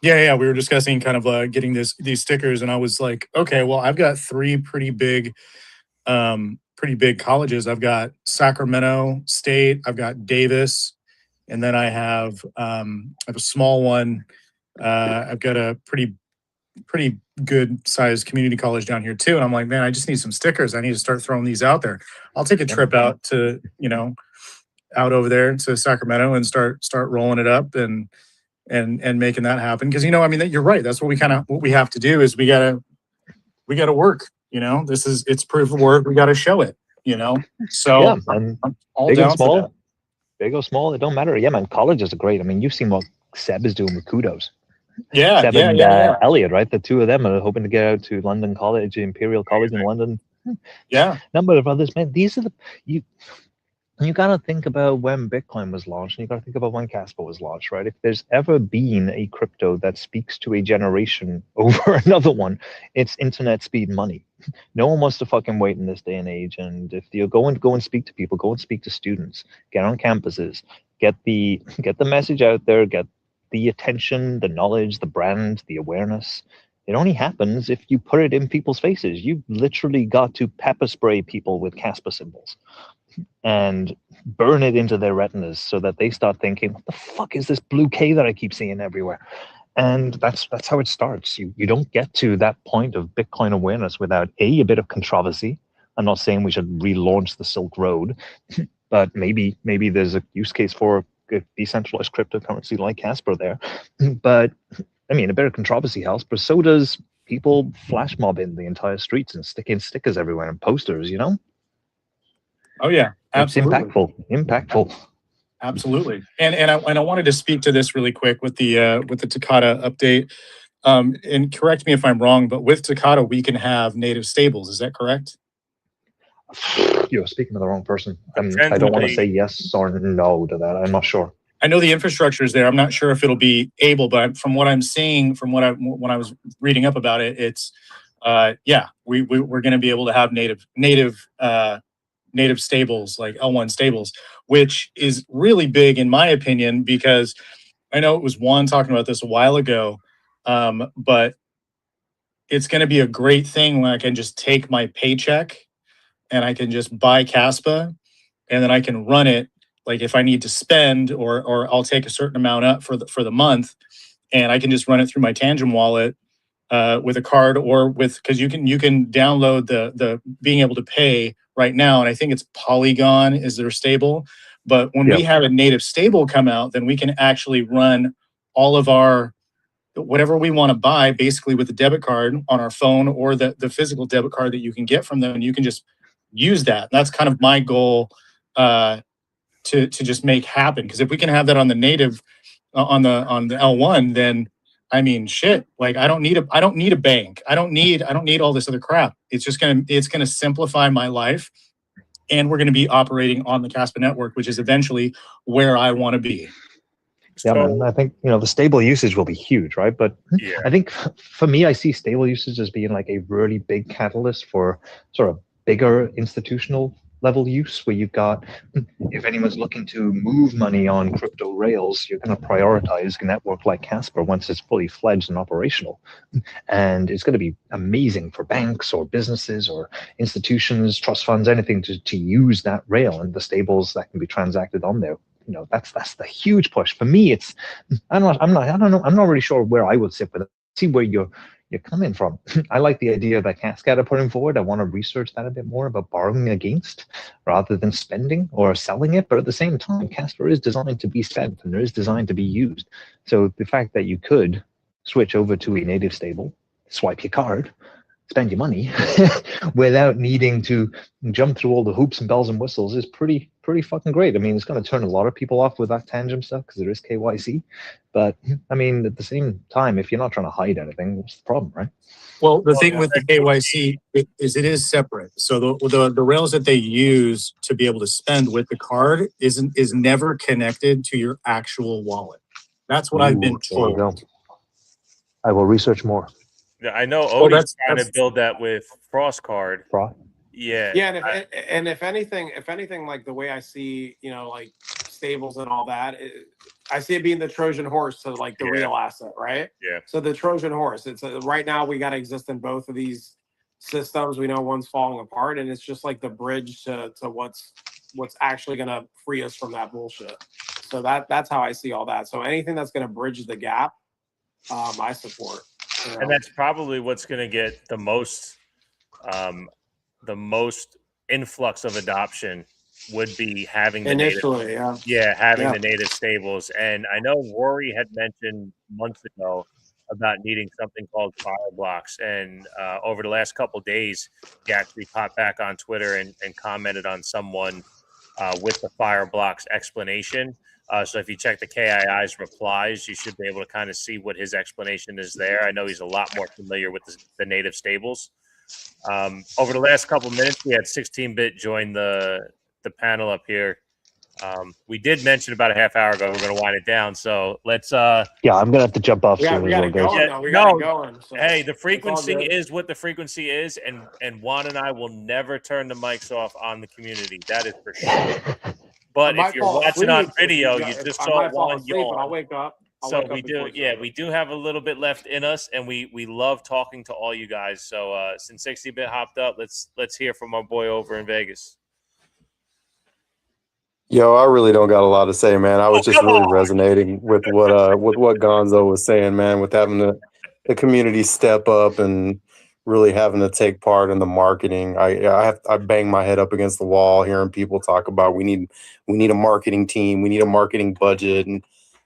Yeah, we were discussing kind of getting these stickers, and I was like, okay, well, I've got three pretty big colleges. I've got Sacramento State, I've got Davis, and then I have a small one. I've got a pretty good sized community college down here too. And I'm like, man, I just need some stickers. I need to start throwing these out there. I'll take a trip out to, out over there to Sacramento and start rolling it up and making that happen. Because you're right. That's what we have to do is we gotta work. It's proof of work. We gotta show it. So and I'm all big down and small, for that. big or small, it don't matter. Yeah, man, colleges are great. I mean, you've seen what Seb is doing with Kudos. Yeah, Seb and Elliot, right? The two of them are hoping to get out to London College, Imperial College in London. Yeah, number of others, man. These are you got to think about when Bitcoin was launched, and you got to think about when Kaspa was launched, right? If there's ever been a crypto that speaks to a generation over another one, it's internet speed money. No one wants to fucking wait in this day and age. And if you're going to go and speak to people, go and speak to students, get on campuses, get the message out there, get the attention, the knowledge, the brand, the awareness. It only happens if you put it in people's faces. You've literally got to pepper spray people with Kaspa symbols and burn it into their retinas so that they start thinking, what the fuck is this blue K that I keep seeing everywhere? And that's how it starts. You don't get to that point of Bitcoin awareness without a bit of controversy. I'm not saying we should relaunch the Silk Road, but maybe there's a use case for a decentralized cryptocurrency like Kaspa there. But I mean, a bit of controversy helps, but so does people flash mobbing the entire streets and sticking stickers everywhere and posters, Oh yeah, absolutely. It's impactful. Absolutely. And I wanted to speak to this really quick with the Takata update. And correct me if I'm wrong, but with Takata we can have native stables. Is that correct? You're speaking to the wrong person. I don't Transmitting- want to say yes or no to that. I'm not sure. I know the infrastructure is there. I'm not sure if it'll be able, but from what I'm seeing, from when I was reading up about it, it's we're going to be able to have native stables, like L1 stables, which is really big in my opinion, because I know it was Juan talking about this a while ago, but it's going to be a great thing when I can just take my paycheck and I can just buy Kaspa, and then I can run it. Like if I need to spend, or I'll take a certain amount up for the month, and I can just run it through my Tangent wallet with a card, or because you can download the being able to pay right now, and I think it's Polygon is their stable. But when we have a native stable come out, then we can actually run all of our whatever we want to buy basically with the debit card on our phone, or the physical debit card that you can get from them, and you can just use that. That's kind of my goal to just make happen, because if we can have that on the native on the L1, then I mean shit, like I don't need a bank. I don't need all this other crap. It's gonna simplify my life, and we're gonna be operating on the Kaspa network, which is eventually where I want to be. Yeah, man. I think the stable usage will be huge, right? But Yeah. I think for me, I see stable usage as being like a really big catalyst for sort of bigger institutional level use, where you've got, if anyone's looking to move money on crypto rails, you're going to prioritize a network like Kaspa once it's fully fledged and operational. And it's going to be amazing for banks or businesses or institutions, trust funds, anything to use that rail and the stables that can be transacted on there. That's the huge push. For me, it's I'm not really sure where I would sit with it. See where you're coming from. I like the idea that Kaspa are putting forward. I want to research that a bit more about borrowing against rather than spending or selling it. But at the same time, Kaspa is designed to be spent and it is designed to be used. So the fact that you could switch over to a native stable, swipe your card, spend your money without needing to jump through all the hoops and bells and whistles is pretty fucking great. I mean, it's going to turn a lot of people off with that Tangent stuff because there is KYC. But I mean, at the same time, if you're not trying to hide anything, what's the problem, right? Well, the thing with the KYC is it is separate. So the rails that they use to be able to spend with the card is never connected to your actual wallet. That's what I've been told. I will research more. Yeah, I know Odie's trying to build that with Frostcard. Yeah. Yeah, and if anything, like the way I see, like stables and all that, I see it being the Trojan horse to like the real asset, right? Yeah. So the Trojan horse, it's right now we got to exist in both of these systems. We know one's falling apart, and it's just like the bridge to what's actually going to free us from that bullshit. So that's how I see all that. So anything that's going to bridge the gap, I support. And that's probably what's going to get the most influx of adoption would be having the initially, the native stables. And I know Rory had mentioned months ago about needing something called Fireblocks, and over the last couple of days, he actually popped back on Twitter and commented on someone with the Fireblocks explanation. So if you check the KII's replies, you should be able to kind of see what his explanation is there. I know he's a lot more familiar with the native stables. Over the last couple of minutes, we had 16-bit join the panel up here. We did mention about a half hour ago we're going to wind it down. So let's. I'm going to have to jump off. We got it going. We got it going. So hey, the frequency is what the frequency is, and Juan and I will never turn the mics off on the community. That is for sure. But if you're watching on video, you just saw Juan yawn. I'll wake up. We do have a little bit left in us, and we love talking to all you guys. So since 60-bit hopped up, let's hear from our boy over in Vegas. Yo, I really don't got a lot to say, man. I was just really resonating with what Gonzo was saying, man, with having the community step up and really having to take part in the marketing. I bang my head up against the wall hearing people talk about we need a marketing team, we need a marketing budget, and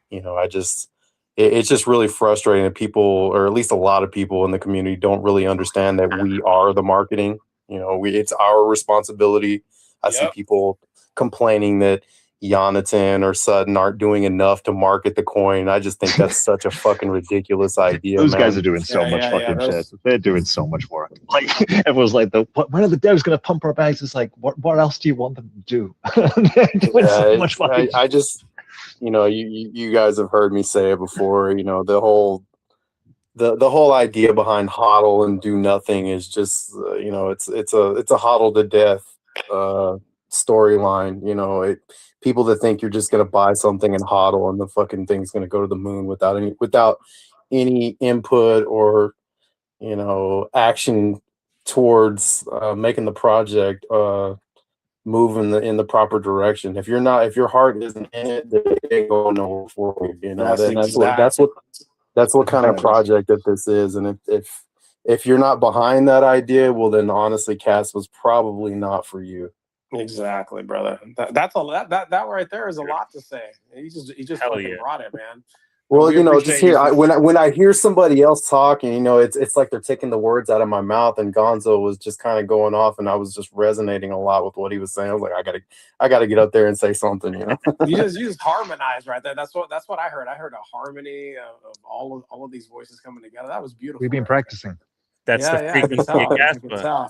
it's just really frustrating that people, or at least a lot of people in the community, don't really understand that we are the marketing. It's our responsibility. I see people complaining that Jonathan or Sutton aren't doing enough to market the coin. I just think that's such a fucking ridiculous idea. Those man. guys are doing so much fucking shit. They're doing so much work. Like everyone's like, when are the devs going to pump our bags? It's like, what else do you want them to do? They're doing so much fucking I just, you guys have heard me say it before. The whole idea behind hodl and do nothing is just, it's a hodl to death storyline. People that think you're just going to buy something and hodl and the fucking thing's going to go to the moon without any input or action towards making the project move in the proper direction. If your heart isn't in it, it ain't going nowhere forward. That's what kind of project that this is. And if you're not behind that idea, well then honestly, Cass was probably not for you. Exactly, brother. That right there is a lot to say. He just fucking brought it, man. Well, just when I hear somebody else talking, it's like they're taking the words out of my mouth, and Gonzo was just kind of going off, and I was just resonating a lot with what he was saying. I was like, I gotta get up there and say something, You just harmonized right there. That's what I heard. I heard a harmony of all of these voices coming together. That was beautiful. We've been practicing. That's the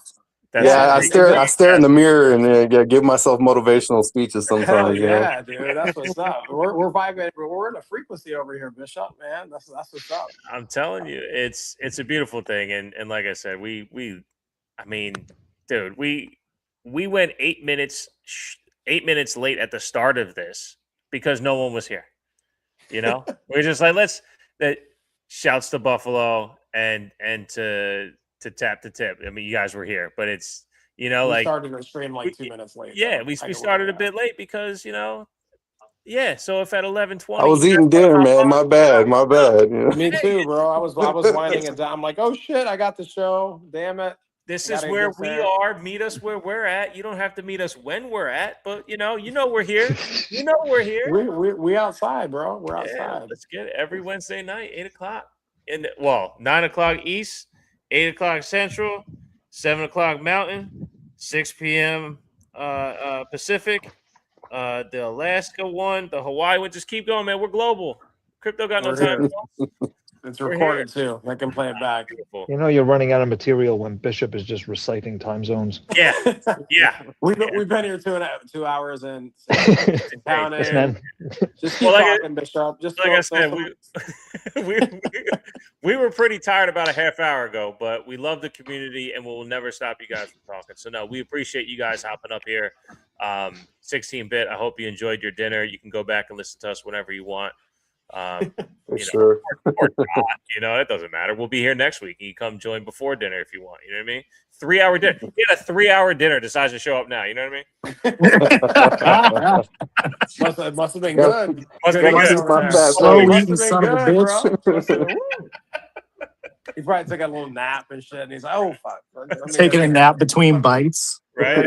Kaspa. I stare in the mirror and give myself motivational speeches sometimes. Yeah, dude, that's what's up. We're vibing. We're in a frequency over here, Bishop. Man, that's what's up. I'm telling you, it's a beautiful thing, and like I said, we went 8 minutes late at the start of this because no one was here. We're just like that. Shouts to Buffalo and to tap the tip. I mean, you guys were here, but it's we started our stream like 2 minutes late. Yeah, we started a bit late because So if at 11:20, I was eating dinner, man. My bad. Me too, bro. I was winding it down. I'm like, oh shit, I got the show. Damn it. This is where we are. Meet us where we're at. You don't have to meet us when we're at, but we're here. We're here. We outside, bro. We're outside. Let's get it every Wednesday night, 8:00. 9 o'clock East, 8 o'clock Central, 7 o'clock Mountain, 6 p.m. Pacific. The Alaska one, the Hawaii one. Just keep going, man. We're global. Crypto got no time. It's recorded too. I can play it back. You're running out of material when Bishop is just reciting time zones. Yeah. We've been here 2 hours and counting. Just keep talking, Bishop. Just like I said, we were pretty tired about a half hour ago, but we love the community and we'll never stop you guys from talking. So no, we appreciate you guys hopping up here. 16-bit. I hope you enjoyed your dinner. You can go back and listen to us whenever you want. Sure. Or not, it doesn't matter. We'll be here next week. You come join before dinner if you want. You know what I mean? 3-hour dinner. He had a 3-hour dinner. Decides to show up now. You know what I mean? Must have been good. Slow eating son of a bitch. He probably took a little nap and shit. And he's like, "Oh fuck!" Taking a nap between bites. Right.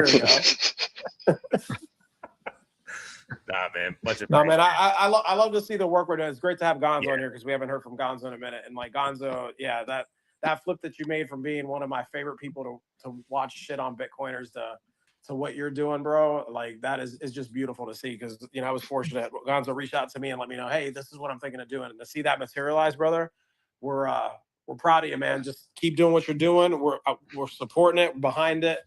Nah, man. Man. I love to see the work we're doing. It's great to have Gonzo on here because we haven't heard from Gonzo in a minute. And like Gonzo, that flip that you made from being one of my favorite people to watch shit on Bitcoiners to what you're doing, bro. Like that is just beautiful to see because I was fortunate. Gonzo reached out to me and let me know, hey, this is what I'm thinking of doing. And to see that materialize, brother, we're proud of you, man. Just keep doing what you're doing. We're supporting it, we're behind it.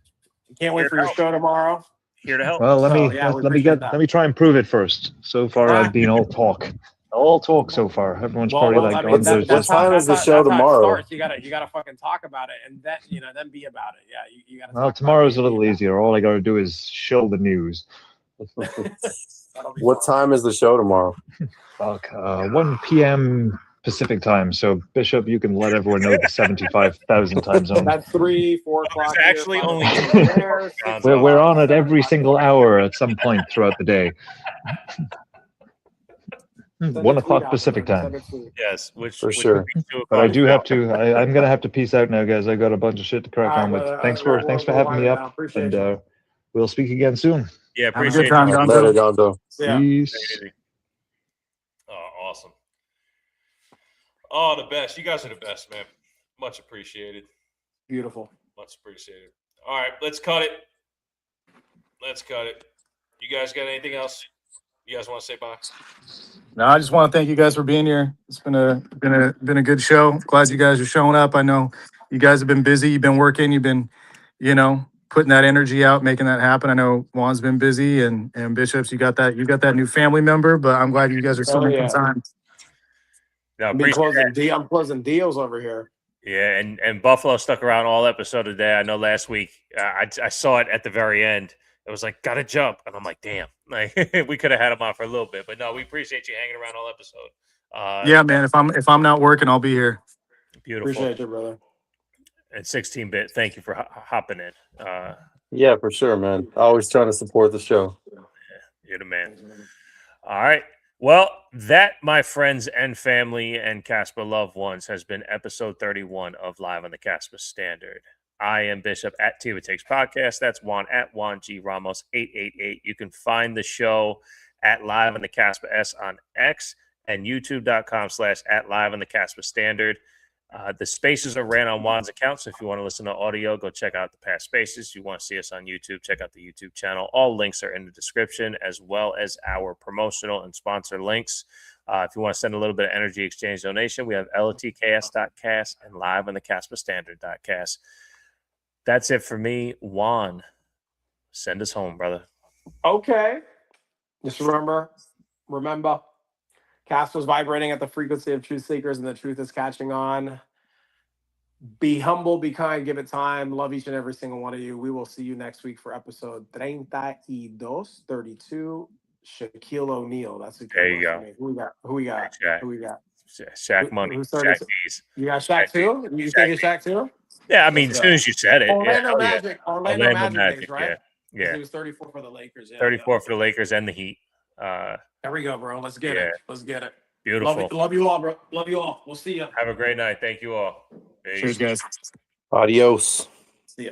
Can't wait for your show tomorrow. Here to help. Well, let me try and prove it first. So far, I've been all talk so far. Everyone's probably like, what time is the show tomorrow? You gotta fucking talk about it and then be about it. Yeah, you gotta. Well, tomorrow's a little easier. All I gotta do is show the news. What time is the show tomorrow? 1 p.m. Pacific time. So Bishop, you can let everyone know the 75,000 time zone. That's 3-4 o'clock. It's actually only we're on it every single hour at some point throughout the day. 1 o'clock Pacific time. Yes, for sure. But I do have to. I'm gonna have to peace out now, guys. I got a bunch of shit to crack on with. Thanks for having me up, and we'll speak again soon. Yeah, appreciate it. Later, Gonzo. Peace. Oh, awesome. Oh, the best. You guys are the best, man. Much appreciated. Beautiful. Much appreciated. All right, let's cut it. You guys got anything else? You guys want to say bye? No, I just want to thank you guys for being here. It's been a good show. Glad you guys are showing up. I know you guys have been busy. You've been working. You've been, putting that energy out, making that happen. I know Juan's been busy, and Bishops, you got that new family member. But I'm glad you guys are still Oh, making yeah. time. No, I'm closing deals over here. Yeah, and Buffalo stuck around all episode today. I know last week I saw it at the very end. It was like, gotta jump, and I'm like, damn, like we could have had him on for a little bit, but no, we appreciate you hanging around all episode. Yeah, man. If I'm not working, I'll be here. Beautiful. Appreciate you, brother. And 16-bit, thank you for hopping in. Yeah, for sure, man. Always trying to support the show. You're the man. All right. Well, that, my friends and family and Kaspa loved ones, has been episode 31 of Live on the Kaspa Standard. I am Bishop at LOTKS.kas. That's Juan at Juan G Ramos 888. You can find the show at Live on the Kaspa on X and youtube.com/at Live on the Kaspa Standard. The spaces are ran on Juan's account, so if you want to listen to audio, go check out the past spaces. If you want to see us on YouTube, check out the YouTube channel. All links are in the description, as well as our promotional and sponsor links. If you want to send a little bit of energy exchange donation, we have LOTKS.kas and liveonthekaspastandard.kas. That's it for me. Juan, send us home, brother. Okay. Just remember, Kaspa's vibrating at the frequency of truth seekers, and the truth is catching on. Be humble, be kind, give it time. Love each and every single one of you. We will see you next week for episode 32. Shaquille O'Neal. That's a good There you go. Who we got? Shaq. Who we got? Shaq Money. Who's Shaq 32? D's. You got Shaq too? You think it's Shaq too? Yeah, I mean, as soon as you said it. Orlando yeah, Magic. Orlando Magic days, right? Yeah. He was 34 for the Lakers. Yeah, 34 for the Lakers and the Heat. There we go, bro. Let's get it. Let's get it. Beautiful. Love you all, bro. Love you all. We'll see you. Have a great night. Thank you all. Peace. Cheers, guys. Adios. See ya.